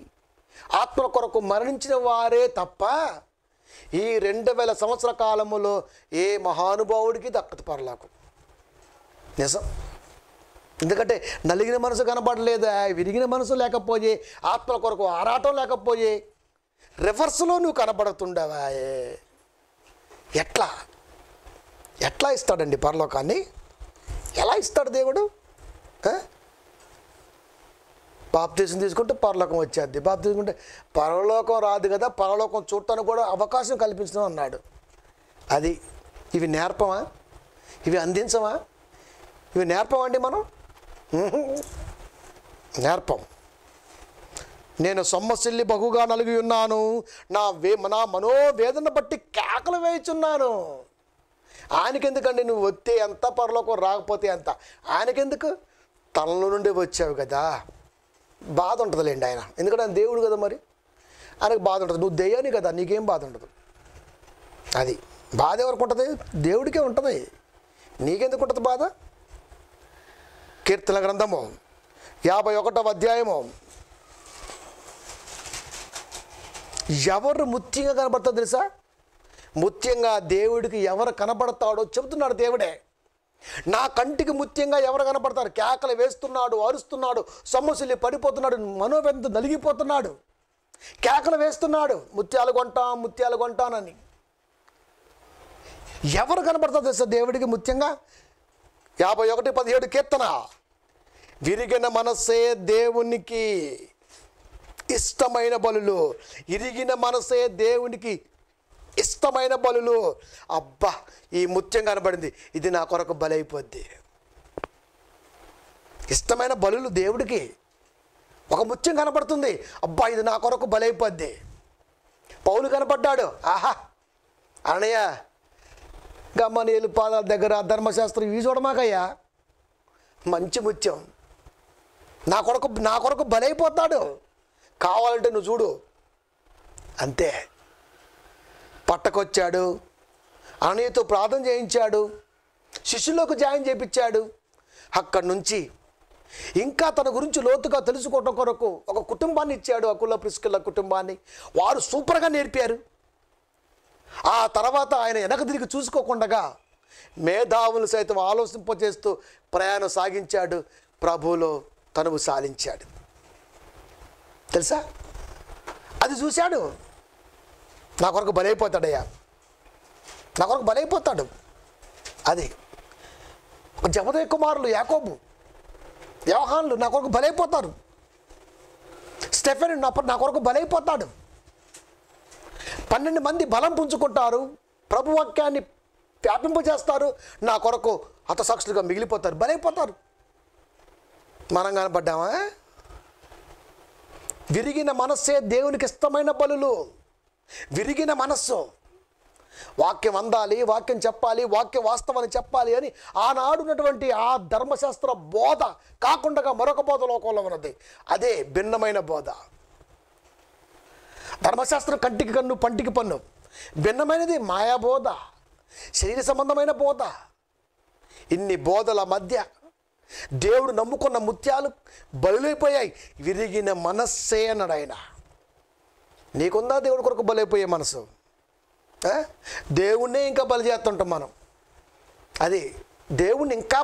ఆత్మల కొరకు మరణించిన వారే తప్ప ఈ 2000 సంవత్సర కాలములో ఏ మహానుభావుడికి దక్కదు పరలోకం. నిజం. ఎందుకంటే నలిగిన మనసు కనబడలేదా? విరిగిన మనసు లేకపోయే, ఆత్మల కొరకు ఆరాటం లేకపోయే, రివర్స్లో నువ్వు కనబడుతుండవా? ఎట్లా ఇస్తాడండి పరలోకాన్ని? ఎలా ఇస్తాడు దేవుడు? బాప్తీసం తీసుకుంటే పరలోకం వచ్చేది, బాప్తీసం తీసుకుంటే పరలోకం రాదు కదా, పరలోకం చూడటానికి కూడా అవకాశం కల్పించడం అన్నాడు. అది ఇవి నేర్పమా? ఇవి అందించమా? ఇవి నేర్పమండి మనం? నేర్పం. నేను సొమ్మసిల్లి బహుగా నలిగి ఉన్నాను, నా మనోవేదన బట్టి కేకలు వేయుచున్నాను. ఆయనకెందుకండి నువ్వు వస్తే ఎంత, పరలోకం రాకపోతే ఎంత? ఆయనకెందుకు? తనలో నుండి వచ్చావు కదా, బాధ ఉంటుందిలేండి ఆయన, ఎందుకంటే ఆయన దేవుడు కదా, మరి ఆయనకు బాధ ఉంటుంది. నువ్వు దెయ్యాని కదా, నీకేం బాధ ఉండదు. అది బాధ ఎవరికి ఉంటుంది? దేవుడికే ఉంటుంది. నీకెందుకు ఉంటుంది బాధ? కీర్తన గ్రంథము 51వ అధ్యాయము. ఎవరు ముత్యంగా కనబడతారో తెలుసా? ముత్యంగా దేవుడికి ఎవరు కనబడతాడో చెబుతున్నాడు దేవుడే. నా కంటికి ముత్యంగా ఎవరు కనపడతారు? కేకలు వేస్తున్నాడు, అరుస్తున్నాడు, సొమ్మసిల్లి పడిపోతున్నాడు, మనోవేదనతో నలిగిపోతున్నాడు, కేకలు వేస్తున్నాడు, ముత్యాలు కొంటానని. ఎవరు కనపడతారు తెలుసా దేవుడికి ముత్యంగా? 51:17 కీర్తన. విరిగిన మనస్సే దేవునికి ఇష్టమైన బలులు. ఇరిగిన మనసే దేవునికి ఇష్టమైన బలులు. అబ్బా, ఈ ముత్యం కనబడింది, ఇది నా కొరకు బలైపోద్ది. ఇష్టమైన బలులు దేవుడికి. ఒక ముత్యం కనపడుతుంది, అబ్బా ఇది నా కొరకు బలైపోద్ది. పౌలు కనపడ్డాడు, ఆహా అన్నయ్య గమనీయులు పాదాల దగ్గర ధర్మశాస్త్రం ఇవి చూడమాకయ్యా, మంచి ముత్యం, నా కొరకు బలైపోతాడు, కావాలంటే నువ్వు చూడు. అంతే. పట్టకొచ్చాడు, అన్నయ్యతో ప్రార్థన చేయించాడు, శిష్యులకు జాయిన్ చేయించాడు. అక్కడి నుంచి ఇంకా తన గురించి లోతుగా తెలుసుకోవడం కొరకు ఒక కుటుంబాన్ని ఇచ్చాడు, అకుల ప్రిస్కిల్ల కుటుంబాన్ని. వారు సూపర్గా నేర్పారు. ఆ తర్వాత ఆయన వెనక తిరిగి చూసుకోకుండా మేధావులు సైతం ఆలోచింపజేస్తూ ప్రయాణం సాగించాడు, ప్రభువులో తనువు సాధించాడు. తెలుసా? అది చూశాడు. నా కొరకు బలైపోతాడయ్యా, నా కొరకు బలైపోతాడు. అది జబదయి కుమారులు యాకోబు, యోహానులు నా కొరకు బలైపోతారు. స్టెఫెన్ నా కొరకు బలైపోతాడు. 12 మంది బలం పుంజుకుంటారు, ప్రభువాక్యాన్ని వ్యాపింపజేస్తారు, నా కొరకు హతసాక్షులుగా మిగిలిపోతారు, బలైపోతారు. మనం కనపడ్డామా? విరిగిన మనస్సే దేవునికి ఇష్టమైన బలులు. విరిగిన మనస్సు. వాక్యం అందాలి, వాక్యం చెప్పాలి, వాక్య వాస్తవాన్ని చెప్పాలి అని ఆనాడున్నటువంటి ఆ ధర్మశాస్త్ర బోధ కాకుండా మరొక బోధ లోకంలో ఉన్నది. అదే భిన్నమైన బోధ. ధర్మశాస్త్రం కంటికి కన్ను, పంటికి పన్ను. భిన్నమైనది మాయాబోధ, శరీర సంబంధమైన బోధ. ఇన్ని బోధల మధ్య దేవుడు నమ్ముకున్న ముత్యాలు బలులైపోయాయి. విరిగిన మనస్సే అన్నాడు ఆయన. నీకుందా దేవుడి కొరకు బలైపోయే మనసు? దేవుణ్ణే ఇంకా బలి చేస్తుంటాం మనం. అది దేవుణ్ణి ఇంకా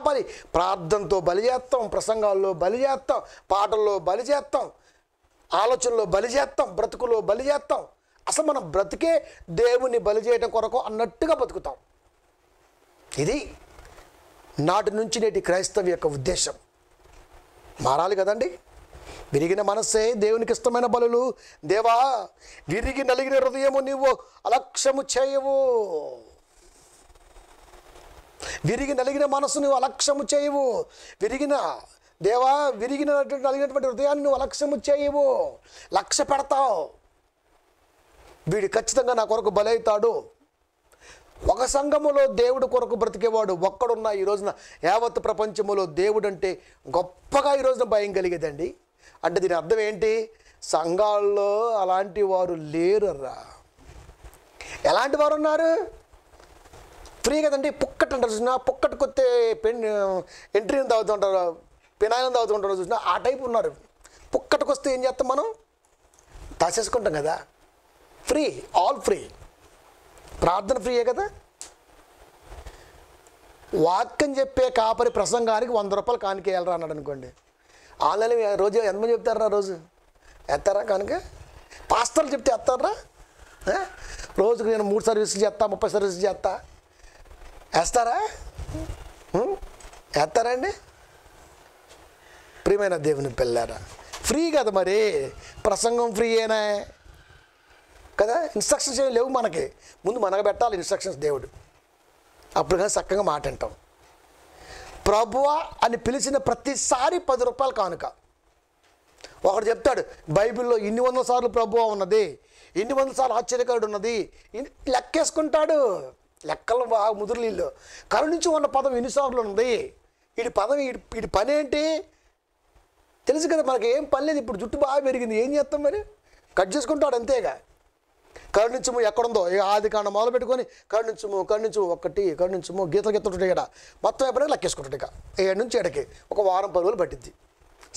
ప్రార్థనతో బలి చేస్తాం, ప్రసంగాల్లో బలి చేస్తాం, పాటల్లో బలి చేస్తాం, ఆలోచనలో బలి చేస్తాం, బ్రతుకులో బలి చేస్తాం. అసలు మనం బ్రతికే దేవుణ్ణి బలి చేయడం కొరకు అన్నట్టుగా బతుకుతాం. ఇది నాటి నుంచి నేటి క్రైస్తవ యొక్క ఉద్దేశం. మారాలి కదండి. విరిగిన మనస్సే దేవునికి ఇష్టమైన బలులు. దేవా, విరిగి నలిగిన హృదయము నీవు అలక్ష్యము చేయవు. విరిగి నలిగిన మనస్సు నువ్వు అలక్ష్యము చేయవు. నలిగినటువంటి హృదయాన్ని నువ్వు అలక్ష్యము చేయవు. లక్ష్య పెడతావు. వీడు ఖచ్చితంగా నా కొరకు బలవుతాడు. ఒక సంఘములో దేవుడు కొరకు బ్రతికేవాడు ఒక్కడున్నా ఈ రోజున యావత్ ప్రపంచములో దేవుడు అంటే గొప్పగా ఈ రోజున భయం కలిగేదండి. అంటే దీని అర్థం ఏంటి? సంఘాల్లో అలాంటి వారు లేరురా. ఎలాంటి వారు ఉన్నారు? ఫ్రీ కదండి, పుక్కట్ అంటారు చూసినా, పుక్కట్ కొత్తే ఎంట్రీని తాగుతుంటారు, పినాయిలను తాగుతుంటారు చూసినా, ఆ టైప్ ఉన్నారు. పుక్కటికి వస్తే ఏం చేస్తాం మనం? దాచేసుకుంటాం కదా. Free, all free. ప్రార్థన ఫ్రీయే కదా. వాక్యం చెప్పే కాపరి ప్రసంగానికి 100 రూపాయలు కానుకేయాలరా అన్నాడు అనుకోండి. ఆన్లైన్ రోజు ఎంతమంది చెప్తారా? రోజు ఎత్తారా కానుక? పాస్టర్లు చెప్తే ఎత్తారా? రోజుకు నేను 3 సర్వీసులు చేస్తా, 30 సర్వీసులు చేస్తా, వేస్తారా? వేస్తారా అండి? ప్రియమైన దేవుని పిల్లారా, ఫ్రీ కదా మరి. ప్రసంగం ఫ్రీయేనా? కదా, ఇన్స్ట్రక్షన్స్ ఏమి లేవు మనకి. ముందు మనకు పెట్టాలి ఇన్స్ట్రక్షన్స్ దేవుడు, అప్పుడు కానీ చక్కగా మాట వింటాం. ప్రభువా అని పిలిచిన ప్రతిసారి 10 రూపాయలు కానుక. ఒకడు చెప్తాడు బైబిల్లో ఇన్ని 100 సార్లు ప్రభువా ఉన్నది, ఇన్ని 100 సార్లు ఆశ్చర్యకరుడు ఉన్నది, లెక్కేసుకుంటాడు. లెక్కలు బాగా ముదురులీళ్ళు. కరుణించి ఉన్న పదం ఎన్నిసార్లు ఉన్నది, వీడి పదం వీడి పని ఏంటి తెలుసు కదా మనకి. ఏం పని లేదు, ఇప్పుడు జుట్టు బాగా పెరిగింది, ఏం చేస్తాం మరి, కట్ చేసుకుంటాడు అంతేగా. కరుణించుము ఎక్కడుందో ఆది కాండం మొదలు పెట్టుకొని కరుణించుము 1 కరుణించుము గీతలు ఎత్తుంటాయి ఇక్కడ, మొత్తం ఎప్పుడైనా లెక్కేసుకుంటాడు. ఇక 7 నుంచి 7కి ఒక వారం 10 రోజులు పట్టిద్ది.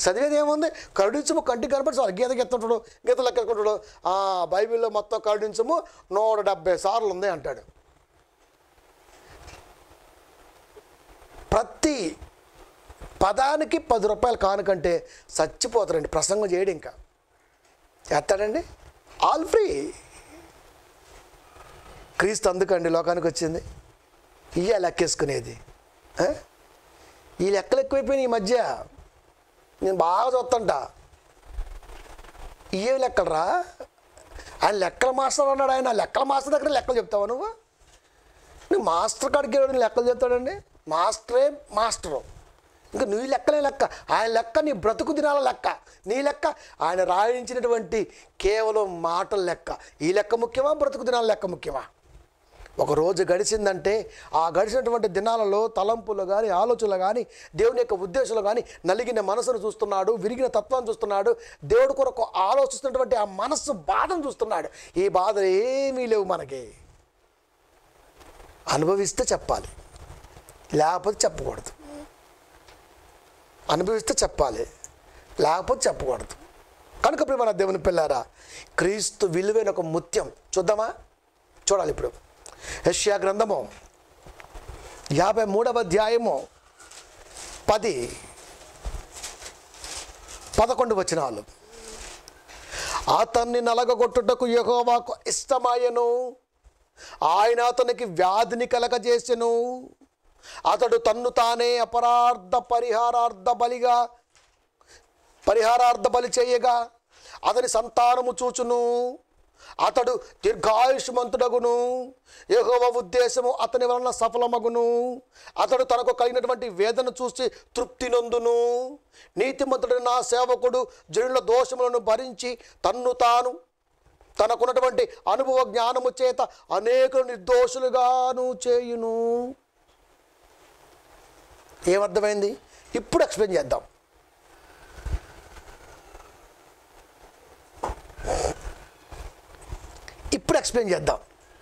చదివేది ఏముంది, కరుణించుము కంటికి కనపడి గీతకి ఎత్తుంటాడు, గీతలు లెక్కేసుకుంటాడు. బైబిల్లో మొత్తం కరుణించుము 170 సార్లు ఉంది అంటాడు. ప్రతి పదానికి 10 రూపాయలు కానుకంటే చచ్చిపోతారండి. ప్రసంగం చేయడు ఇంకా చేస్తాడండి, ఆల్ ఫ్రీ. క్రీస్తు అందుకండి లోకానికి వచ్చింది. ఇయ్య లెక్కేసుకునేది. ఈ లెక్కలు ఎక్కువైపోయినాయి ఈ మధ్య, నేను బాగా చూస్తుంటా. ఇవే లెక్కలరా, ఆయన లెక్కల మాస్టర్ అన్నాడు. ఆయన లెక్కల మాస్టర్ దగ్గర లెక్కలు చెప్తావా నువ్వు మాస్టర్ కాడికి వెళ్ళి లెక్కలు చెప్తాడండి. మాస్టరే మాస్టరు, ఇంకా నీ లెక్కలే లెక్క. ఆయన లెక్క నీ బ్రతుకు దినాల లెక్క, నీ లెక్క ఆయన రాయించినటువంటి కేవలం మాటల లెక్క. ఈ లెక్క ముఖ్యమా, బ్రతుకు దినాల లెక్క ముఖ్యమా? ఒక రోజు గడిచిందంటే ఆ గడిచినటువంటి దినాలలో తలంపులు కానీ ఆలోచనలు కానీ దేవుని యొక్క ఉద్దేశాలు కానీ నలిగిన మనసును చూస్తున్నాడు, విరిగిన తత్వాన్ని చూస్తున్నాడు, దేవుడి కొరకు ఆలోచిస్తున్నటువంటి ఆ మనస్సు బాధను చూస్తున్నాడు. ఈ బాధలు ఏమీ లేవు మనకి. అనుభవిస్తే చెప్పాలి, లేకపోతే చెప్పకూడదు. అనుభవిస్తే చెప్పాలి, లేకపోతే చెప్పకూడదు. కనుక ఇప్పుడు మన దేవుని పిల్లారా, క్రీస్తు విలువైన ఒక ముత్యం చూద్దామా? చూడాలి ఇప్పుడు. యెషయా గ్రంథము 53వ అధ్యాయము 10-11 వచనాలు. అతన్ని నలగగొట్టుటకు యెహోవాకు ఇష్టమాయెను, ఆయన అతనికి వ్యాధిని కలగజేసెను. అతడు తన్ను తానే పరిహారార్థ బలి చేయగా అతని సంతానము చూచును. అతడు దీర్ఘాయుష్మంతుడగును, యెహోవా ఉద్దేశము అతని వలన సఫలమగును. అతడు తనకు కలిగినటువంటి వేదన చూసి తృప్తి నొందును. నీతిమంతుడు నా సేవకుడు జనుల దోషములను భరించి తనకున్నటువంటి అనుభవ జ్ఞానము చేత అనేక నిర్దోషులుగాను చేయును. ఏమర్థమైంది? ఇప్పుడు ఎక్స్ప్లెయిన్ చేద్దాం.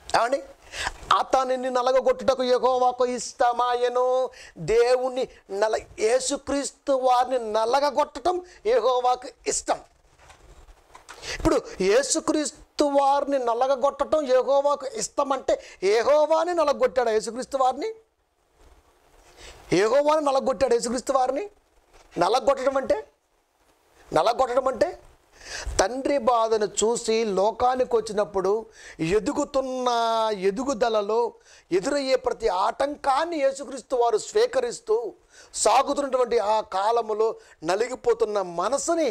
ఏమండి? అతనిని నలగొట్టుటకు యెహోవాకు ఇష్టమాయెను. దేవుణ్ణి యేసుక్రీస్తు వారిని నలగగొట్టడం యెహోవాకు ఇష్టం. ఇప్పుడు యేసుక్రీస్తు వారిని నలగగొట్టడం యెహోవాకు ఇష్టం అంటే యెహోవాని నలగొట్టాడు యేసుక్రీస్తు వారిని. యెహోవాని నలగొట్టాడు యేసుక్రీస్తు వారిని. నలగొట్టడం అంటే తండ్రి బాధను చూసి లోకానికి వచ్చినప్పుడు ఎదుగుతున్న ఎదుగుదలలో ఎదురయ్యే ప్రతి ఆటంకాన్ని యేసుక్రీస్తు వారు స్వీకరిస్తూ సాగుతున్నటువంటి ఆ కాలములో నలిగిపోతున్న మనసుని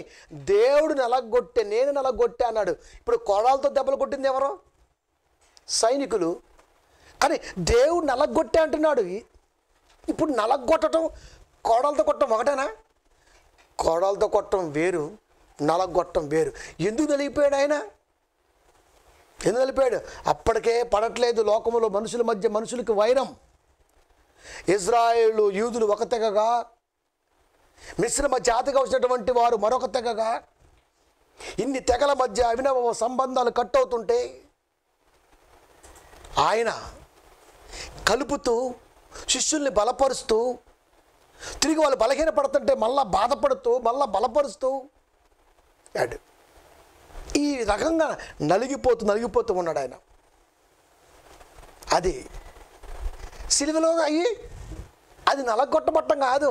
దేవుడు నేను నలగొట్టే అన్నాడు. ఇప్పుడు కోడాలతో దెబ్బలు కొట్టింది ఎవరో? సైనికులు. కానీ దేవుడు నలగొట్టే అంటున్నాడు. ఇప్పుడు నలగొట్టడం కోడాలతో కొట్టడం ఒకటేనా? కోడాలతో కొట్టడం వేరు, నలగొట్టడం వేరు. ఎందుకు నలిగిపోయాడు ఆయన? ఎందుకు నలిగిపోయాడు? అప్పటికే పడట్లేదు లోకములో మనుషుల మధ్య మనుషులకి వైరం. ఇజ్రాయేలు యూదులు ఒక తెగగా, మిశ్రమ జాతిగా వచ్చినటువంటి వారు మరొక తెగగా, ఇన్ని తెగల మధ్య అవినవ సంబంధాలు కట్ అవుతుంటే ఆయన కలుపుతూ శిష్యుల్ని బలపరుస్తూ, తిరిగి వాళ్ళు బలహీనపడుతుంటే మళ్ళా బాధపడుతూ మళ్ళా బలపరుస్తూ ఈ రకంగా నలిగిపోతూ ఉన్నాడు ఆయన. అది సిలువలో అయ్యి అది నలగొట్టబట్టం కాదు.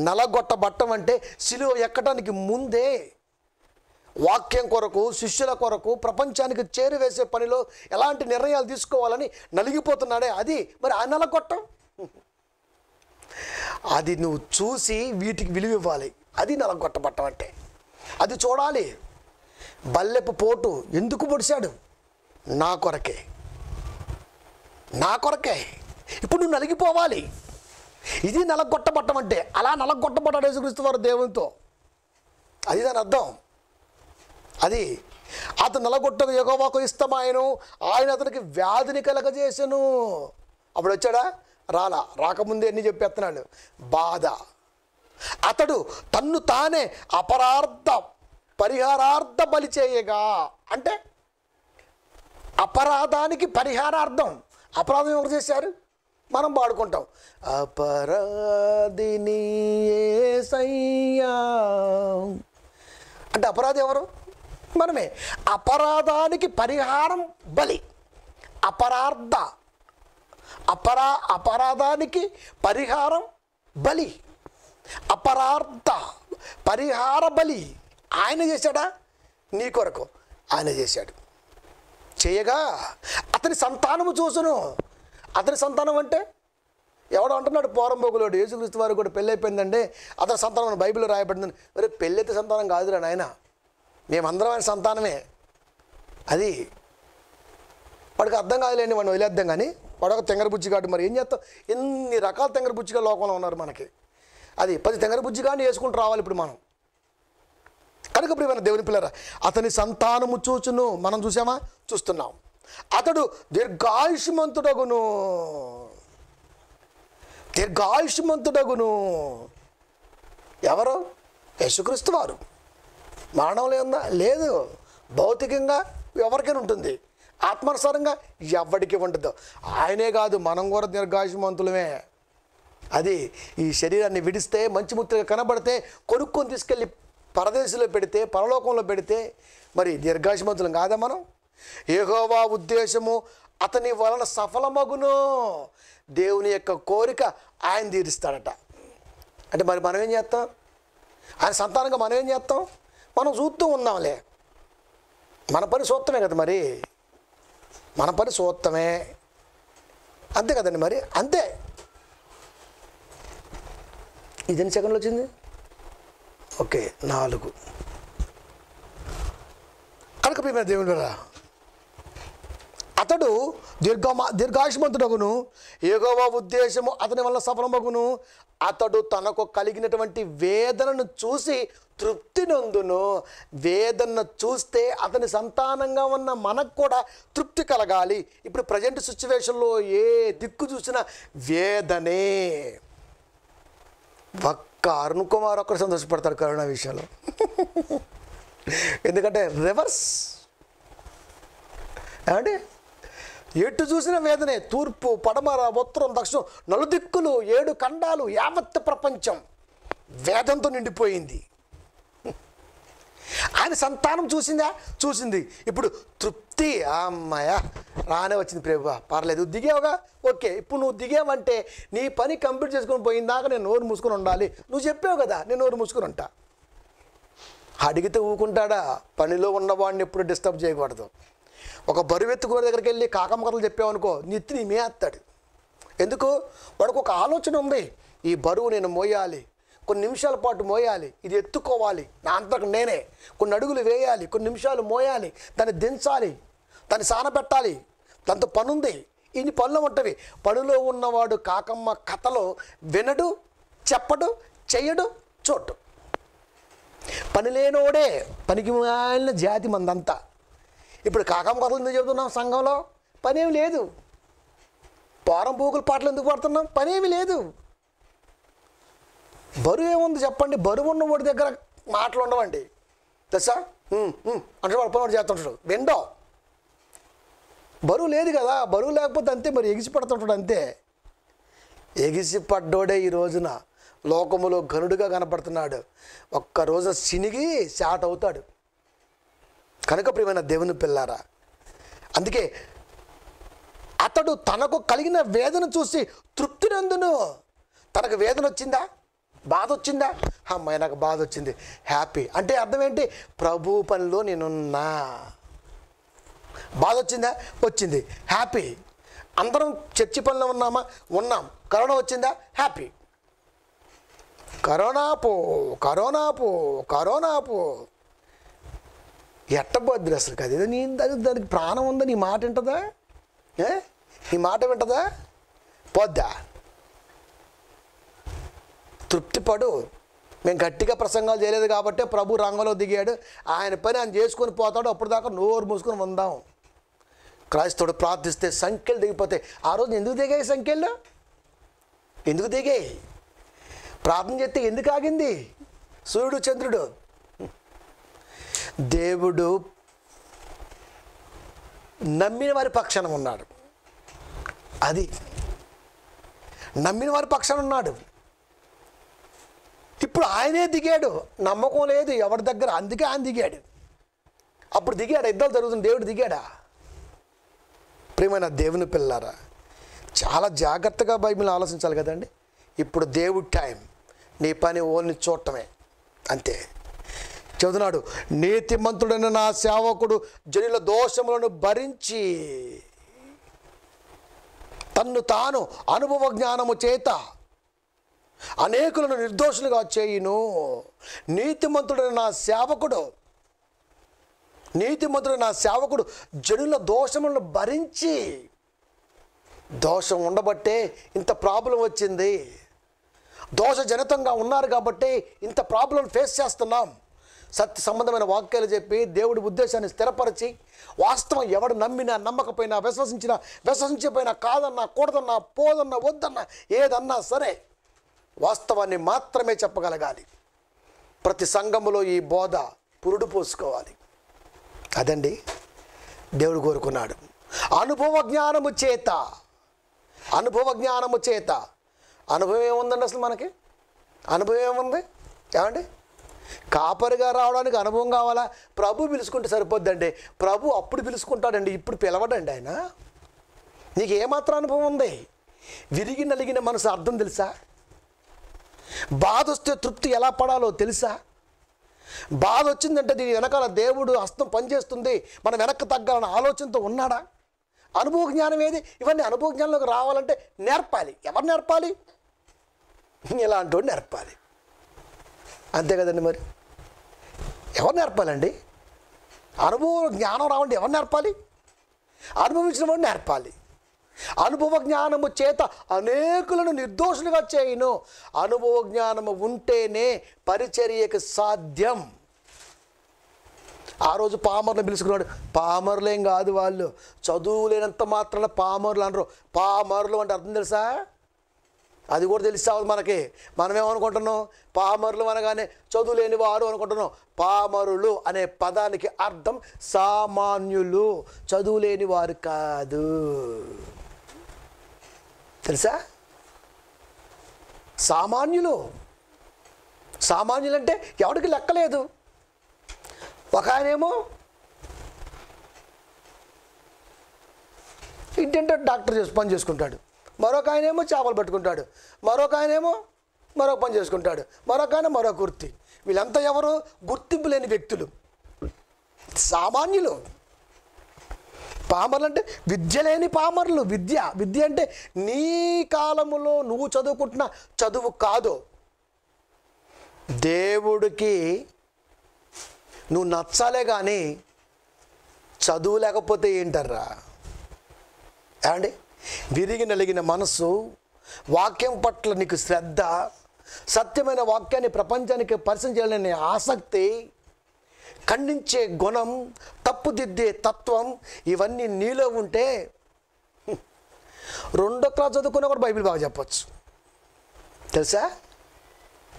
నలగొట్టబట్టం అంటే సిలువ ఎక్కడానికి ముందే వాక్యం కొరకు, శిష్యుల కొరకు, ప్రపంచానికి చేరువేసే పనిలో ఎలాంటి నిర్ణయాలు తీసుకోవాలని నలిగిపోతున్నాడే అది. మరి ఆ నలగొట్టం అది నువ్వు చూసి వీటికి విలువ ఇవ్వాలి. అది నలగొట్టబట్టం అంటే. అది చూడాలి. బల్లెపు పోటు ఎందుకు పొడిచాడు? నా కొరకే, నా కొరకే. ఇప్పుడు నువ్వు నలిగిపోవాలి. ఇది నలగొట్టబట్టం అంటే. అలా నలగొట్టబడ్డాడు యేసుక్రీస్తు వారు దేవునితో. అది దాని అర్థం. అది అతను నలగొట్టకు యెహోవాకు ఇష్టమాయను, ఆయన అతనికి వ్యాధిని కలగజేసెను. అప్పుడు వచ్చాడా? రాకముందే అన్ని చెప్పేస్తున్నాడు. బాధ. అతడు తన్ను తానే పరిహారార్థ బలి చేయగా, అంటే అపరాధానికి పరిహారార్థం. అపరాధం ఎవరు చేశారు? మనం పాడుకుంటాం, అపరాధిని యేసయ్యా అంటే. అపరాధి ఎవరు? మనమే. అపరాధానికి పరిహారం బలి. అపరాధానికి పరిహారం బలి. అపరార్థ పరిహార బలి ఆయన చేశాడా? నీ కొరకు ఆయన చేశాడు. చేయగా అతని సంతానము చూసును. అతని సంతానం అంటే ఎవడో అంటున్నాడు పోరంబోకులోడు, యేసుక్రీస్తు వారు కూడా పెళ్ళి అయిపోయిందంటే అతని సంతానం బైబిల్లో రాయబడిందని. మరి పెళ్ళైతే సంతానం కాదురా నాయన, మేమందరం ఆయన సంతానమే. అది వాడికి అర్థం కాదులేండి, వాడిని వదిలేద్దాం. కానీ వాడొక తెంగర బుజ్జిగాడు. మరి ఏం చేస్తాం? ఎన్ని రకాల తెంగర బుజ్జిగా లోకంలో ఉన్నారు మనకి. అది 10 తెంగర బుజ్జిగాని వేసుకుంటూ రావాలి ఇప్పుడు మనం. కనుక ప్రియమైన దేవుని పిల్లరా, అతని సంతానము చూచును. మనం చూసామా? చూస్తున్నాం. అతడు దీర్ఘాయుష్మంతుడగును. ఎవరు? యేసుక్రీస్తు వారు. మరణం లేదా? లేదు. భౌతికంగా ఎవరికైనా ఉంటుంది, ఆత్మానుసారంగా ఎవరికి ఉండదు. ఆయనే కాదు, మనం కూడా దీర్ఘాయుష్మంతులమే. అది ఈ శరీరాన్ని విడిస్తే, మంచి ముత్తుగా కనబడితే, కొనుక్కొని తీసుకెళ్ళి పరదేశంలో పెడితే, పరలోకంలో పెడితే మరి దీర్ఘాయుష్మంతులం కాదా మనం? యెహోవా ఉద్దేశము అతని వలన సఫలమగును. దేవుని యొక్క కోరిక ఆయన తీరుస్తాడట. అంటే మరి మనం ఏం చేస్తాం? ఆయన సంతానంగా మనం ఏం చేస్తాం? మనం చూస్తూ ఉన్నాంలే. మన పని చూస్తమే కదా, మరి మన పని చూస్తమే, అంతే కదండి. మరి అంతే. ఇది ఎన్ని సెకండ్లు వచ్చింది? ఓకే, 4. కనుక ప్రియమైన దేవుని వల్ల అతడు దీర్ఘాయుష్మంతుడగును. యెహోవా ఉద్దేశము అతని వల్ల సఫలమగును. అతడు తనకు కలిగినటువంటి వేదనను చూసి తృప్తి నొందును. వేదనను చూస్తే అతని సంతానంగా ఉన్న మనకు కూడా తృప్తి కలగాలి. ఇప్పుడు ప్రజెంట్ సిచ్యువేషన్లో ఏ దిక్కు చూసినా వేదనే. ఒక్క అరుణ్ కుమార్ ఒక్కరు సంతోషపడతాడు కరోనా విషయంలో. ఎందుకంటే రివర్స్ ఏమంటే, ఎటు చూసిన వేదనే. తూర్పు, పడమర, ఉత్తరం, దక్షిణం, నలుదిక్కులు, 7 ఖండాలు, యావత్ ప్రపంచం వేదంతో నిండిపోయింది. ఆయన సంతానం చూసిందా? చూసింది. ఇప్పుడు తృప్తి. అమ్మాయ రానే వచ్చింది ప్రభువా, పర్లేదు దిగావుగా, ఓకే. ఇప్పుడు నువ్వు దిగావంటే నీ పని కంప్లీట్ చేసుకొని పోయిందాక నేను నోరు మూసుకొని ఉండాలి. నువ్వు చెప్పావు కదా, నేను నోరు మూసుకొని ఉంటా. అడిగితే ఊకుంటాడా? పనిలో ఉన్నవాడిని ఎప్పుడు డిస్టర్బ్ చేయకూడదు. ఒక బరువెత్తుకునే దగ్గరికి వెళ్ళి కాకమ్మ కథలు చెప్పావనుకో, నెత్తిని మేస్తాడు. ఎందుకు? వాడికి ఒక ఆలోచన ఉంది, ఈ బరువు నేను మోయాలి, కొన్ని నిమిషాల పాటు మోయాలి, ఇది ఎత్తుకోవాలి, నా అంతకు నేనే కొన్ని అడుగులు వేయాలి, కొన్ని నిమిషాలు మోయాలి, దాన్ని దించాలి, దాన్ని సానబెట్టాలి, దాంతో పనుంది. ఇన్ని పనులు ఉంటవి. పనిలో ఉన్నవాడు కాకమ్మ కథలో వినడు, చెప్పడు, చెయ్యడు, చోటు. పని లేనోడే పనికి మాలిన జాతి మందంతా. ఇప్పుడు కాకమ్మ కథలు ఎందుకు చెబుతున్నాం? సంఘంలో పనేమి లేదు. పోరం పూకుల పాటలు ఎందుకు పడుతున్నాం? పనేమి లేదు. బరువు ఏముంది చెప్పండి? బరువు ఉన్న వాడి దగ్గర మాటలు ఉండవండి. తెలుసా? అంటే వాడు పని చేస్తుంటాడు, విండో. బరువు లేదు కదా. బరువు లేకపోతే అంతే, మరి ఎగిసి పడుతుంటాడు అంతే. ఎగిసి పడ్డోడే ఈ రోజున లోకములో ఘనుడిగా కనపడుతున్నాడు. ఒక్కరోజు చినిగి షాట్ అవుతాడు. కనుక ప్రియమైన దేవుని పిల్లారా, అందుకే అతడు తనకు కలిగిన వేదన చూసి తృప్తి నందును. తనకు వేదన వచ్చిందా? బాధ వచ్చిందా? అమ్మాయి నాకు బాధ వచ్చింది, హ్యాపీ. అంటే అర్థం ఏంటి? ప్రభు పనిలో నేనున్నా. బాధ వచ్చిందా? వచ్చింది, హ్యాపీ. అందరం చర్చి పనిలో ఉన్నామా? ఉన్నాం. కరోనా వచ్చిందా? హ్యాపీ. కరోనా పో, కరోనా పో, కరోనా పో. ఎట్టబోద్ది అసలు కదా నీ దానికి ప్రాణం ఉందా? నీ మాట వింటదా? నీ మాట వింటదా? పోద్దా? తృప్తిపడు. మేము గట్టిగా ప్రసంగాలు చేయలేదు కాబట్టి ప్రభు రంగంలో దిగాడు. ఆయన పని ఆయన చేసుకొని పోతాడు. అప్పుడు దాకా నోరు మూసుకొని ఉందాం. క్రైస్తవుడు ప్రార్థిస్తే సంఖ్యలు దిగిపోతాయి. ఆ రోజు ఎందుకు దిగాయి సంఖ్యలు? ఎందుకు దిగాయి? ప్రార్థన చేస్తే ఎందుకు ఆగింది సూర్యుడు చంద్రుడు? దేవుడు నమ్మిన వారి పక్షాన ఉన్నాడు. అది నమ్మిన వారి పక్షాన ఉన్నాడు. ఇప్పుడు ఆయనే దిగాడు. నమ్మకం లేదు ఎవరి దగ్గర, అందుకే ఆయన దిగాడు. అప్పుడు దిగాడు, యుద్ధాలు జరుగుతుంది, దేవుడు దిగాడా? ప్రియమైన దేవుని పిల్లారా, చాలా జాగ్రత్తగా బైబిల్ని ఆలోచించాలి కదండి. ఇప్పుడు దేవుడి టైం, నీ పని ఓన్లీ చూడటమే, అంతే. చదువుతున్నాడు, నీతిమంతుడైన నా సేవకుడు జనుల దోషములను భరించి తన్ను తాను అనుభవ జ్ఞానము చేత అనేకులను నిర్దోషులుగా చేయును. నీతిమంతుడైన నా సేవకుడు జనుల దోషములను భరించి, దోషం ఉండబట్టే ఇంత ప్రాబ్లం వచ్చింది. దోష జనితంగా ఉన్నారు కాబట్టి ఇంత ప్రాబ్లం ఫేస్ చేస్తున్నాం. సత్య సంబంధమైన వాక్యాలు చెప్పి దేవుడి ఉద్దేశాన్ని స్థిరపరిచి, వాస్తవం ఎవడు నమ్మినా నమ్మకపోయినా విశ్వసించిపోయినా కాదన్నా కూడదన్నా పోదన్నా వద్దన్నా ఏదన్నా సరే వాస్తవాన్ని మాత్రమే చెప్పగలగాలి. ప్రతి సంఘములో ఈ బోధ పురుడు పోసుకోవాలి. అదండి దేవుడు కోరుకున్నాడు. అనుభవ జ్ఞానము చేత అనుభవం ఏముందండి అసలు? మనకి అనుభవం ఏముంది? ఏమండి, కాపరిగా రావడానికి అనుభవం కావాలా? ప్రభు పిలుచుకుంటే సరిపోద్దండి. ప్రభు అప్పుడు పిలుచుకుంటాడండి, ఇప్పుడు పిలవడండి ఆయన. నీకు ఏమాత్రం అనుభవం ఉంది? విరిగి నలిగిన మనసు అర్థం తెలుసా? బాధ వస్తే తృప్తి ఎలా పడాలో తెలుసా? బాధ వచ్చిందంటే దీని వెనకాల దేవుడు హస్తం పనిచేస్తుంది, మనం వెనక్కి తగ్గాలన్న ఆలోచనతో ఉన్నాడా? అనుభవ జ్ఞానం ఏది? ఇవన్నీ అనుభవ జ్ఞానంలోకి రావాలంటే నేర్పాలి. ఎవరు నేర్పాలి? ఇలాంటి వాడు నేర్పాలి, అంతే కదండి. మరి ఎవరు నేర్పాలండి? అనుభవ జ్ఞానం రావండి ఎవరు నేర్పాలి? అనుభవించిన వాడు నేర్పాలి. అనుభవ జ్ఞానము చేత అనేకులను నిర్దోషులుగా చేయును. అనుభవ జ్ఞానము ఉంటేనే పరిచర్యకు సాధ్యం. ఆ రోజు పామర్లు పిలుచుకున్నాడు. పామర్లేం కాదు వాళ్ళు, చదువు లేనంత మాత్రాన పామర్లు అనరు. పామర్లు అంటే అర్థం తెలుసా? అది కూడా తెలిసావు మనకి. మనమేమనుకుంటున్నాం? పామరులు అనగానే చదువు లేని వారు అనుకుంటున్నాం. పామరులు అనే పదానికి అర్థం సామాన్యులు, చదువు లేని వారు కాదు. తెలుసా? సామాన్యులంటే ఎవరికి లెక్కలేదు. ఒక ఆయనేమో ఇంటింటే డాక్టర్ పని చేసుకుంటాడు, మరొక ఆయనేమో చేపలు పట్టుకుంటాడు, మరొక ఆయనేమో మరొక పని చేసుకుంటాడు, మరొక ఆయన మరొక వృత్తి. వీళ్ళంతా ఎవరు? గుర్తింపు లేని వ్యక్తులు, సామాన్యులు. పామర్లు అంటే విద్య లేని పామర్లు. విద్య అంటే నీ కాలములో నువ్వు చదువుకుంటున్న చదువు కాదు. దేవుడికి నువ్వు నచ్చాలే కానీ చదువు లేకపోతే ఏంటర్రా? ఏమండి, విరిగి నలిగిన మనస్సు, వాక్యం పట్ల నీకు శ్రద్ధ, సత్యమైన వాక్యాన్ని ప్రపంచానికి పరిచయం చేయాలనే ఆసక్తి, ఖండించే గుణం, తప్పుదిద్దే తత్వం, ఇవన్నీ నీలో ఉంటే 2వ క్లాస్ చదువుకున్నా కూడా బైబిల్ బాగా చెప్పచ్చు. తెలుసా?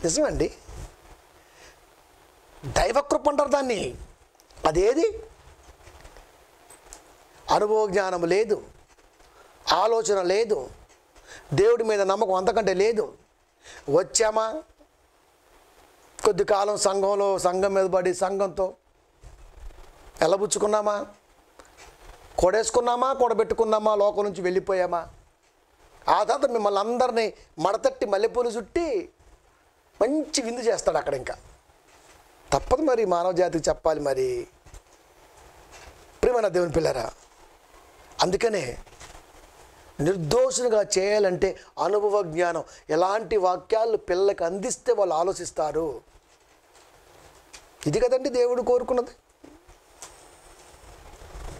నిజమండి. దైవకృప అంటారు దాన్ని. అదేది? అనుభవ జ్ఞానం లేదు, ఆలోచన లేదు, దేవుడి మీద నమ్మకం అంతకంటే లేదు. వచ్చామా, కొద్ది కాలం సంఘం మీద పడి సంఘంతో ఎలబుచ్చుకున్నామా, కొడేసుకున్నామా, కొడబెట్టుకున్నామా, లోకం నుంచి వెళ్ళిపోయామా, ఆ తర్వాత మిమ్మల్ని అందరినీ మడతట్టి మల్లెపూలు చుట్టి మంచి విందు చేస్తాడు అక్కడ. ఇంకా తప్పదు మరి, మానవ జాతికి చెప్పాలి మరి. ప్రియమైన దేవుని పిల్లరా, అందుకనే నిర్దోషునిగా చేయాలంటే అనుభవ జ్ఞానం. ఎలాంటి వాక్యాలు పిల్లలకు అందిస్తే వాళ్ళు ఆలోచిస్తారు. ఇది కదండి దేవుడు కోరుకున్నది.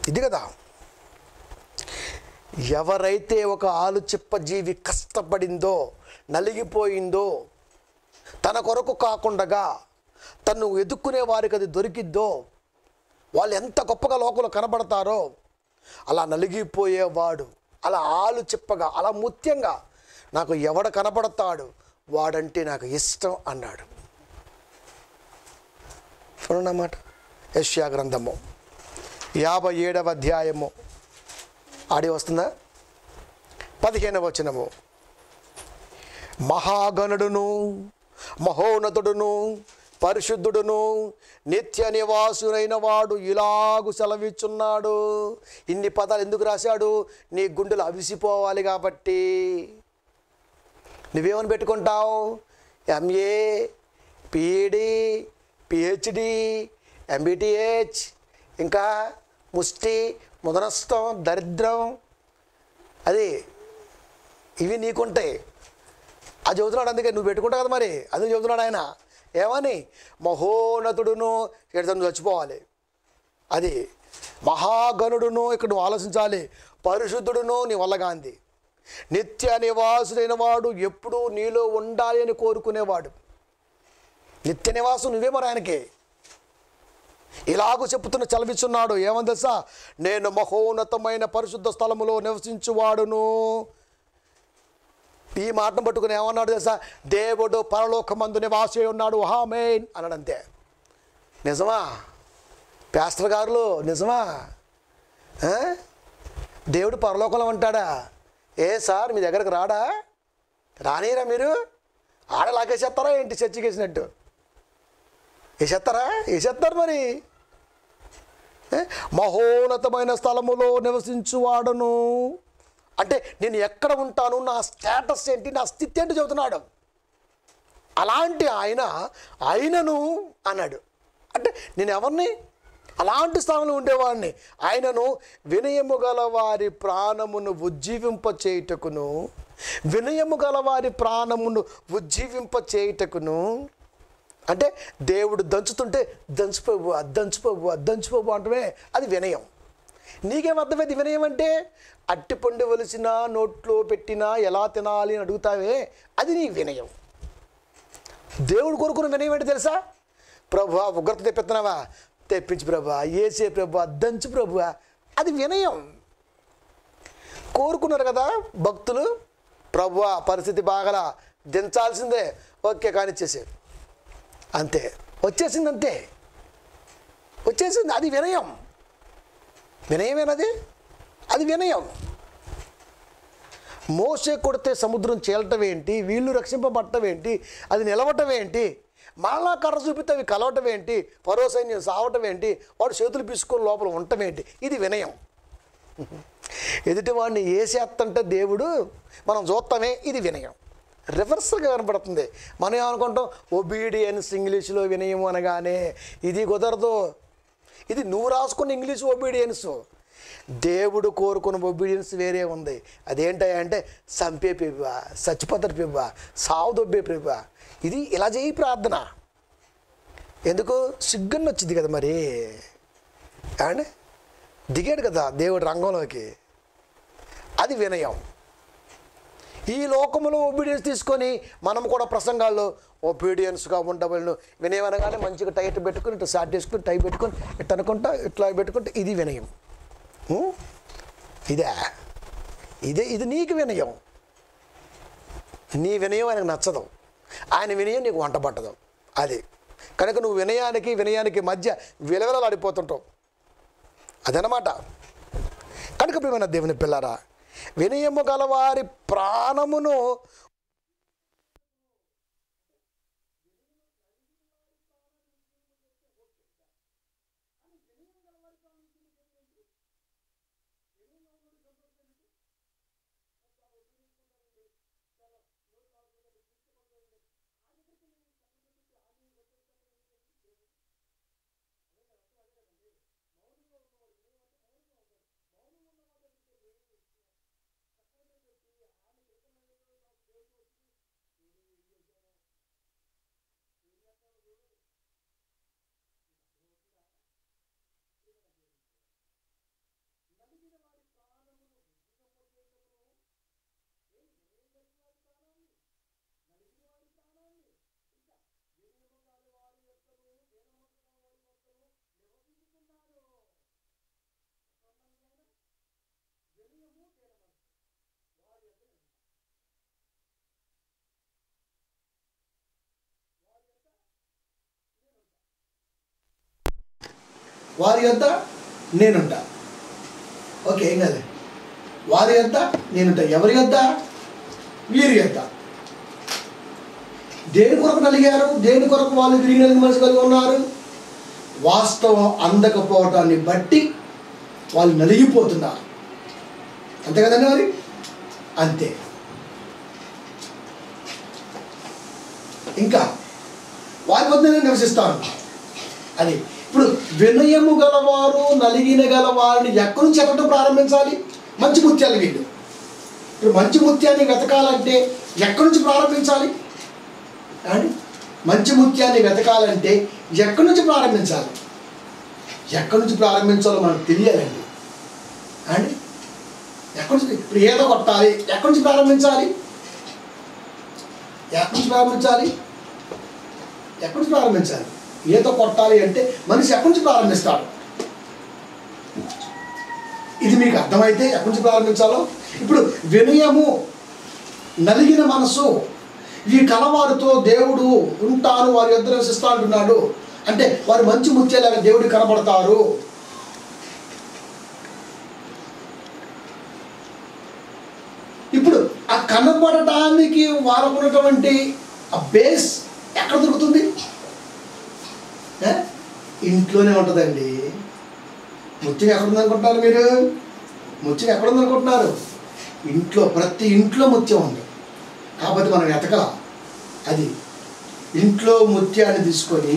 ఇది కదా. ఎవరైతే ఒక ఆలుచిప్ప జీవి కష్టపడిందో, నలిగిపోయిందో, తన కొరకు కాకుండా తను ఎదుక్కునే వారికి అది దొరికిద్దో, వాళ్ళు ఎంత గొప్పగా లోకంలో కనబడతారో, అలా నలిగిపోయేవాడు, అలా ఆలుచిప్పగా, అలా ముత్యంగా నాకు ఎవడ కనబడతాడు వాడంటే నాకు ఇష్టం అన్నాడు. చూడన్నమాట. యెషయా గ్రంథము 57వ అధ్యాయము ఆడి వస్తుందా, 15వ వచనము. మహాగణుడును మహోన్నతుడును పరిశుద్ధుడును నిత్య నివాసునైన వాడు ఇలాగు సెలవిచ్చున్నాడు. ఇన్ని పదాలు ఎందుకు రాశాడు? నీ గుండెలు అవిసిపోవాలి కాబట్టి. నువ్వేమని పెట్టుకుంటావు? ఎంఏ, పిఈడి, పిహెచ్డి, ఎంబీటీహెచ్, ఇంకా ముష్టి, ముదనష్టం, దరిద్రం, అది ఇవి నీకుంటాయి. అది చెబుతున్నాడు. అందుకే నువ్వు పెట్టుకుంటావు కదా, మరి అందుకు చెబుతున్నాడు ఆయన. ఏమని? మహోన్నతుడును, ఇక్కడ నువ్వు చచ్చిపోవాలి. అది మహాగణుడును, ఇక్కడ నువ్వు ఆలోచించాలి. పరిశుద్ధుడును, నీ వల్ల గాంధీ. నిత్య నివాసుడైన వాడు, ఎప్పుడూ నీలో ఉండాలి అని కోరుకునేవాడు. నిత్య నివాసం నువ్వే మరి ఆయనకి. ఇలాగూ చెప్తున్న చలవిస్తున్నాడు. ఏమని తెలుసా? నేను మహోన్నతమైన పరిశుద్ధ స్థలములో నివసించువాడును. ఈ మాటను పట్టుకుని ఏమన్నాడు తెలుసా? దేవుడు పరలోకమందు నివాసి ఉన్నాడు, ఆమేన్ అన్నాడు. అంతే. నిజమా పాస్టర్ గారులు? నిజమా? దేవుడు పరలోకంలో ఉంటాడా? ఏ సార్ మీ దగ్గరకు రాడా? రానిరా మీరు? ఆడలాగేసేస్తారా ఏంటి? చర్చికేసినట్టు వేసేస్తారా? వేసేస్తారు మరి. మహోన్నతమైన స్థలములో నివసించువాడును అంటే నేను ఎక్కడ ఉంటాను, నా స్టేటస్ ఏంటి, నా స్థితి ఏంటి చెబుతున్నాడు. అలాంటి ఆయనను అన్నాడు. అంటే నేను ఎవరిని? అలాంటి స్థానంలో ఉండేవాడిని. ఆయనను వినయము గల వారి ప్రాణమును ఉజ్జీవింప చేయుటకును, వినయము గల వారి ప్రాణమును ఉజ్జీవింప చేయుటకును. అంటే దేవుడు దంచుతుంటే దంచిపోవు, దంచిపోవు, దంచిపోవు అంటమే అది వినయం. నీకేం అర్థమైంది వినయం అంటే? అట్టిపండు వలిసిన నోట్లో పెట్టినా ఎలా తినాలి అని అడుగుతావే, అది నీ వినయం. దేవుడు కోరుకున్న వినయం ఏంటి తెలుసా? ప్రభువా ఉగ్రత తెప్పిస్తున్నావా? తెప్పించు ప్రభువా. ఏసే ప్రభువా, దంచు ప్రభువా. అది వినయం. కోరుకున్నారు కదా భక్తులు. ప్రభువా పరిస్థితి బాగలా, దించాల్సిందే, ఓకే కానిచ్చేసే, అంతే, వచ్చేసింది, అంతే వచ్చేసింది. అది వినయం. వినయమేనది, అది వినయం. మోసే కొడితే సముద్రం చీలటం ఏంటి? వీళ్ళు రక్షింపబడటం ఏంటి? అది నిలవటం ఏంటి? మరలా కర్ర చూపితే అవి కలవటం ఏంటి? ఫరో సైన్యం సావటం ఏంటి? వాడు చేతులు పిసుకొని లోపల ఉండటం ఏంటి? ఇది వినయం. ఎదుటి వాడిని వేసేస్తంటే దేవుడు మనం చూస్తామే, ఇది వినయం. రివర్స్గా కనపడుతుంది. మనం ఏమనుకుంటాం? ఒబీడియన్స్ ఇంగ్లీష్లో వినయం అనగానే ఇది కుదరదు. ఇది నువ్వు రాసుకున్న ఇంగ్లీష్ ఒబీడియన్స్. దేవుడు కోరుకున్న ఒబీడియన్స్ వేరే ఉంది. అదేంటంటే సంపే పివ్వా, చచ్చిపోతారు పివ్వా, సావు దొబ్బే పివ్వా. ఇది ఇలా చేయి ప్రార్థన. ఎందుకు? సిగ్గున్న వచ్చింది కదా మరి. అండి దిగాడు కదా దేవుడు రంగంలోకి. అది వినయం. ఈ లోకములో ఒబీడియన్స్ తీసుకొని మనం కూడా ప్రసంగాల్లో ఒబీడియన్స్గా ఉండవలను. వినయం అనగానే మంచిగా టైట్ పెట్టుకుని, ఇట్లా షార్ట్ వేసుకుని, టై పెట్టుకొని, ఇట్లా అనుకుంటా, ఇట్లా పెట్టుకుంటే ఇది వినయం. ఇది నీకు వినయం. నీ వినయం ఆయనకు నచ్చదు, ఆయన వినయం నీకు వంట పట్టదు. అది కనుక నువ్వు వినయానికి మధ్య విలవిలలాడిపోతుంటావు. అదనమాట. కనుక ప్రియమైన దేవుని పిల్లారా, వినయము గలవారి ప్రాణమును వారి యొద్ద నేనుంటా. ఓకే, ఏం కాదు. వారి యొద్ద నేనుంటా. ఎవరి యొద్ద? వీరి యొద్ద. దేని కొరకు నలిగారు? దేని కొరకు వాళ్ళు విరిగిన మనసు కలిగి ఉన్నారు? వాస్తవం అందకపోవటాన్ని బట్టి వాళ్ళు నలిగిపోతున్నారు. అంతే కదండి మరి? అంతే. ఇంకా వారి వద్ద నేను నివసిస్తాను అది. ఇప్పుడు వినయము గలవారు నలిగిన గలవారిని ఎక్కడి నుంచి ఎక్కడం ప్రారంభించాలి? మంచి ముత్యాలు వీళ్ళు. ఇప్పుడు మంచి ముత్యాన్ని వెతకాలంటే ఎక్కడి నుంచి ప్రారంభించాలి అండి? మంచి ముత్యాన్ని వెతకాలంటే ఎక్కడి నుంచి ప్రారంభించాలి? ఎక్కడి నుంచి ప్రారంభించాలో మనకు తెలియాలండి అండి. ఎక్కడి నుంచి? ఇప్పుడు ఏదో కొట్టాలి, ఎక్కడి నుంచి ప్రారంభించాలి? ఎక్కడి నుంచి ప్రారంభించాలి? ఎక్కడి నుంచి ప్రారంభించాలి? ఏదో కొట్టాలి అంటే మనిషి ఎక్కడి నుంచి ప్రారంభిస్తాడు? ఇది మీకు అర్థమైతే ఎక్కడి నుంచి ప్రారంభించాలో. ఇప్పుడు వినయము, నలిగిన మనసు, ఈ కలవారితో దేవుడు ఉంటాను, వారి యొద్ద నివసిస్తా అంటున్నాడు అంటే వారు మంచి ముత్యాలుగా దేవుడికి కనబడతారు. ఇప్పుడు ఆ కనబడటానికి వారుకున్నటువంటి ఆ బేస్ ఎక్కడ దొరుకుతుంది? ఇంట్లోనే ఉంటుందండి. ముత్యం ఎక్కడ ఉందనుకుంటున్నారు మీరు? ముత్యం ఎక్కడ ఉందనుకుంటున్నారు? ఇంట్లో. ప్రతి ఇంట్లో ముత్యం ఉంది. కాబట్టి మనం ఎతకల. అది ఇంట్లో ముత్యాన్ని తీసుకొని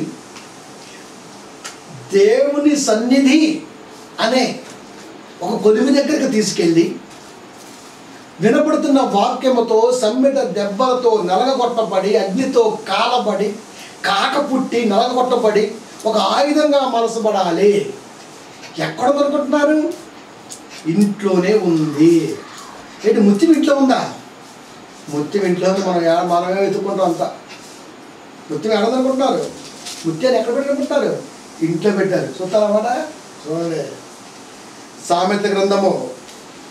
దేవుని సన్నిధి అనే ఒక కొలిమి దగ్గరికి తీసుకెళ్ళి వినపడుతున్న వాక్యముతో, సమ్మెట దెబ్బలతో నలగగొట్టబడి, అగ్నితో కాలబడి, కాక పుట్టి నలగగొట్టబడి ఒక ఆయుధంగా మలసబడాలి. ఎక్కడ దొరుకుంటున్నారు? ఇంట్లోనే ఉంది. ఏంటి ముత్యం ఇంట్లో ఉందా? ముత్యం ఇంట్లో మనమే వెతుక్కుంటాం అంతా. ముత్యం ఎక్కడ దొరుకుంటున్నారు? ముత్యాన్ని ఎక్కడ పెట్టుకుంటున్నారు? ఇంట్లో పెట్టారు. చూస్తారన్నమాట. చూడండి, సామెత గ్రంథము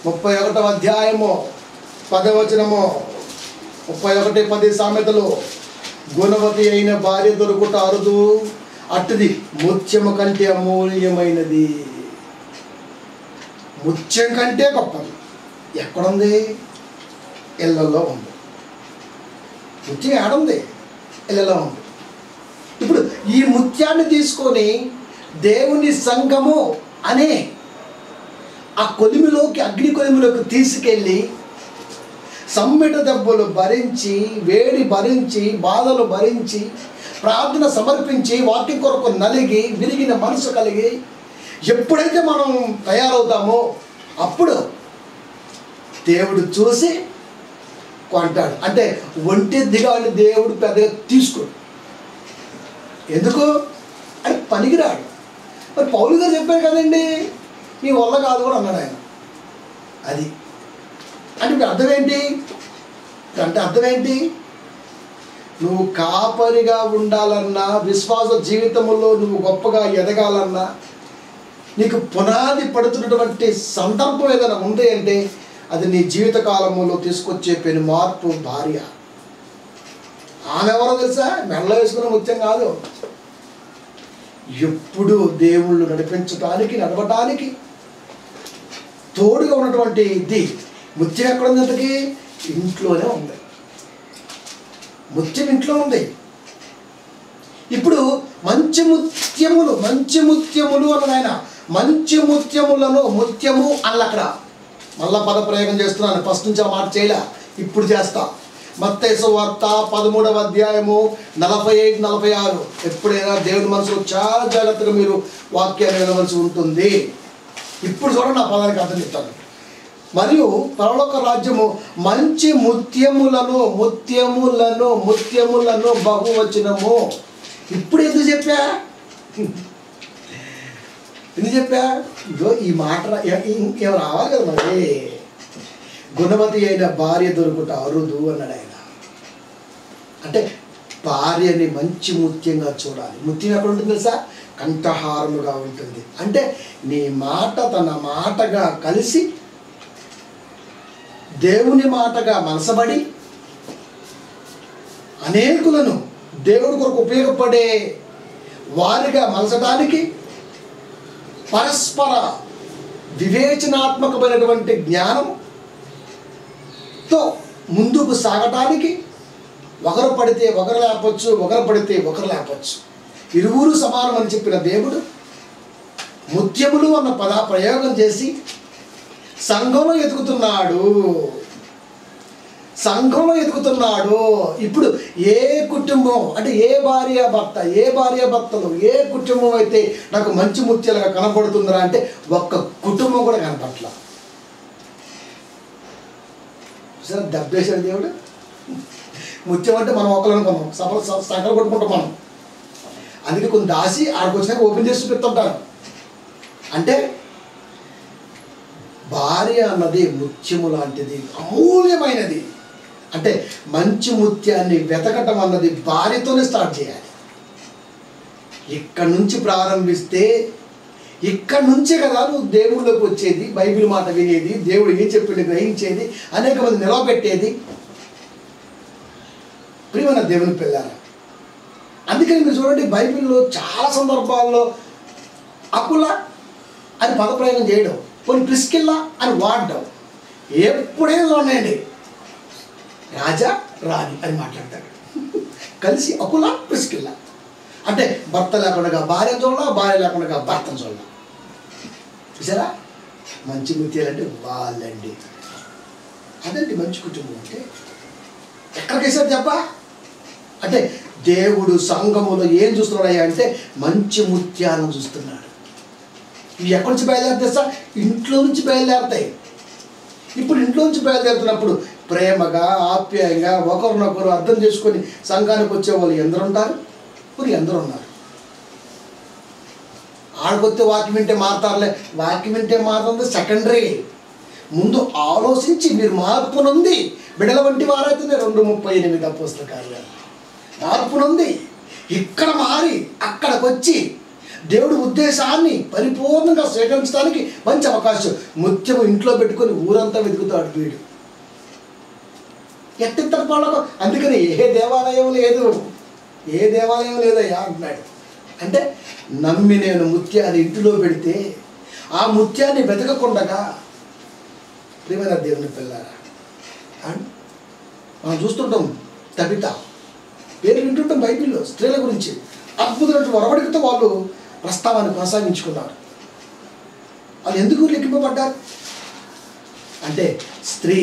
31వ అధ్యాయము 10వ వచనము. 31:10 సామెతలు. గుణవతి అయిన భార్య దొరుకుట అరుదు, అటుది ముత్యము కంటే అమూల్యమైనది. ముత్యం కంటే గొప్పది. ఎక్కడుంది? ఇళ్ళల్లో ఉంది. ముత్యం ఏడుంది? ఇళ్ళలో ఉంది. ఇప్పుడు ఈ ముత్యాన్ని తీసుకొని దేవుని సంఘము అనే ఆ కొలిమిలోకి, అగ్ని కొలిమిలోకి తీసుకెళ్ళి సమ్మెట దెబ్బలు భరించి, వేడి భరించి, బాధలు భరించి, ప్రార్థన సమర్పించి, వాటి కొరకు నలిగి, విరిగిన మనసు కలిగి ఎప్పుడైతే మనం తయారవుతామో అప్పుడు దేవుడు చూసి కొంటాడు. అంటే ఒంటి దిగాన్ని దేవుడు పెద్దగా తీసుకోడు. ఎందుకు? అది పనికిరాడు. మరి పౌలు గారు చెప్పారు కదండి, నీ వల్ల కాదు కూడా అన్నాడు ఆయన. అది అంటే ఇప్పుడు అర్థం ఏంటి? అంటే అర్థం ఏంటి? నువ్వు కాపరిగా ఉండాలన్నా, విశ్వాస జీవితంలో నువ్వు గొప్పగా ఎదగాలన్నా, నీకు పునాది పడుతున్నటువంటి సందర్భం ఏదైనా ఉంది అంటే అది నీ జీవితకాలంలో తీసుకొచ్చే పెను మార్పు భార్య. ఆమె ఎవరో తెలుసా? మెడలో వేసుకున్న ముత్యం కాదు. ఎప్పుడు దేవుళ్ళు నడిపించడానికి, నడవటానికి తోడుగా ఉన్నటువంటి ఇది. ముత్యం ఎక్కడ ఉంది? అంతకి ఇంట్లోనే ఉంది. ముత్యం ఇంట్లో ఉంది. ఇప్పుడు మంచి ముత్యములు, మంచి ముత్యములు అన్న ఆయన, మంచి ముత్యములను, ముత్యము అల్ల అక్కడ మళ్ళా పద ప్రయోగం చేస్తున్నాను. ఫస్ట్ నుంచి ఆ మాట చేయలే, ఇప్పుడు చేస్తా. మత్తయి సువార్త 13వ అధ్యాయము 45-46. ఎప్పుడైనా దేవుని మనసులో చాలా జాగ్రత్తగా మీరు వాక్యాన్ని వినవలసి ఉంటుంది. ఇప్పుడు చూడండి, ఆ పదానికి అర్థం చెప్తాను. మరియు పరలోక రాజ్యము మంచి ముత్యములను, ముత్యములను, ముత్యములను బహువచనము. ఇప్పుడు ఎందుకు చెప్పా? ఎందుకు చెప్పా? ఇదో ఈ మాట ఏమో రావాలి కదా మరి. గుణవతి అయిన భార్య దొరుకుట అరుదు అన్నాడు ఆయన. అంటే భార్యని మంచి ముత్యంగా చూడాలి. ముత్యం ఎక్కడ ఉంటుంది తెలుసా? కంఠహారముగా ఉంటుంది. అంటే నీ మాట తన మాటగా కలిసి, దేవుని మాటగా మనసబడి, అనేకులను దేవుడి కొరకు ఉపయోగపడే వారిగా మలచడానికి పరస్పర వివేచనాత్మకమైనటువంటి జ్ఞానంతో ముందుకు సాగటానికి ఒకరు పడితే ఒకరు లేపచ్చు, ఒకరు పడితే ఒకరు లేపచ్చు, ఇరువురు సమానం అని చెప్పిన దేవుడు ముత్యములు అన్న పద ప్రయోగం చేసి సంఘంలో ఎదుగుతున్నాడు. ఇప్పుడు ఏ కుటుంబం అంటే ఏ భార్యాభర్తలు ఏ కుటుంబం అయితే నాకు మంచి ముత్యాలుగా కనపడుతుందిరా అంటే ఒక్క కుటుంబం కూడా కనపట్ల. సరే దెబ్బేశాడు దేవుడు. ముత్యం అంటే మనం ఒకరు అనుకున్నాం, సకలు కొట్టుకుంటాం మనం. అందుకే కొన్ని దాసి ఆడికి వచ్చినాక ఓపెన్ చేసి చూపిస్తుంటారు. అంటే భార్య అన్నది ముత్యము లాంటిది, అమూల్యమైనది. అంటే మంచి ముత్యాన్ని వెతకటం అన్నది భార్యతోనే స్టార్ట్ చేయాలి. ఇక్కడి నుంచి ప్రారంభిస్తే ఇక్కడి నుంచే కదా నువ్వు దేవుళ్ళకి వచ్చేది, బైబిల్ మాట వినేది, దేవుడు ఏం చెప్పింది గ్రహించేది, అనేక మంది నిలవబెట్టేది. ప్రియమైన దేవుని పిల్లారా, అందుకని మీరు చూడండి బైబిల్లో చాలా సందర్భాల్లో అకుల అని పదప్రయోగం చేయడం, కొన్ని ప్రిస్కిల్లా అని వాడడం, ఎప్పుడైనా చూడండి రాజా రాణి అని మాట్లాడతాడు. కలిసి అకుల ప్రిస్కిల్లా అంటే భర్త లేకుండా భార్య చూడాల, భార్య లేకుండా భర్తను చూడాల. చూసారా? మంచి ముత్యాలంటే వాళ్ళండి. అదండి మంచి కుటుంబం అంటే. ఎక్కడికేసారు చెప్ప అంటే దేవుడు సంఘములో ఏం చూస్తున్నాడు అంటే మంచి ముత్యాలను చూస్తున్నాడు. ఇవి ఎక్కడి నుంచి బయలుదేరుతాయి సార్? ఇంట్లో నుంచి బయలుదేరుతాయి. ఇప్పుడు ఇంట్లో నుంచి బయలుదేరుతున్నప్పుడు ప్రేమగా ఆప్యాయంగా ఒకరినొకరు అర్థం చేసుకొని సంఘానికి వచ్చే వాళ్ళు ఎందరు ఉంటారు? ఇప్పుడు ఎందరు ఉన్నారు? ఆడకొస్తే వాక్యం వింటే మారుతారులే, వాక్యం వింటే మారుతుంది సెకండరీ. ముందు ఆలోచించి మీరు మార్పునుంది బిడల వంటి వారైతే 2:38 అపోస్తల కార్యాలు మార్పునుంది. ఇక్కడ మారి అక్కడికి వచ్చి దేవుడి ఉద్దేశాన్ని పరిపూర్ణంగా స్వీకరించడానికి మంచి అవకాశం. ముత్యము ఇంట్లో పెట్టుకొని ఊరంతా వెతుకుతాడు వీడు. ఎట్టిద్దరు వాళ్ళకు. అందుకని ఏ దేవాలయం లేదయ్యా అంటున్నాడు. అంటే నమ్మి నేను ముత్యాన్ని ఇంటిలో పెడితే ఆ ముత్యాన్ని వెతకకుండగా ప్రియమైన దేవుని పిల్లారా, మనం చూస్తుంటాం తబిత పేరు వింటుంటాం బైబిల్లో స్త్రీల గురించి. అద్భుతమైన వరవడికతో వాళ్ళు ప్రస్తావాన్ని కొనసాగించుకున్నారు. వాళ్ళు ఎందుకు లెక్కింపబడ్డారు అంటే స్త్రీ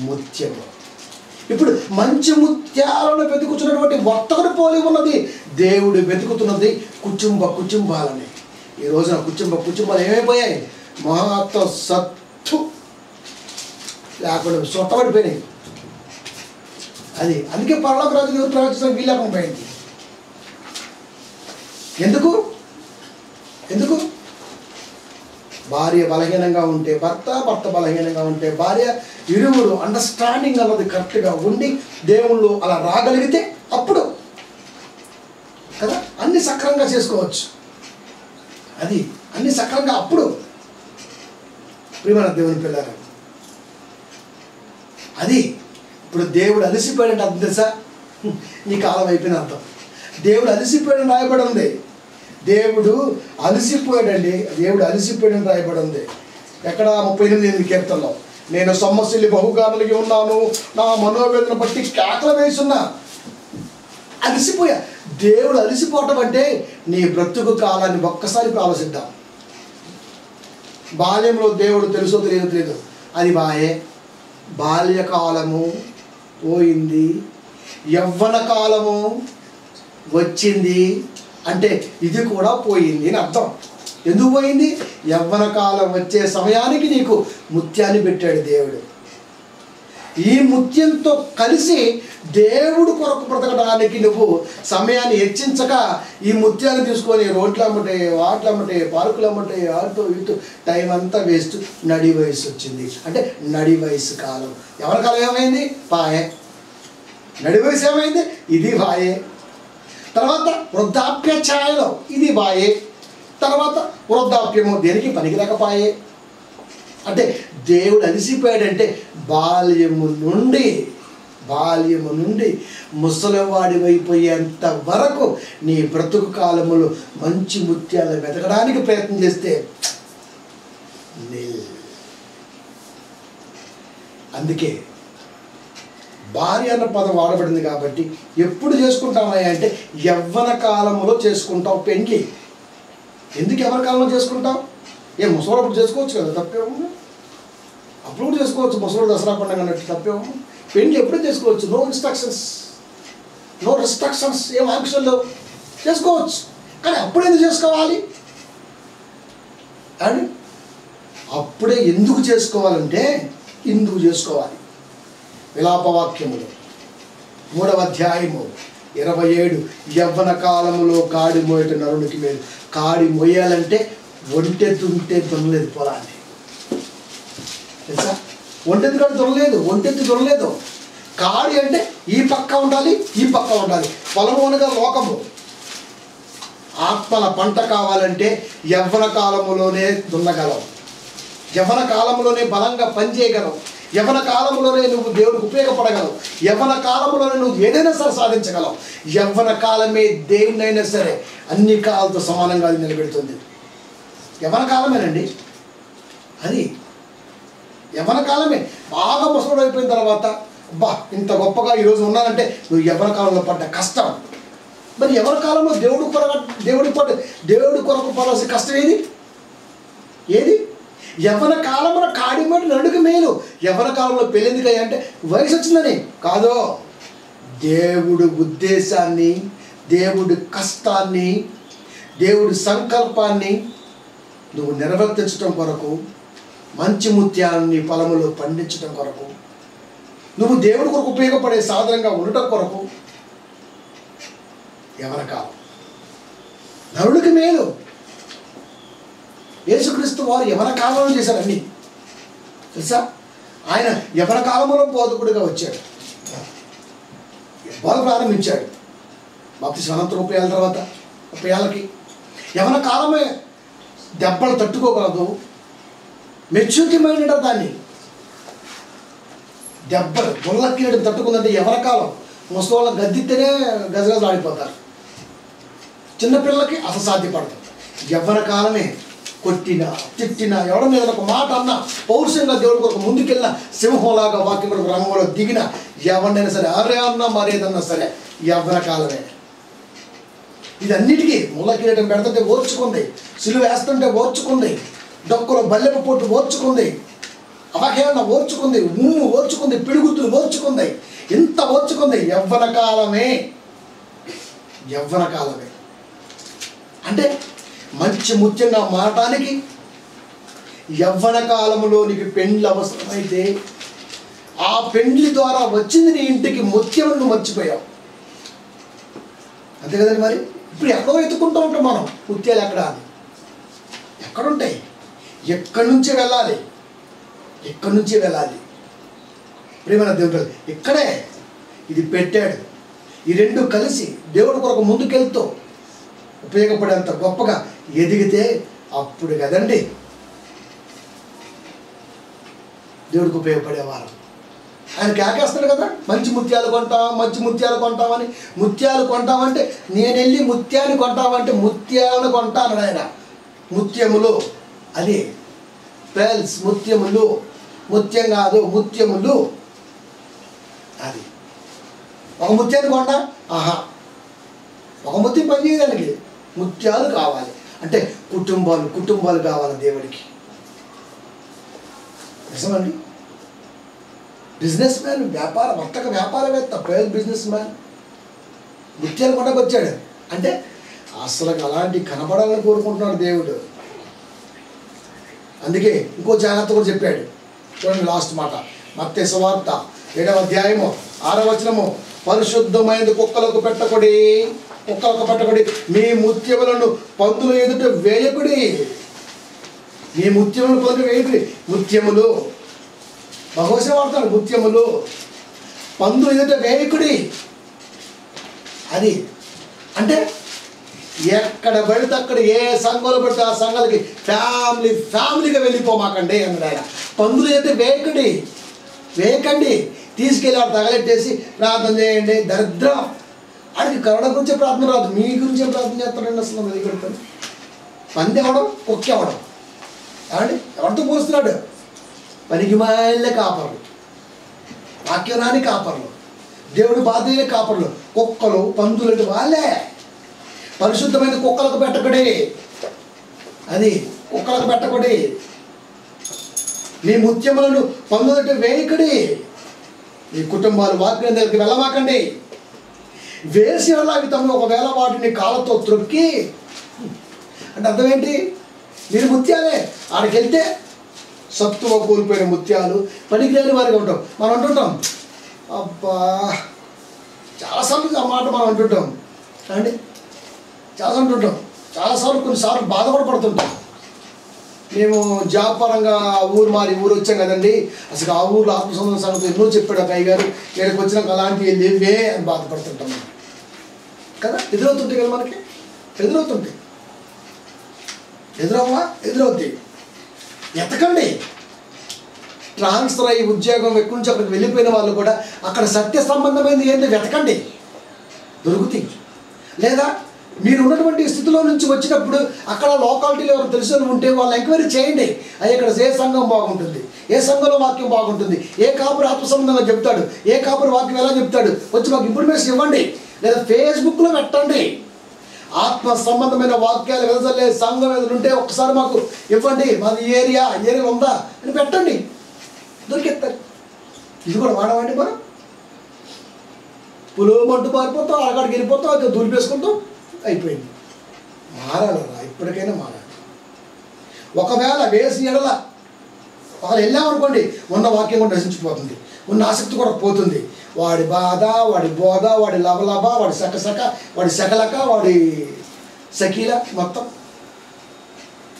ముత్యము. ఇప్పుడు మంచి ముత్యాలను వెతుకుతున్నటువంటి వర్తకుడు పోలి ఉన్నది. దేవుడు వెతుకుతున్నది కుటుంబాలని. ఈ రోజున కుటుంబాలు ఏమైపోయాయి? మహాత్మ సత్తు లేకుండా సొట్టబడిపోయినాయి. అది అందుకే పరలోక రాజు ఎవరు ప్రవేశించడానికి వీలేకుండా పోయింది. ఎందుకు భార్య బలహీనంగా ఉంటే భర్త బలహీనంగా ఉంటే భార్య, ఇరువురు అండర్స్టాండింగ్ అన్నది కరెక్ట్గా ఉండి దేవుళ్ళు అలా రాగలిగితే అప్పుడు కదా అన్ని సక్రమంగా చేసుకోవచ్చు. అది అన్ని సక్రమంగా అప్పుడు. ప్రియమైన దేవుని పిల్లలు, అది ఇప్పుడు దేవుడు అలసిపోయాడంటే అర్థం తెలుసా? నీ కాలం అయిపోయిన అర్థం. దేవుడు అలసిపోయాడని రాయబడి ఉంది. దేవుడు అలసిపోయాడని రాయబడి ఉంది. ఎక్కడ? 38 కీర్తనలో, నేను సొమ్మసిల్లి బహుగా నలిగి ఉన్నాను, నా మనోవేదన బట్టి కేకలు వేసున్నా. అలసిపోయా. దేవుడు అలసిపోవటం అంటే నీ బ్రతుకు కాలాన్ని ఒక్కసారి ఆలోచిద్దాం. బాల్యంలో దేవుడు తెలుసో తెలియదు, అది బాల్యకాలము పోయింది, యవ్వన కాలము వచ్చింది అంటే ఇది కూడా పోయింది అని అర్థం. ఎందుకు పోయింది? యవ్వన కాలం వచ్చే సమయానికి నీకు ముత్యాన్ని పెట్టాడు దేవుడు. ఈ ముత్యంతో కలిసి దేవుడు కొరకు బ్రతకడానికి నువ్వు సమయాన్ని హెచ్చించక ఈ ముత్యాన్ని తీసుకొని రోడ్లమ్మటే, వాట్లమ్మటే, పార్కులమ్మటే, అటు ఇటు టైం అంతా వేస్ట్. నడి వయసు వచ్చింది అంటే నడి వయసు కాలం. ఎవరి కాలం ఏమైంది? పాయే. నడి వయసు ఏమైంది? ఇది పాయే. తర్వాత వృద్ధాప్య ఛాయలో ఇది పాయే. తర్వాత వృద్ధాప్యము దేనికి పనికిరాకపాయే. అంటే దేవుడు అలసిపోయాడంటే బాల్యము నుండి బాల్యము నుండి ముసలివాడివైపోయేంత వరకు నీ బ్రతుకు కాలములో మంచి ముత్యాలు వెతకడానికి ప్రయత్నం చేస్తే నిల్. అందుకే భార్య అన్న పదం వాడబడింది కాబట్టి ఎప్పుడు చేసుకుంటామయ్యా అంటే యవ్వన కాలంలో చేసుకుంటాం పెండ్లి. ఎందుకు యవ్వన కాలంలో చేసుకుంటాం? ముసలోడు అప్పుడు చేసుకోవచ్చు కదా, తప్పేమో. అప్పుడు కూడా చేసుకోవచ్చు, ముసలోడు దసరా పండుగ అన్నట్టు తప్పేమో. పెండ్లి ఎప్పుడు చేసుకోవచ్చు, నో ఇన్స్ట్రక్షన్స్, నో రిస్ట్రిక్షన్స్, ఏం ఆంక్షలు చేసుకోవచ్చు. కానీ అప్పుడే ఎందుకు చేసుకోవాలి అని, అప్పుడే ఎందుకు చేసుకోవాలంటే ఇందుకు చేసుకోవాలి. విలాపవాక్యములు 3వ అధ్యాయము 27, యవ్వన కాలములో కాడి మోయట నరునికి మేలు. కాడి మోయాలంటే ఒంటెత్తుంటే దొరలేదు పొలాన్ని, తెలుసా? ఒంటెత్తుకాడు దొరలేదు, ఒంటెత్తి దొరలేదు. కాడి అంటే ఈ పక్క ఉండాలి, ఈ పక్క ఉండాలి. పొలము అనగా లోకము. ఆత్మల పంట కావాలంటే యవ్వన కాలములోనే దున్నగలవు, యవ్వన కాలంలోనే బలంగా పనిచేయగలవు, యవ్వన కాలంలోనే నువ్వు దేవుడికి ఉపయోగపడగలవు, యవ్వన కాలంలోనే నువ్వు ఏదైనా సరే సాధించగలవు. యవ్వన కాలమే దేన్నైనా సరే అన్ని కాలాలతో సమానంగా అది నిలబెడుతుంది. యవ్వన కాలమేనండి అది, యవ్వన కాలమే. బాగా ముసలుడు అయిపోయిన తర్వాత అబ్బా ఇంత గొప్పగా ఈరోజు ఉన్నానంటే నువ్వు యవ్వన కాలంలో పడ్డ కష్టం. మరి యవ్వన కాలంలో దేవుడి కొరకు పడాల్సిన కష్టం ఏది? యవ్వన కాలంలో కాడిమటి నడుకు మేలు. యవ్వన కాలంలో పెళ్ళెందుకయ్యా అంటే వయసు వచ్చిందని కాదో, దేవుడి ఉద్దేశాన్ని, దేవుడి కష్టాన్ని, దేవుడి సంకల్పాన్ని నువ్వు నిర్వర్తించడం కొరకు, మంచి ముత్యాలని పొలములో పండించడం కొరకు, నువ్వు దేవుడి కొరకు ఉపయోగపడే సాధనంగా ఉండటం కొరకు యవ్వన కాలం నరుడికి మేలు. యేసుక్రీస్తు వారు యవ్వన కాలంలో చేశారు అన్నీ, తెలుసా? ఆయన యవ్వన కాలంలో బోధకుడిగా వచ్చాడు, బోధ ప్రారంభించాడు. బాప్తిస్మం అనంతరం 30 ఏళ్ళ తర్వాత 30 ఏళ్ళకి యవ్వన కాలమే దెబ్బలు తట్టుకోగలదు. మెచ్యూరిటీ మైండ్ అంటారు దాన్ని. దెబ్బలు గుల్లకీయడం తట్టుకుందంటే యవ్వన కాలం. ముసలి గద్దితేనే గజగజలు ఆడిపోతారు, చిన్నపిల్లలకి అసలు సాధ్యపడతారు. యవ్వన కాలమే కొట్టినా తిట్టినా ఎవరి మీద ఒక మాట అన్నా పౌరుషంగా దేవుడి కొరకు ముందుకెళ్ళిన సింహంలాగా వాక్యం కొరకు రంగంలో దిగిన ఎవరినైనా సరే అరే అన్నా మరేదన్నా సరే యవ్వన కాలమే. ఇదన్నిటికీ ముళ్ళ కిరీటం పెడుతుంటే ఓర్చుకుంది, సిలువ వేస్తుంటే ఓర్చుకుంది, డొక్కలో బల్లెపు పొట్టు ఓర్చుకుంది, అవహేళన ఓర్చుకుంది, ఉమ్ము ఓర్చుకుంది, పిడుగుతులు ఓర్చుకుంది, ఇంత ఓర్చుకుంది. యవ్వన కాలమే, యవ్వన కాలమే. అంటే మంచి ముత్యంగా మారటానికి యవ్వన కాలంలోనికి పెండ్లి అవసరమైతే ఆ పెండ్లి ద్వారా వచ్చింది నీ ఇంటికి ముత్యం నువ్వు మర్చిపోయావు, అంతే కదండి. మరి ఇప్పుడు ఎక్కడో ఎత్తుకుంటూ ఉంటాం మనం, ముత్యాలు ఎక్కడ అని. ఎక్కడుంటాయి? ఎక్కడి నుంచి వెళ్ళాలి, ఎక్కడి నుంచి వెళ్ళాలి. ప్రియమైన దేవుడు ఇక్కడే ఇది పెట్టాడు. ఈ రెండు కలిసి దేవుడి కొరకు ముందుకెళ్తూ ఉపయోగపడేంత గొప్పగా ఎదిగితే అప్పుడు కదండి దేవుడికి ఉపయోగపడేవారు. ఆయన కేకేస్తాడు కదా, మంచి ముత్యాలు కొంటాం, మంచి ముత్యాలు కొంటామని. ముత్యాలు కొంటామంటే నేను వెళ్ళి ముత్యాన్ని కొంటామంటే ముత్యాలను కొంటాను ఆయన. ముత్యములు అది పెల్స్, ముత్యములు, ముత్యం కాదు ముత్యములు. అది ఒక ముత్యాన్ని కొంటా, ఆహా ఒక ముత్యం పనిచేయడానికి ముత్యాలు కావాలి. అంటే కుటుంబాలు కావాలి దేవుడికి. నిజమండి. బిజినెస్ మ్యాన్, వ్యాపారవేత్త, పేరు బిజినెస్ మ్యాన్ ముత్యాలు కొండకు వచ్చాడు అంటే అసలు అలాంటి కనపడాలని కోరుకుంటున్నాడు దేవుడు. అందుకే ఇంకో జాగ్రత్త కూడా చెప్పాడు. చూడండి లాస్ట్ మాట, మత్తయి సువార్త 7వ అధ్యాయము 6వ వచనము. పరిశుద్ధమైనది కుక్కలకు పెట్టకుడి, మీ ముత్యములను పందుల ఎదుట వేయకుడి. మీ ముత్యములను పందులు వేయకుడి. ముత్యములు బహుశా వాడతాడు, ముత్యములు పందుల ఎదుట వేయకుడి. అది అంటే ఎక్కడ పడితే అక్కడ, ఏ సంఘంలో పడితే ఆ సంఘాలకి ఫ్యామిలీగా వెళ్ళిపోమాకండి అన్నాడు ఆయన. పందులు అయితే వేయకండి. తీసుకెళ్ళి ఆడు తగలెట్టేసి ప్రార్థన చేయండి, దరిద్రం. ఆడికి కరోనా గురించే ప్రార్థన రాదు, మీ గురించే ప్రార్థన చేస్తాడండి. అసలు అది కొడుతాను పంది అవడం, కుక్క అవడం. ఏమండి ఎవరితో పోస్తున్నాడు? పనికి మాయలే కాపర్లు, వాక్యరాని కాపర్లు, దేవుడు బాధ్యతలే కాపర్లు, కుక్కలు పందులు అంటే వాళ్ళే. పరిశుద్ధమైన కుక్కలకు పెట్టకూడే, అది కుక్కలకు పెట్టకూడే. మీ ముత్యములను పందులట వేయకడి. మీ కుటుంబాలు వాక్యం దగ్గరికి వెళ్ళమాకండి. వేసి అవి తమ ఒకవేళ వాటిని కాళ్ళతో త్రొక్కి, అంటే అర్థం ఏంటి? మీరు ముత్యాలే, ఆడికి వెళ్తే సత్తువ కోల్పోయిన ముత్యాలు, పనికిరాని వారిగా ఉంటాం. మనం అంటుంటాం, అబ్బా చాలాసార్లు ఆ మాట మనం అంటుంటాం అండి, చాలా అంటుంటాం. చాలాసార్లు కొన్నిసార్లు బాధపడి పడుతుంటాం. మేము జాబ్ పరంగా ఊరు మారి ఊరు వచ్చాం కదండి, అసలు ఆ ఊర్లో ఆత్మసంబంధ సంగతి ఎన్నో చెప్పాడు ఆ అయ్య గారు, ఇక్కడికి వచ్చినాక అలాంటివి లేవే అని బాధపడుతుంటాం కదా. ఎదురవుతుంటాయి కదా, మనకి ఎదురవుతుంటాయి. ఎదురవుతాయి. ఎతకండి. ట్రాన్స్ఫర్ అయ్యి ఉద్యోగం ఎక్కడి నుంచి అక్కడికి వెళ్ళిపోయిన వాళ్ళు కూడా అక్కడ సత్య సంబంధమైనది ఏంటో వెతకండి, దొరుకుతాయి. లేదా మీరు ఉన్నటువంటి స్థితిలో నుంచి వచ్చినప్పుడు అక్కడ లోకాలిటీలో ఎవరు తెలిసిన ఉంటే వాళ్ళు ఎంక్వైరీ చేయండి. అది ఇక్కడ ఏ సంఘం బాగుంటుంది, ఏ సంఘంలో వాక్యం బాగుంటుంది, ఏ కాపురు ఆత్మ సంబంధంగా చెప్తాడు, ఏ కాపురు వాక్యం ఎలా చెప్తాడు, వచ్చి మాకు ఇన్ఫర్మేషన్ ఇవ్వండి. లేదా ఫేస్బుక్లో పెట్టండి. ఆత్మ సంబంధమైన వాక్యాలు వెదజల్లే సంఘం ఏదైనా ఉంటే ఒక్కసారి మాకు ఇవ్వండి, మాది ఏరియాలో ఉందా అని పెట్టండి, దొరికెత్తారు. ఇది కూడా వాడమండి. మనం పులోమంటూ పారిపోతాం, అక్కడికి వెళ్ళిపోతాం, అది దులిపేసుకుంటాం, అయిపోయింది. మారాలరా, ఇప్పటికైనా మారాలి. ఒకవేళ వేసి ఎడల ఒకవేళ వెళ్ళామనుకోండి, ఉన్న వాక్యం కూడా నశించిపోతుంది, ఉన్న ఆసక్తి కూడా పోతుంది. వాడి బాధ, వాడి బోధ, వాడి లబలబ, వాడి సకసక, వాడి సకలక, వాడి సకీల మొత్తం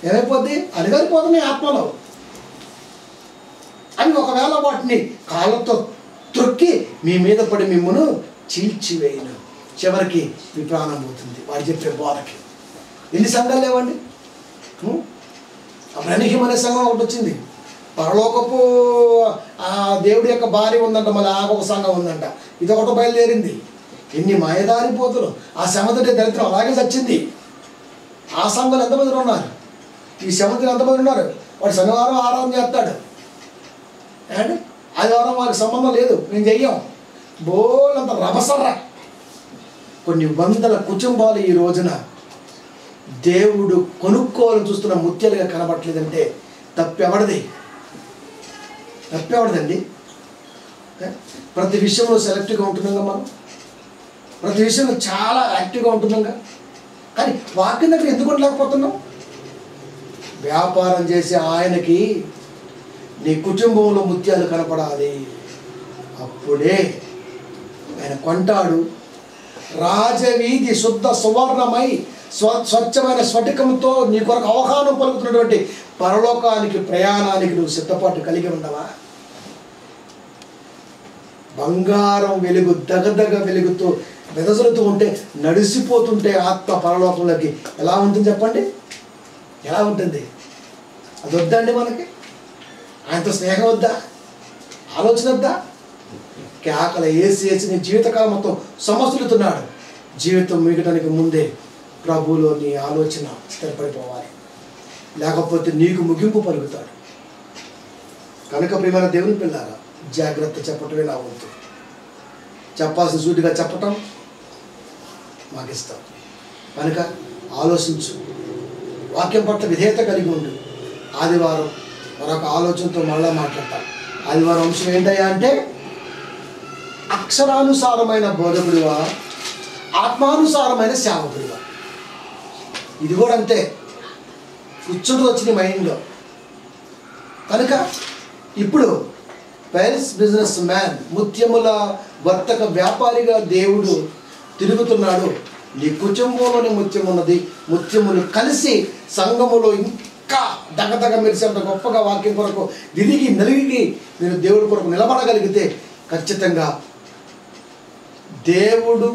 ఏమైపోద్ది? అణిగారిపోతున్నాయి ఆత్మలో. అని ఒకవేళ వాటిని కాళ్ళతో త్రొక్కి మీ మీద పడి మిమ్మల్ని చీల్చివేయను, చివరికి మీ ప్రాణం పోతుంది వాడు చెప్పే బోధకి. ఎన్ని సంఘాలు లేవండి? అబ్రహీం అనే సంఘం ఒకటి వచ్చింది. పరలోకపు ఆ దేవుడి యొక్క భార్య ఉందంట, మళ్ళీ ఆ ఒక సంఘం ఉందంట, ఇది ఒకటి బయలుదేరింది. ఎన్ని మాయదారిపోతులు. ఆ శమతుడి దరిద్రం అలాగే చచ్చింది. ఆ సంఘాలు ఎంతమంది ఉన్నారు? ఈ శమతులు ఎంతమంది ఉన్నారు? వాడు శనివారం ఆరాధన చేస్తాడు అండి, ఆదివారం వారికి సంబంధం లేదు, మేము చెయ్యం. బోలంత రభసర్ర. కొన్ని వందల కుటుంబాలు ఈ రోజున దేవుడు కొనుక్కోవాలని చూస్తున్న ముత్యాలుగా కనబడట్లేదంటే తప్పెవడది? తప్పెవడదండి? ప్రతి విషయంలో సెలెక్టివ్గా ఉంటున్నాగా, మనం ప్రతి విషయంలో చాలా యాక్టివ్గా ఉంటున్నాగా. కానీ వాక్యం దగ్గర ఎందుకు ఉండలేకపోతున్నాం? వ్యాపారం చేసే ఆయనకి నీ కుటుంబంలో ముత్యాలు కనపడాలి, అప్పుడే ఆయన కొంటాడు. రాజవీధి శుద్ధ సువర్ణమై స్వచ్ఛమైన స్ఫటికంతో నీ కొరకు అవగాహన పలుకుతున్నటువంటి పరలోకానికి ప్రయాణానికి నువ్వు సిద్ధపాటు కలిగి ఉండవా? బంగారం వెలుగు దగదగ వెలుగుతూ వెదజలుతూ ఉంటే, నడిసిపోతుంటే ఆత్మ పరలోకంలోకి ఎలా ఉంటుంది చెప్పండి? ఎలా ఉంటుంది? అది వద్దండి మనకి? ఆయనతో స్నేహం వద్దా? ఆలోచన వద్దా? కేకల ఏసి నీ జీవితకాలం మొత్తం సమస్యలుతున్నాడు. జీవితం మిగటానికి ముందే ప్రభువులో నీ ఆలోచన స్థిరపడిపోవాలి, లేకపోతే నీకు ముగింపు పలుకుతాడు. కనుక ప్రియమైన దేవుని పిల్లారా, జాగ్రత్త చెప్పటమే నా వంతు. చెప్పాల్సిన సూటిగా చెప్పటం మాకు ఇస్తాం. కనుక ఆలోచించు, వాక్యం పట్ల విధేయత కలిగి ఉండు. ఆదివారం మరొక ఆలోచనతో మళ్ళా మాట్లాడతాం. ఆదివారం అంశం ఏంటయ్యా అంటే, అక్షరానుసారమైన బోధకుడివా, ఆత్మానుసారమైన సేవకుడివా. ఇది కూడా అంతే, కూర్చుంటూ వచ్చింది మైండ్లో. కనుక ఇప్పుడు ప్యారిస్ బిజినెస్ మ్యాన్, ముత్యముల వర్తక వ్యాపారిగా దేవుడు తిరుగుతున్నాడు. నీ కుటుంబంలోనే ముత్యం ఉన్నది. ముత్యములు కలిసి సంఘములో ఇంకా దగదగ మెరిసేంత గొప్పగా వాక్యం కొరకు విరిగి నలిగి మీరు దేవుడి కొరకు నిలబడగలిగితే ఖచ్చితంగా దేవుడు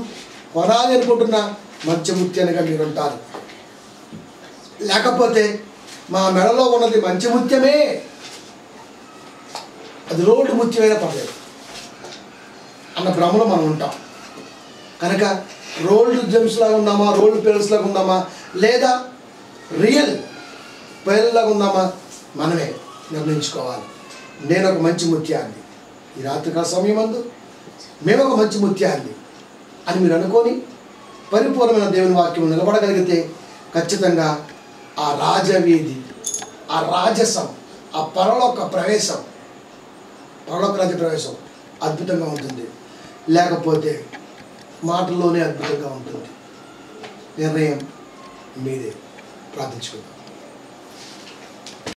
కొనాలి అనుకుంటున్న మంచి ముత్యాలుగా మీరు ఉంటారు. లేకపోతే మా మెడలో ఉన్నది మంచి ముత్యమే, అది రోడ్డు ముత్యమైనా పర్లేదు, అన్న భ్రమలో మనం ఉంటాం. కనుక రోల్డ్ జెమ్స్ లాగా ఉందామా, రోల్డ్ పేర్స్ లాగా ఉందామా, లేదా రియల్ పేర్లాగా ఉందామా, మనమే నిర్ణయించుకోవాలి. నేను ఒక మంచి ముత్యాన్ని, ఈ రాత్రికాల సమయమందు మేము ఒక మంచి ముత్యాన్ని అని మీరు అనుకొని పరిపూర్ణమైన దేవుని వాక్యం నిలబడగలిగితే ఖచ్చితంగా ఆ రాజవీధి, ఆ రాజసం, ఆ పరలోక ప్రవేశం, పరలోక రాజ్య ప్రవేశం అద్భుతంగా ఉంటుంది. లేకపోతే మాటల్లోనే అద్భుతంగా ఉంటుంది. నిర్ణయం మీదే. ప్రార్థించుకుందాం.